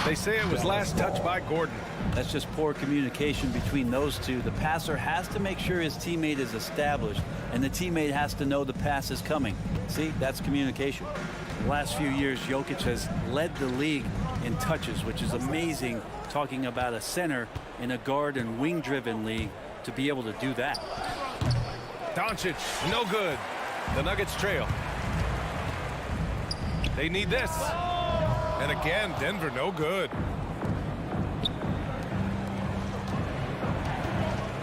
They say it was last touched by Gordon. That's just poor communication between those two. The passer has to make sure his teammate is established, and the teammate has to know the pass is coming. See, that's communication. The last few years, Jokic has led the league in touches, which is amazing, talking about a center in a guard and wing-driven league to be able to do that. Doncic, no good. The Nuggets trail. They need this. And again, Denver, no good.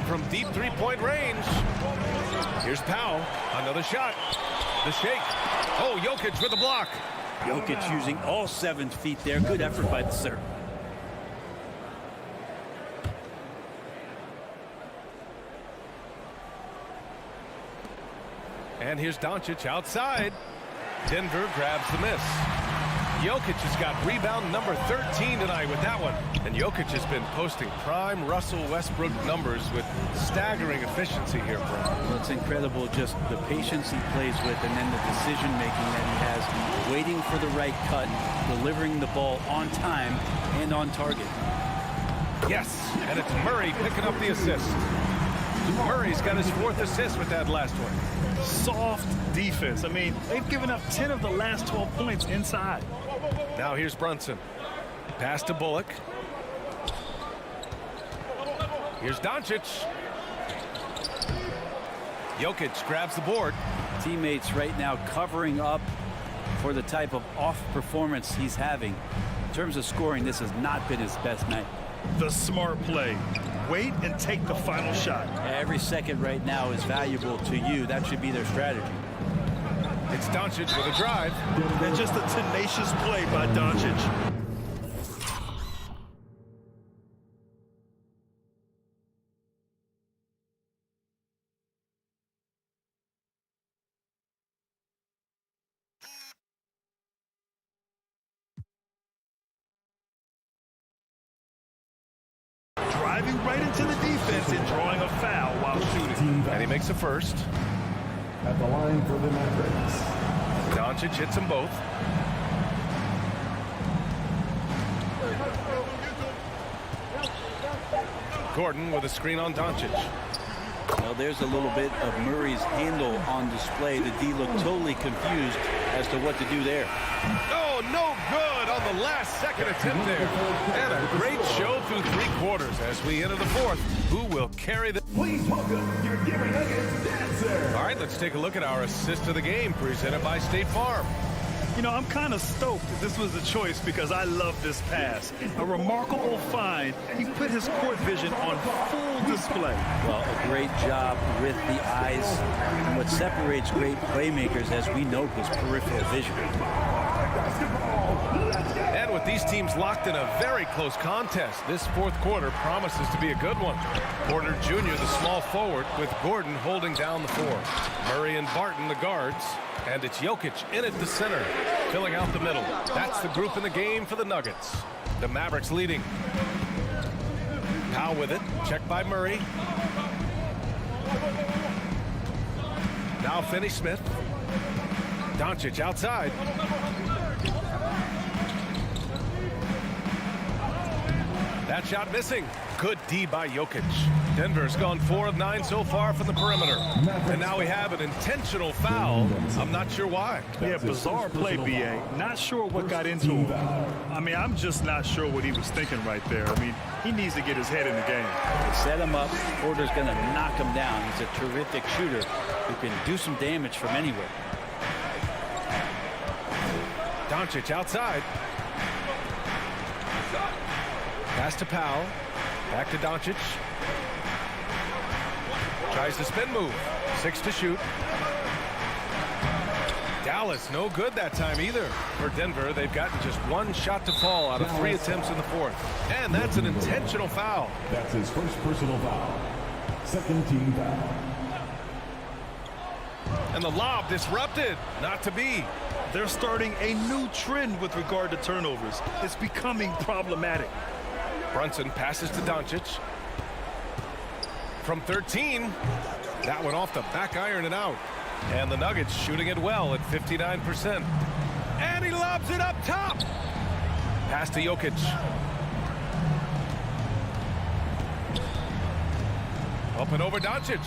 From deep three-point range. Here's Powell. Another shot. The shake. Oh, Jokic with a block. Jokic using all 7 feet there. Good effort by the center. And here's Doncic outside. Denver grabs the miss. Jokic has got rebound number 13 tonight with that one. And Jokic has been posting prime Russell Westbrook numbers with staggering efficiency here, Brent. Well, it's incredible just the patience he plays with and then the decision-making that he has, waiting for the right cut, delivering the ball on time and on target. Yes, and it's Murray picking up the assist. Murray's got his 4th assist with that last one. Soft defense. I mean, they've given up 10 of the last 12 points inside. Now here's Brunson. Pass to Bullock. Here's Doncic. Jokic grabs the board. Teammates right now covering up for the type of off performance he's having. In terms of scoring, this has not been his best night. The smart play. Wait and take the final shot. Every second right now is valuable to you. That should be their strategy. It's Doncic with a drive. And just a tenacious play by Doncic. Driving right into the defense and drawing a foul while shooting. And he makes a first. At the line for the Mavericks. Doncic hits them both. Gordon with a screen on Doncic. Well, there's a little bit of Murray's handle on display. The D looked totally confused as to what to do there. Oh, no good on the last second attempt there. And a great show through 3 quarters as we enter the 4th. Who will carry the... Please welcome your Denver Nuggets dancer. All right, let's take a look at our assist of the game presented by State Farm. You know, I'm kind of stoked that this was the choice because I love this pass. A remarkable find. He put his court vision on full display. Well, a great job with the eyes. And what separates great playmakers, as we know, is peripheral vision. And with these teams locked in a very close contest, this 4th quarter promises to be a good one. Porter Jr., the small forward, with Gordon holding down the 4. Murray and Barton, the guards. And it's Jokic in at the center, filling out the middle. That's the group in the game for the Nuggets. The Mavericks leading. Powell with it. Checked by Murray. Now Finney-Smith. Doncic outside. That shot missing. Good D by Jokic. Denver's gone 4 of 9 so far from the perimeter. And now we have an intentional foul. I'm not sure why. Yeah, bizarre play, B.A. Not sure what got into him. I mean, I'm just not sure what he was thinking right there. I mean, he needs to get his head in the game. They set him up. Porter's going to knock him down. He's a terrific shooter who can do some damage from anywhere. Doncic outside. Pass to Powell. Back to Doncic. Tries the spin move. 6 to shoot. Dallas, no good that time either. For Denver, they've gotten just 1 shot to fall out of 3 attempts in the fourth. And that's an intentional foul. That's his first personal foul. Second team foul. And the lob disrupted. Not to be. They're starting a new trend with regard to turnovers. It's becoming problematic. Brunson passes to Doncic. From 13, that one off the back iron and out. And the Nuggets shooting it well at 59%. And he lobs it up top. Pass to Jokic. Up and over Doncic.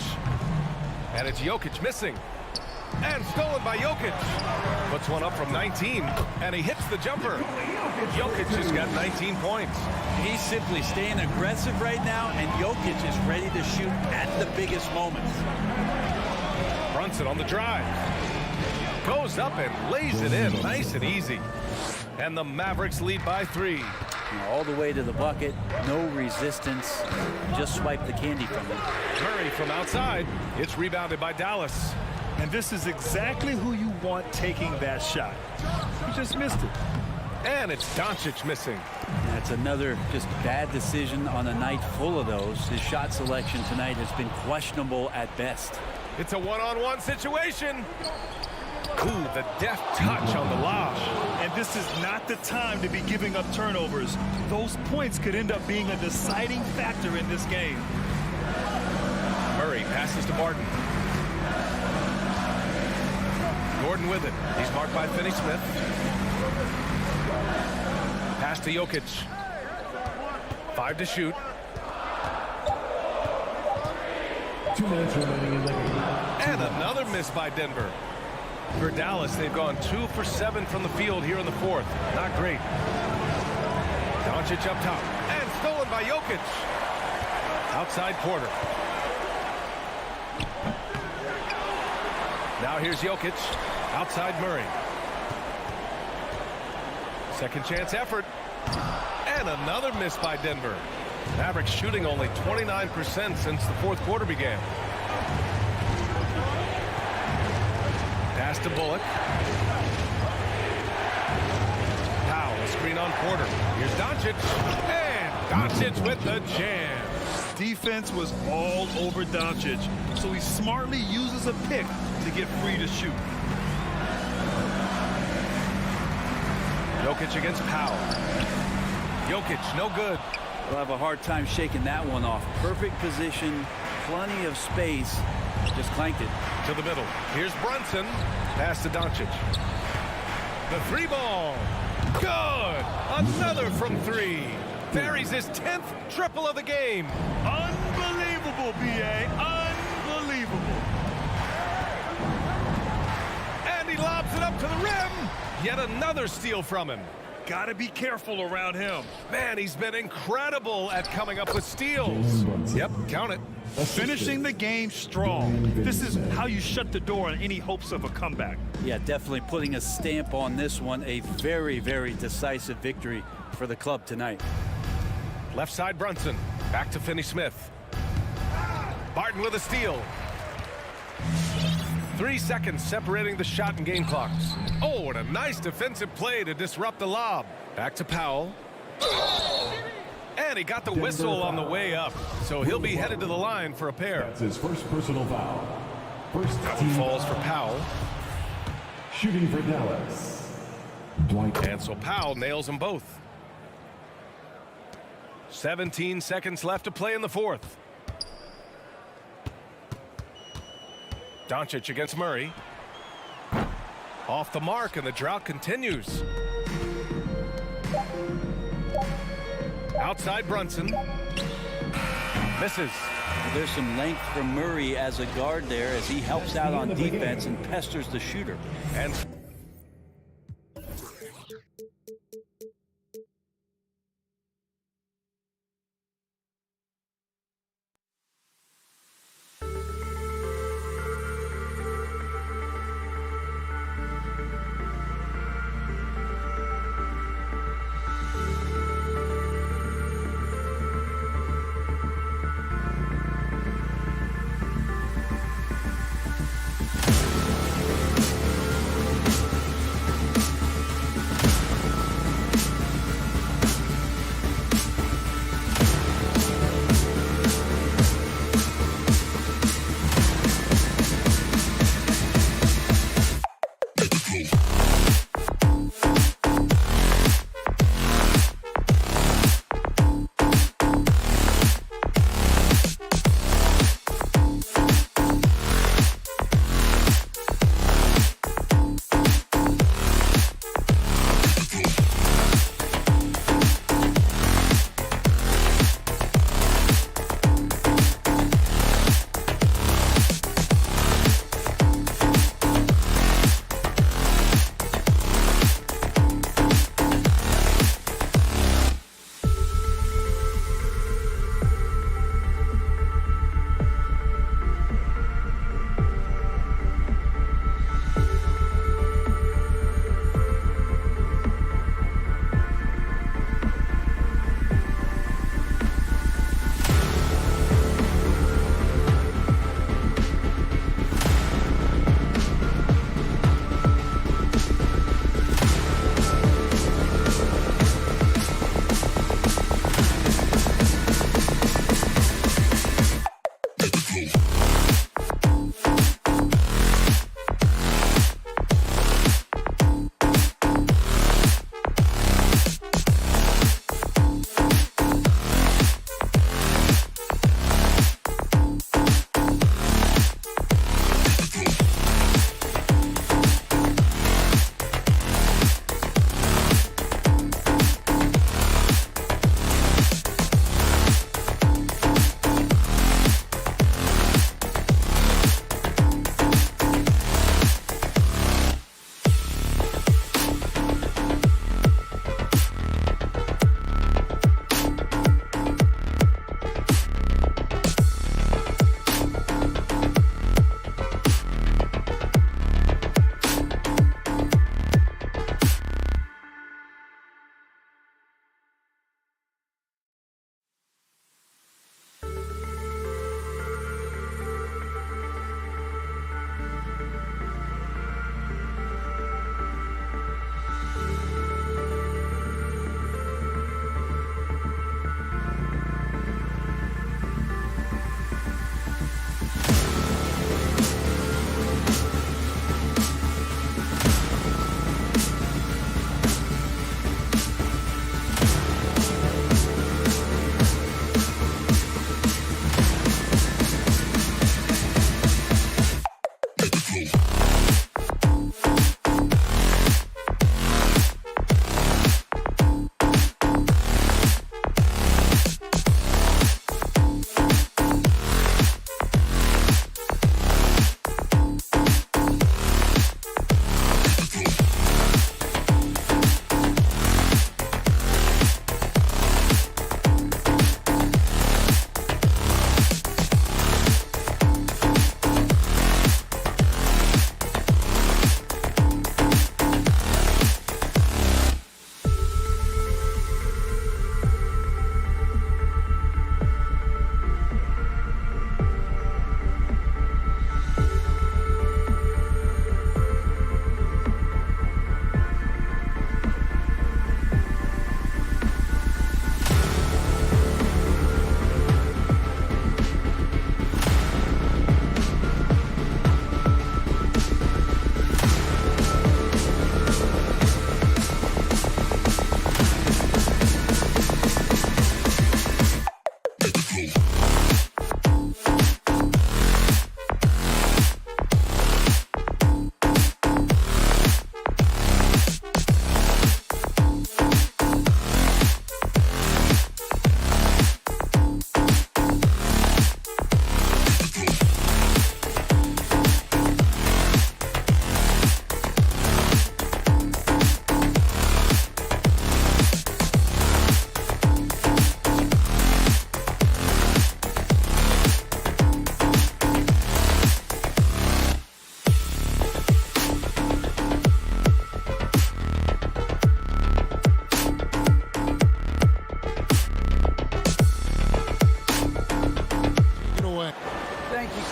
And it's Jokic missing. And stolen by Jokic. Puts one up from 19. And he hits the jumper. Jokic has got 19 points. He's simply staying aggressive right now, and Jokic is ready to shoot at the biggest moments. Brunson on the drive. Goes up and lays it in nice and easy. And the Mavericks lead by 3. All the way to the bucket, no resistance. Just swipe the candy from him. Murray from outside. It's rebounded by Dallas. And this is exactly who you want taking that shot. He just missed it. And it's Doncic missing. That's another just bad decision on a night full of those. His shot selection tonight has been questionable at best. It's a one-on-one situation. Ooh, the deft touch on the lob. And this is not the time to be giving up turnovers. Those points could end up being a deciding factor in this game. Murray passes to Barton. Gordon with it. He's marked by Finney-Smith. Pass to Jokic. 5 to shoot. 2 minutes remaining in the game. And another miss by Denver. For Dallas, they've gone 2 for 7 from the field here in the fourth. Not great. Doncic up top. And stolen by Jokic. Outside Porter. Now here's Jokic. Outside Murray. Second chance effort. And another miss by Denver. Mavericks shooting only 29% since the fourth quarter began. Pass to Bullock. Powell, a screen on Porter. Here's Doncic. And Doncic with the jam. Defense was all over Doncic, so he smartly uses a pick to get free to shoot. Jokic against Powell. Jokic, no good. We'll have a hard time shaking that one off. Perfect position, plenty of space. Just clanked it. To the middle. Here's Brunson. Pass to Doncic. The 3-ball. Good. Another from 3. Buries his 10th triple of the game. Unbelievable, B.A. Unbelievable. And he lobs it up to the rim. Yet another steal from him. Got to be careful around him. Man, he's been incredible at coming up with steals. Yep, count it. Finishing the game strong. This is how you shut the door on any hopes of a comeback. Yeah, definitely putting a stamp on this one. A very, very decisive victory for the club tonight. Left side Brunson. Back to Finney-Smith. Barton with a steal. 3 seconds separating the shot and game clocks. Oh, and a nice defensive play to disrupt the lob. Back to Powell. And he got the whistle on the way up. So he'll be headed to the line for a pair. That's his first personal foul. First team Falls for Powell. Shooting for Dallas. Dwight. And so Powell nails them both. 17 seconds left to play in the fourth. Doncic against Murray. Off the mark, and the drought continues. Outside Brunson. Misses. There's some length from Murray as a guard there as he helps out on defense and pesters the shooter. And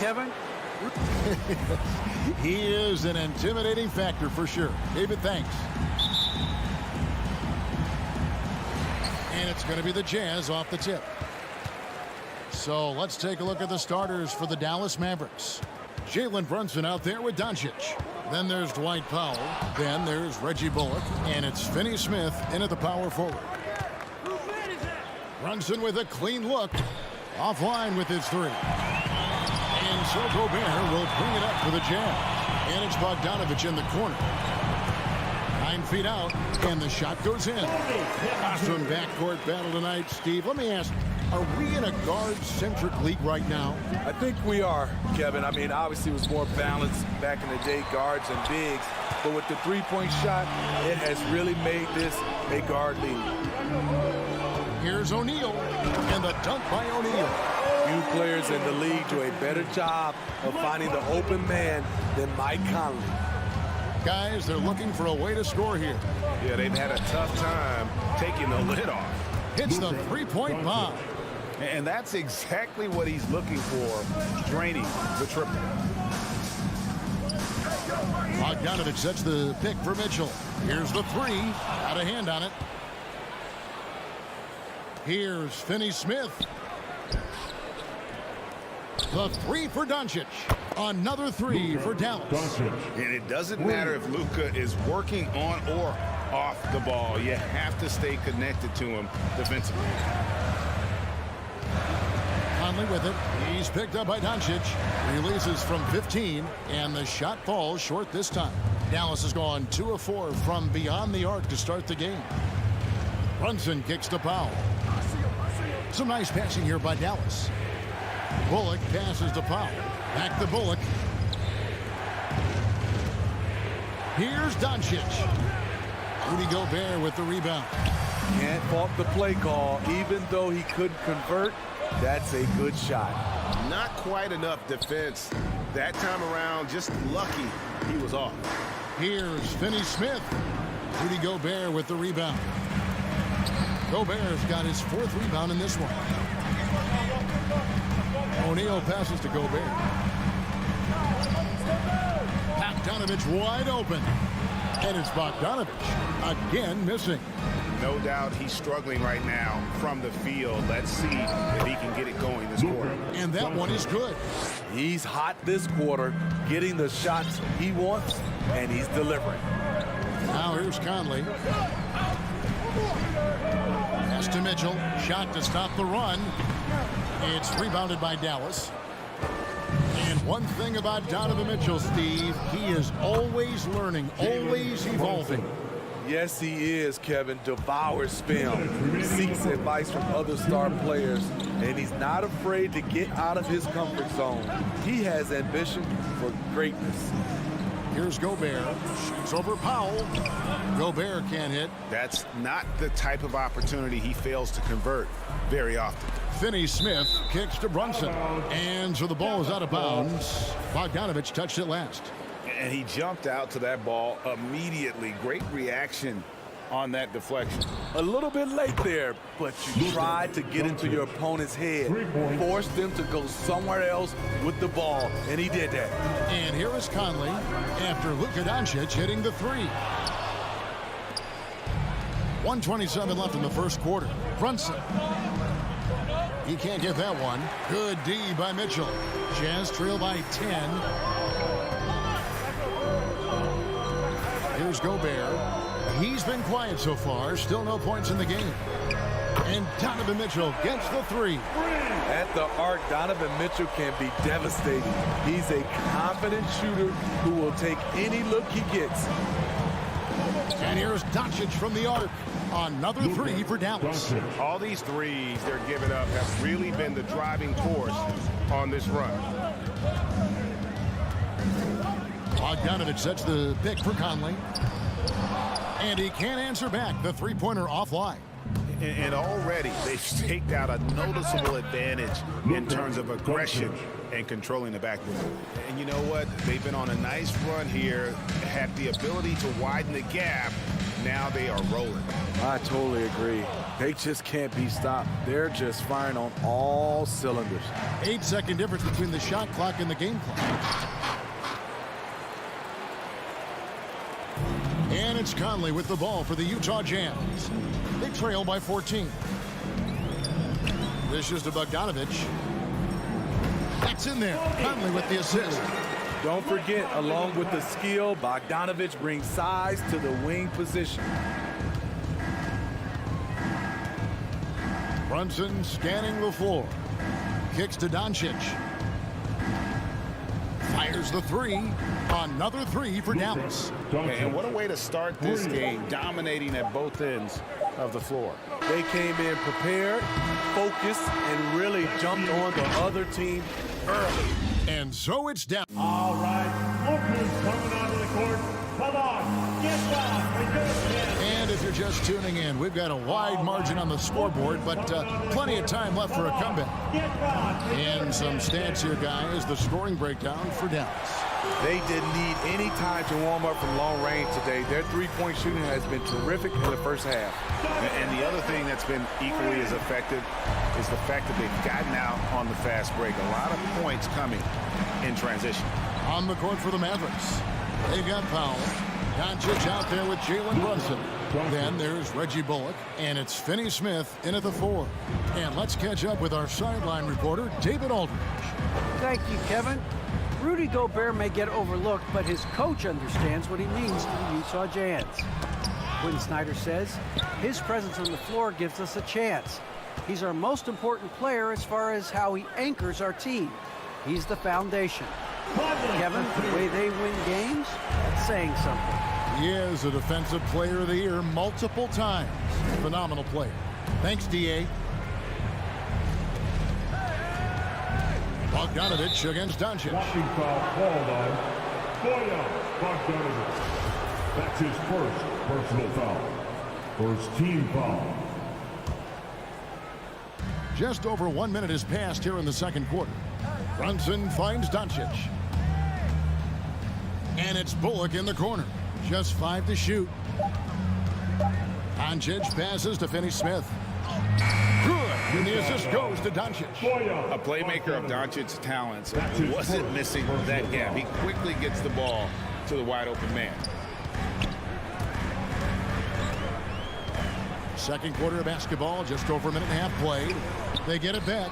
Kevin. He is an intimidating factor for sure. David, thanks. And it's going to be the Jazz off the tip. So let's take a look at the starters for the Dallas Mavericks. Jalen Brunson out there with Doncic. Then there's Dwight Powell. Then there's Reggie Bullock. And it's Finney Smith in at the power forward. Brunson with a clean look. Offline with his three. And so Gobert will bring it up for the Jazz. And it's Bogdanovich in the corner. 9 feet out. And the shot goes in. Awesome backcourt battle tonight. Steve, let me ask, are we in a guard-centric league right now? I think we are, Kevin. I mean, obviously it was more balanced back in the day, guards and bigs. But with the three-point shot, it has really made this a guard league. Here's O'Neal, and the dunk by O'Neal. Few players in the league do a better job of finding the open man than Mike Conley. Guys, they're looking for a way to score here. Yeah, they've had a tough time taking the lid off. Hits the three-point bomb. And that's exactly what he's looking for, draining the triple. Bogdanovich sets the pick for Mitchell. Here's the three. Got a hand on it. Here's Finney Smith. The three for Doncic. Another three for Dallas. And it doesn't matter if Luka is working on or off the ball. You have to stay connected to him defensively. Conley with it. He's picked up by Doncic. Releases from 15, and the shot falls short this time. Dallas has gone 2 of 4 from beyond the arc to start the game. Brunson kicks to Powell. Some nice passing here by Dallas. Bullock passes to Powell. Back to Bullock. Here's Doncic. Rudy Gobert with the rebound. Can't fault the play call. Even though he couldn't convert, that's a good shot. Not quite enough defense that time around. Just lucky he was off. Here's Finney Smith. Rudy Gobert with the rebound. Gobert's got his 4th rebound in this one. O'Neal passes to Gobert. Bogdanovich wide open. And it's Bogdanovich again missing. No doubt he's struggling right now from the field. Let's see if he can get it going this quarter. And that one is good. He's hot this quarter, getting the shots he wants, and he's delivering. Now here's Conley. Pass to Mitchell. Shot to stop the run. It's rebounded by Dallas. And one thing about Donovan Mitchell, Steve, he is always learning, always evolving. Yes, he is, Kevin. Devours film, seeks advice from other star players, and he's not afraid to get out of his comfort zone. He has ambition for greatness. Here's Gobert. Shoots over Powell. Gobert can't hit. That's not the type of opportunity he fails to convert very often. Finney Smith kicks to Brunson. And so the ball is out of bounds. Bogdanovich touched it last. And he jumped out to that ball immediately. Great reaction on that deflection. A little bit late there, but you tried to get into your opponent's head. Forced them to go somewhere else with the ball, and he did that. And here is Conley after Luka Doncic hitting the three. 1:27 left in the first quarter. Brunson. He can't get that one. Good D by Mitchell. Jazz trail by 10. Here's Gobert. He's been quiet so far. Still no points in the game. And Donovan Mitchell gets the three. At the arc, Donovan Mitchell can be devastating. He's a confident shooter who will take any look he gets. And here's Doncic from the arc. Another three for Dallas. All these threes they're giving up have really been the driving force on this run. Bogdanovich sets the pick for Conley. And he can't answer back. The three-pointer offline. And already they've staked out a noticeable advantage in terms of aggression and controlling the backboard. And you know what? They've been on a nice run here, had the ability to widen the gap. Now they are rolling. I totally agree. They just can't be stopped. They're just firing on all cylinders. 8-second difference between the shot clock and the game clock. And it's Conley with the ball for the Utah Jazz. They trail by 14. This is to Bogdanovich. That's in there. Conley with the assist. Don't forget, along with the skill, Bogdanovich brings size to the wing position. Brunson scanning the floor. Kicks to Doncic. Fires the three. Another three for Dallas. And what a way to start this game, dominating at both ends of the floor. They came in prepared, focused, and really jumped on the other team early. And so it's down. All right, lookers coming onto the court. Come on, get back and get it. And if you're just tuning in, we've got a wide margin on the scoreboard, but plenty of time left for a comeback. And some stats here, guys. The scoring breakdown for Dallas. They didn't need any time to warm up from long range today. Their three-point shooting has been terrific in the first half. And the other thing that's been equally as effective is the fact that they've gotten out on the fast break. A lot of points coming in transition. On the court for the Mavericks. They've got Powell. Doncic out there with Jalen Brunson. Then there's Reggie Bullock, and it's Finney Smith in at the 4. And let's catch up with our sideline reporter, David Aldridge. Thank you, Kevin. Rudy Gobert may get overlooked, but his coach understands what he means to the Utah Jazz. Quinn Snyder says his presence on the floor gives us a chance. He's our most important player as far as how he anchors our team. He's the foundation. Kevin, the way they win games, that's saying something. He is a Defensive Player of the Year multiple times. Phenomenal player. Thanks, D.A. Bogdanovich against Doncic. Walking foul called on Bojan Bogdanovich. That's his first personal foul. First team foul. Just over 1 minute has passed here in the second quarter. Brunson finds Doncic. And it's Bullock in the corner. Just 5 to shoot. Doncic passes to Finney Smith. Good. And the assist goes to Doncic. A playmaker of Doncic's talents wasn't missing that gap. He quickly gets the ball to the wide open man. Second quarter of basketball, just over a minute and a half played. They get it back.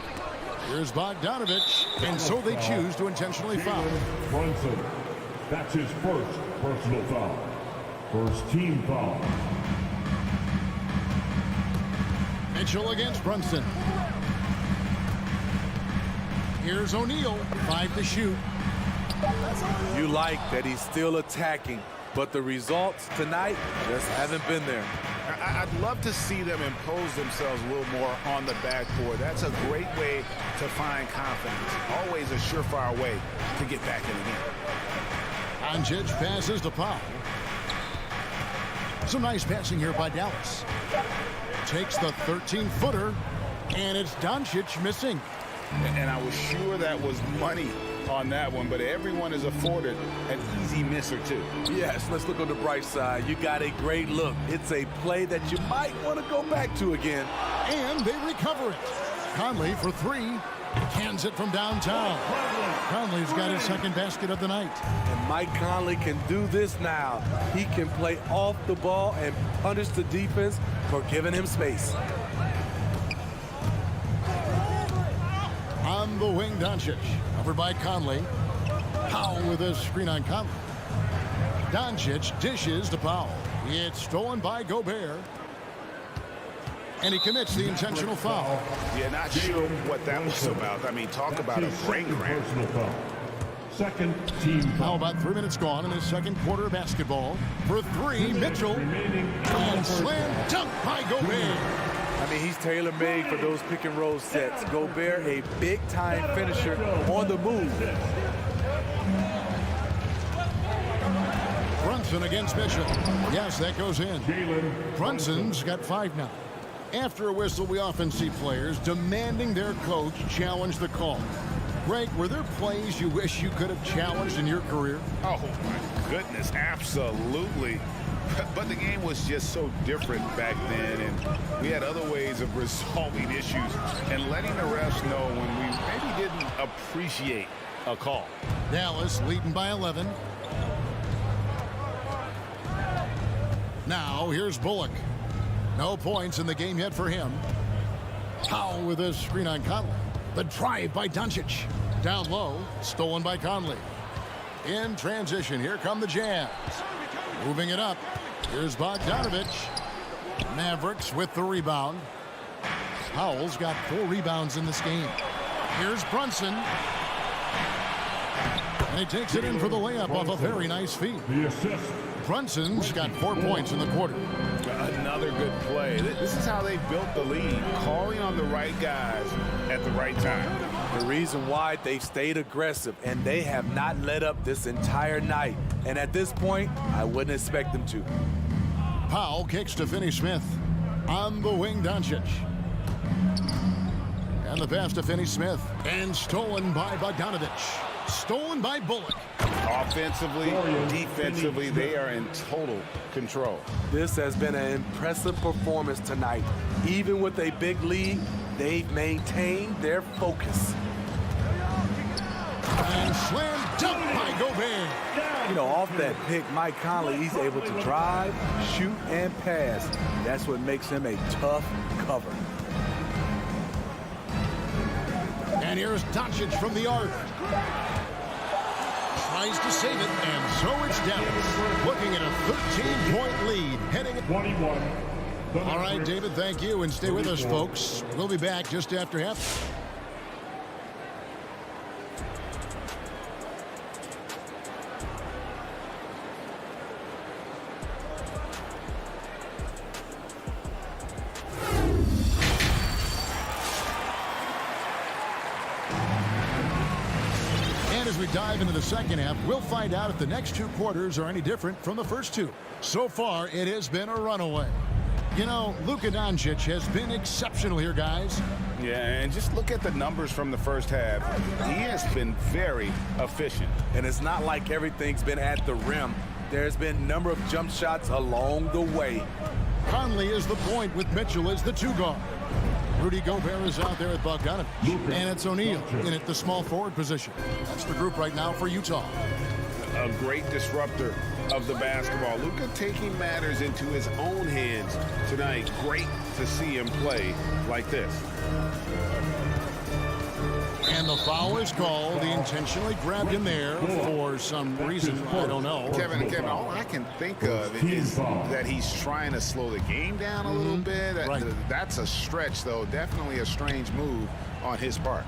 Here's Bogdanovich, and so they choose to intentionally foul. Brunson. That's his first personal foul. First team foul. Mitchell against Brunson. Here's O'Neal, 5 to shoot. You like that he's still attacking, but the results tonight just haven't been there. I'd love to see them impose themselves a little more on the backboard. That's a great way to find confidence. Always a surefire way to get back in the game. Doncic passes to Powell. Some nice passing here by Dallas. Takes the 13-footer, and it's Doncic missing. And I was sure that was money on that one, but everyone is afforded an easy miss or two. Yes, let's look on the bright side. You got a great look. It's a play that you might want to go back to again. And they recover it. Conley for 3. Cans it from downtown. Conley's got his second basket of the night. And Mike Conley can do this now. He can play off the ball and punish the defense for giving him space. On the wing, Doncic. Covered by Conley. Powell with a screen on Conley. Doncic dishes to Powell. It's stolen by Gobert. And he commits the intentional foul. Yeah, not sure what that was about. I mean, talk about a brain cramp. Personal foul. Second team How foul. about 3 minutes gone in his second quarter of basketball? For 3, Mitchell. And slam dunk by Gobert. I mean, he's tailor-made for those pick-and-roll sets. Gobert, a big-time finisher on the move. Brunson against Mitchell. Yes, that goes in. Brunson's got 5 now. After a whistle, we often see players demanding their coach challenge the call. Greg, were there plays you wish you could have challenged in your carear? Oh, my goodness, absolutely. But the game was just so different back then, and we had other ways of resolving issues and letting the refs know when we maybe didn't appreciate a call. Dallas leading by 11. Now here's Bullock. No points in the game yet for him. Powell with a screen on Conley. The drive by Doncic. Down low, stolen by Conley. In transition, here come the Jazz. Moving it up. Here's Bogdanovich. Mavericks with the rebound. Powell's got 4 rebounds in this game. Here's Brunson. And he takes it in for the layup off a very nice feed. The assist. Brunson's got 4 points in the quarter. Another good play. This is how they built the lead, calling on the right guys at the right time. The reason why they've stayed aggressive, and they have not let up this entire night. And at this point, I wouldn't expect them to. Powell kicks to Finney-Smith. On the wing, Doncic. And the pass to Finney-Smith. And stolen by Bogdanovich. Stolen by Bullock. Offensively, defensively, they are in total control. This has been an impressive performance tonight. Even with a big lead, they've maintained their focus. And slam dunk by Gobert. You know, off that pick, Mike Conley, he's able to drive, shoot, and pass. That's what makes him a tough cover. And here's Doncic from the arc. Tries to save it, and so it's Dallas. Looking at a 13-point lead, heading at 21. All right, David, thank you, and stay with us, folks. We'll be back just after half. As we dive into the second half, we'll find out if the next 2 quarters are any different from the first 2. So far, it has been a runaway. You know, Luka Doncic has been exceptional here, guys. Yeah, and just look at the numbers from the first half. He has been very efficient. And it's not like everything's been at the rim. There's been a number of jump shots along the way. Conley is the point with Mitchell as the 2 guard. Rudy Gobert is out there at Bogdanovich. And it's O'Neal in at the small forward position. That's the group right now for Utah. A great disruptor of the basketball. Luka taking matters into his own hands tonight. Great to see him play like this. And the foul is called. He intentionally grabbed him there for some reason. I don't know. Kevin, all I can think of is that he's trying to slow the game down a little bit. Right. That's a stretch, though. Definitely a strange move on his part.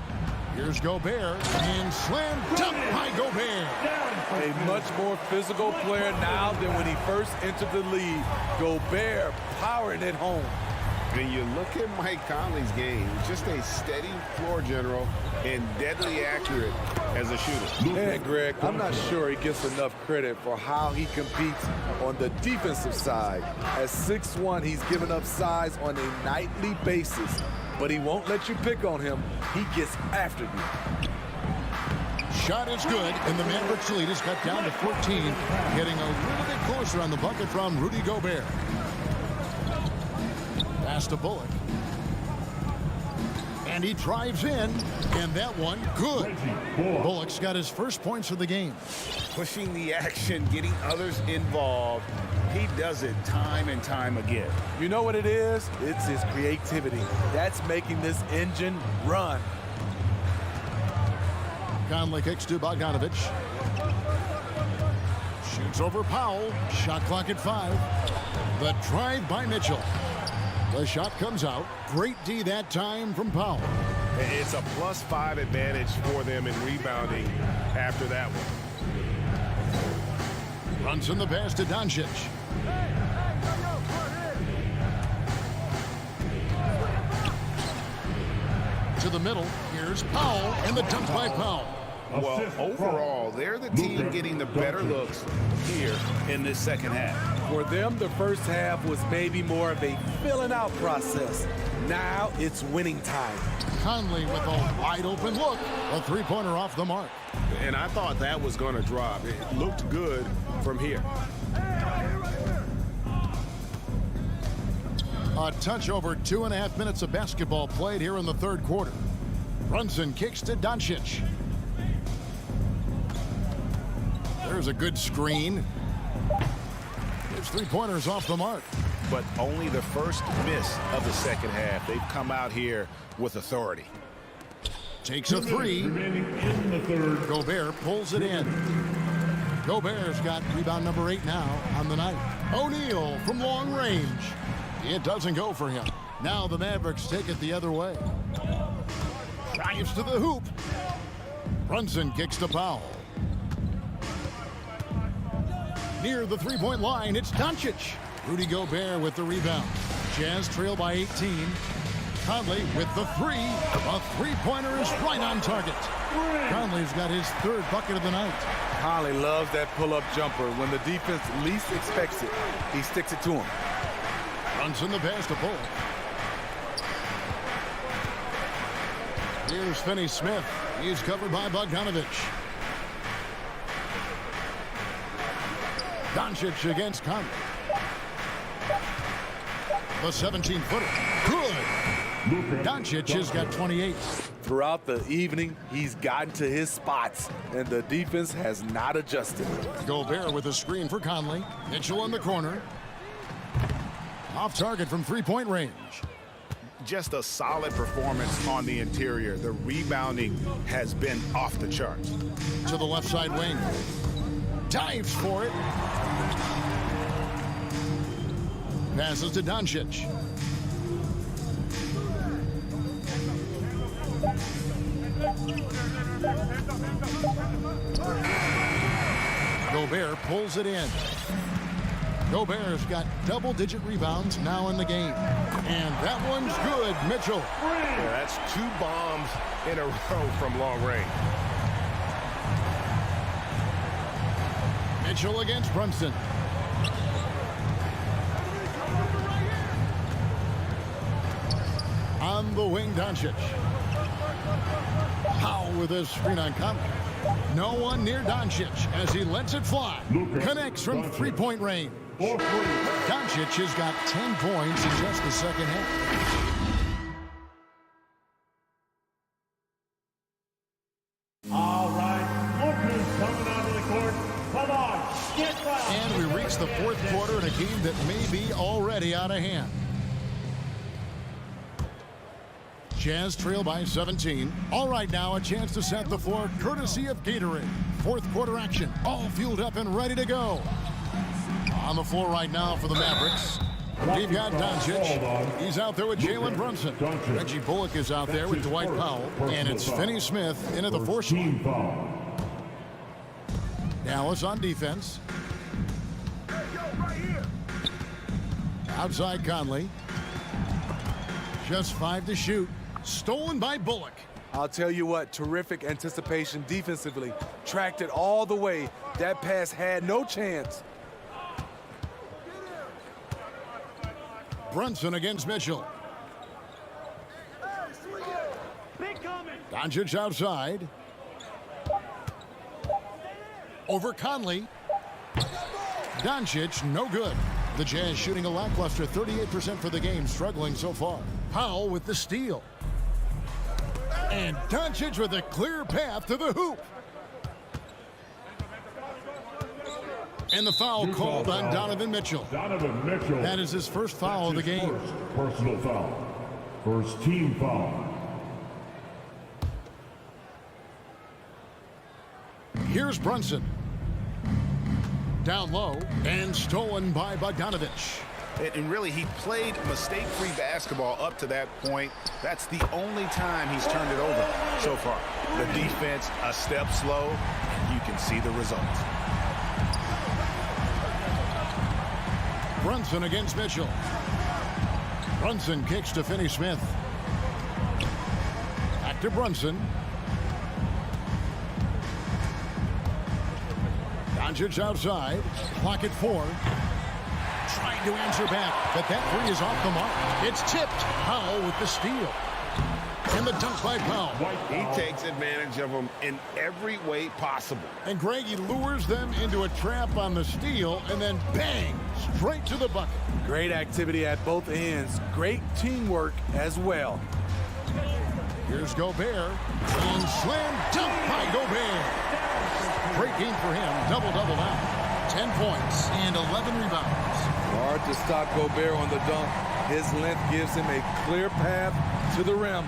Here's Gobert, and slam dunk by Gobert. A much more physical player now than when he first entered the league. Gobert powering it home. When you look at Mike Conley's game, just a steady floor general and deadly accurate as a shooter. Man, Greg, I'm not sure he gets enough credit for how he competes on the defensive side. At 6'1", he's given up size on a nightly basis, but he won't let you pick on him. He gets after you. Shot is good, and the Mavericks lead is cut down to 14, getting a little bit closer on the bucket from Rudy Gobert. Pass to Bullock. And he drives in, and that one, good. Bullock's got his first points of the game. Pushing the action, getting others involved. He does it time and time again. You know what it is? It's his creativity. That's making this engine run. Conley kicks to Bogdanovich. Shoots over Powell. Shot clock at 5. The drive by Mitchell. The shot comes out. Great D that time from Powell. It's a +5 advantage for them in rebounding after that one. Runs in the pass to Doncic. To the middle. Here's Powell, and the dunk by Powell. Well, overall, they're the team getting the better looks here in this second half. For them, the first half was maybe more of a filling out process. Now it's winning time. Conley with a wide open look. A 3-pointer off the mark. And I thought that was going to drop. It looked good from here. A touch over 2.5 minutes of basketball played here in the third quarter. Brunson kicks to Doncic. There's a good screen. His three-pointers off the mark. But only the first miss of the second half. They've come out here with authority. Takes a three. Remaining in the third. Gobert pulls it in. Gobert's got rebound number 8 now on the night. O'Neal from long range. It doesn't go for him. Now the Mavericks take it the other way. Drives to the hoop. Brunson kicks to Powell. Near the three-point line, it's Doncic. Rudy Gobert with the rebound. Jazz trail by 18. Conley with the three. A three-pointer is right on target. Conley's got his third bucket of the night. Conley loves that pull-up jumper. When the defense least expects it, he sticks it to him. Brunson the pass to Bullock. Here's Finney-Smith. He's covered by Bogdanovich. Doncic against Conley. The 17-footer. Good. Doncic has got 28. Throughout the evening, he's gotten to his spots, and the defense has not adjusted. Gobert with a screen for Conley. Mitchell in the corner. Off target from three-point range. Just a solid performance on the interior. The rebounding has been off the charts. To the left side wing. Dives for it. Passes to Doncic. Gobert pulls it in. Gobert's got double-digit rebounds now in the game. And that one's good, Mitchell. Yeah, that's 2 bombs in a row from long range. Mitchell against Brunson. On the wing, Doncic. Powell with a screen on Conley. No one near Doncic as he lets it fly. Connects from three-point range. Doncic has got 10 points in just the second half. All right, lookers coming onto the court. Come on, get fouled. And we reach the fourth quarter in a game that may be already out of hand. Jazz trail by 17. All right, now a chance to set the floor courtesy of Gatorade. Fourth quarter action, all fueled up and ready to go. On the floor right now for the Mavericks. We've got Doncic. He's out there with Jalen Brunson. Reggie Bullock is out there with Dwight Powell. And it's Finney-Smith into the fourth spot. Dallas on defense. Outside Conley. Just 5 to shoot. Stolen by Bullock. I'll tell you what, terrific anticipation defensively. Tracked it all the way. That pass had no chance. Brunson against Mitchell. Doncic outside. Over Conley. Doncic, no good. The Jazz shooting a lackluster 38% for the game, struggling so far. Powell with the steal. And Doncic with a clear path to the hoop. And the foul called on Donovan Mitchell. Donovan Mitchell. That is his first foul of the game. First personal foul. First team foul. Here's Brunson. Down low and stolen by Bogdanovich. And really, he played mistake-free basketball up to that point. That's the only time he's turned it over so far. The defense a step slow, and you can see the results. Brunson against Mitchell. Brunson kicks to Finney-Smith. Back to Brunson. Doncic outside. Clock at 4. Trying to answer back, but that three is off the mark. It's tipped. Powell with the steal. And And the dunk by Powell. He takes advantage of them in every way possible. And Greg, he lures them into a trap on the steal, and then bang, straight to the bucket. Great activity at both ends. Great teamwork as well. Here's Gobert, and slam dunk by Gobert. Great game for him, double-double now. 10 points and 11 rebounds. Hard to stop Gobert on the dunk. His length gives him a clear path to the rim.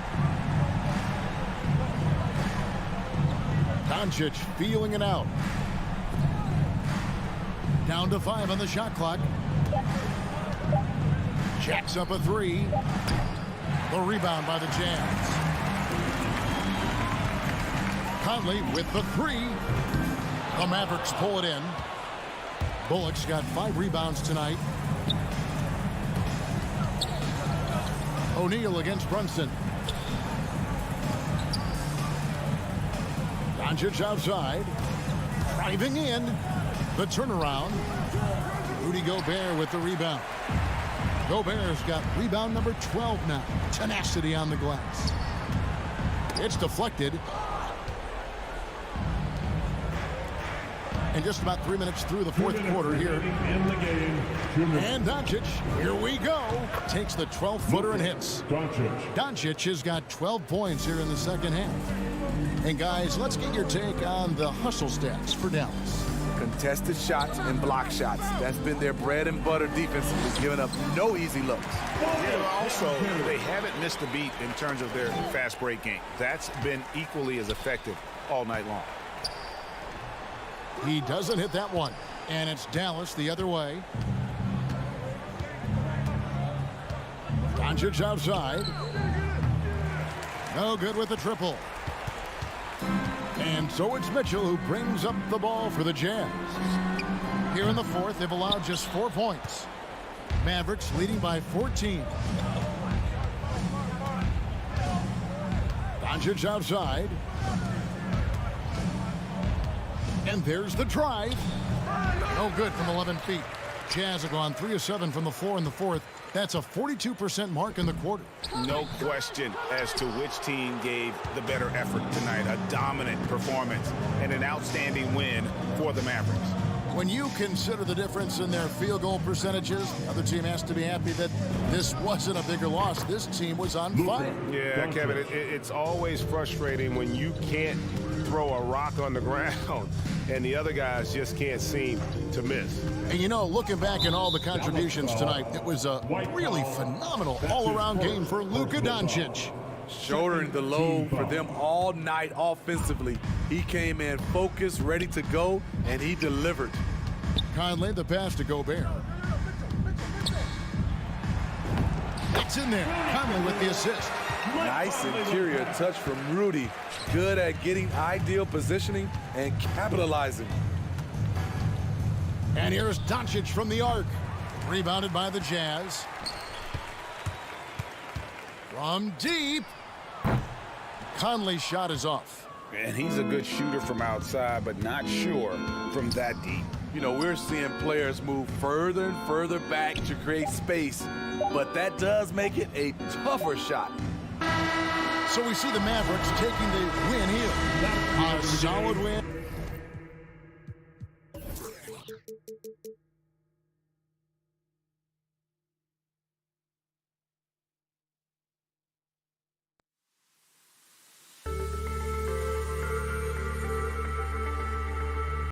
Doncic feeling it out. Down to 5 on the shot clock. Jacks up a 3. The rebound by the Jazz. Conley with the 3. The Mavericks pull it in. Bullock's got 5 rebounds tonight. O'Neal against Brunson. Doncic outside. Driving in. The turnaround. Rudy Gobert with the rebound. Gobert's got rebound number 12 now. Tenacity on the glass. It's deflected. And just about 3 minutes through the fourth quarter here. And Doncic, here we go. Takes the 12-footer and hits. Doncic has got 12 points here in the second half. And guys, let's get your take on the hustle stats for Dallas. Contested shots and block shots. That's been their bread and butter defensively, giving up no easy looks. Yeah, also, they haven't missed a beat in terms of their fast break game. That's been equally as effective all night long. He doesn't hit that one. And it's Dallas the other way. Doncic outside. No good with the triple. And so it's Mitchell who brings up the ball for the Jazz. Here in the fourth, they've allowed just 4 points. Mavericks leading by 14. Doncic outside. And there's the drive. No good from 11 feet. Jazz have gone 3 of 7 from the floor in the fourth. That's a 42% mark in the quarter. No question as to which team gave the better effort tonight. A dominant performance and an outstanding win for the Mavericks. When you consider the difference in their field goal percentages, the other team has to be happy that this wasn't a bigger loss. This team was on fire. Yeah, Kevin, it's always frustrating when you can't throw a rock on the ground and the other guys just can't seem to miss. And you know, looking back at all the contributions tonight, it was a really phenomenal all-around game for Luka Doncic. Shouldering the load for them all night offensively. He came in focused, ready to go, and he delivered. Conley, the pass to Gobert. It's in there. Conley with the assist. Nice interior touch from Rudy. Good at getting ideal positioning and capitalizing. And here's Doncic from the arc. Rebounded by the Jazz. From deep. Conley's shot is off. And he's a good shooter from outside, but not sure from that deep. You know, we're seeing players move further and further back to create space, but that does make it a tougher shot. So we see the Mavericks taking the win here. A solid win.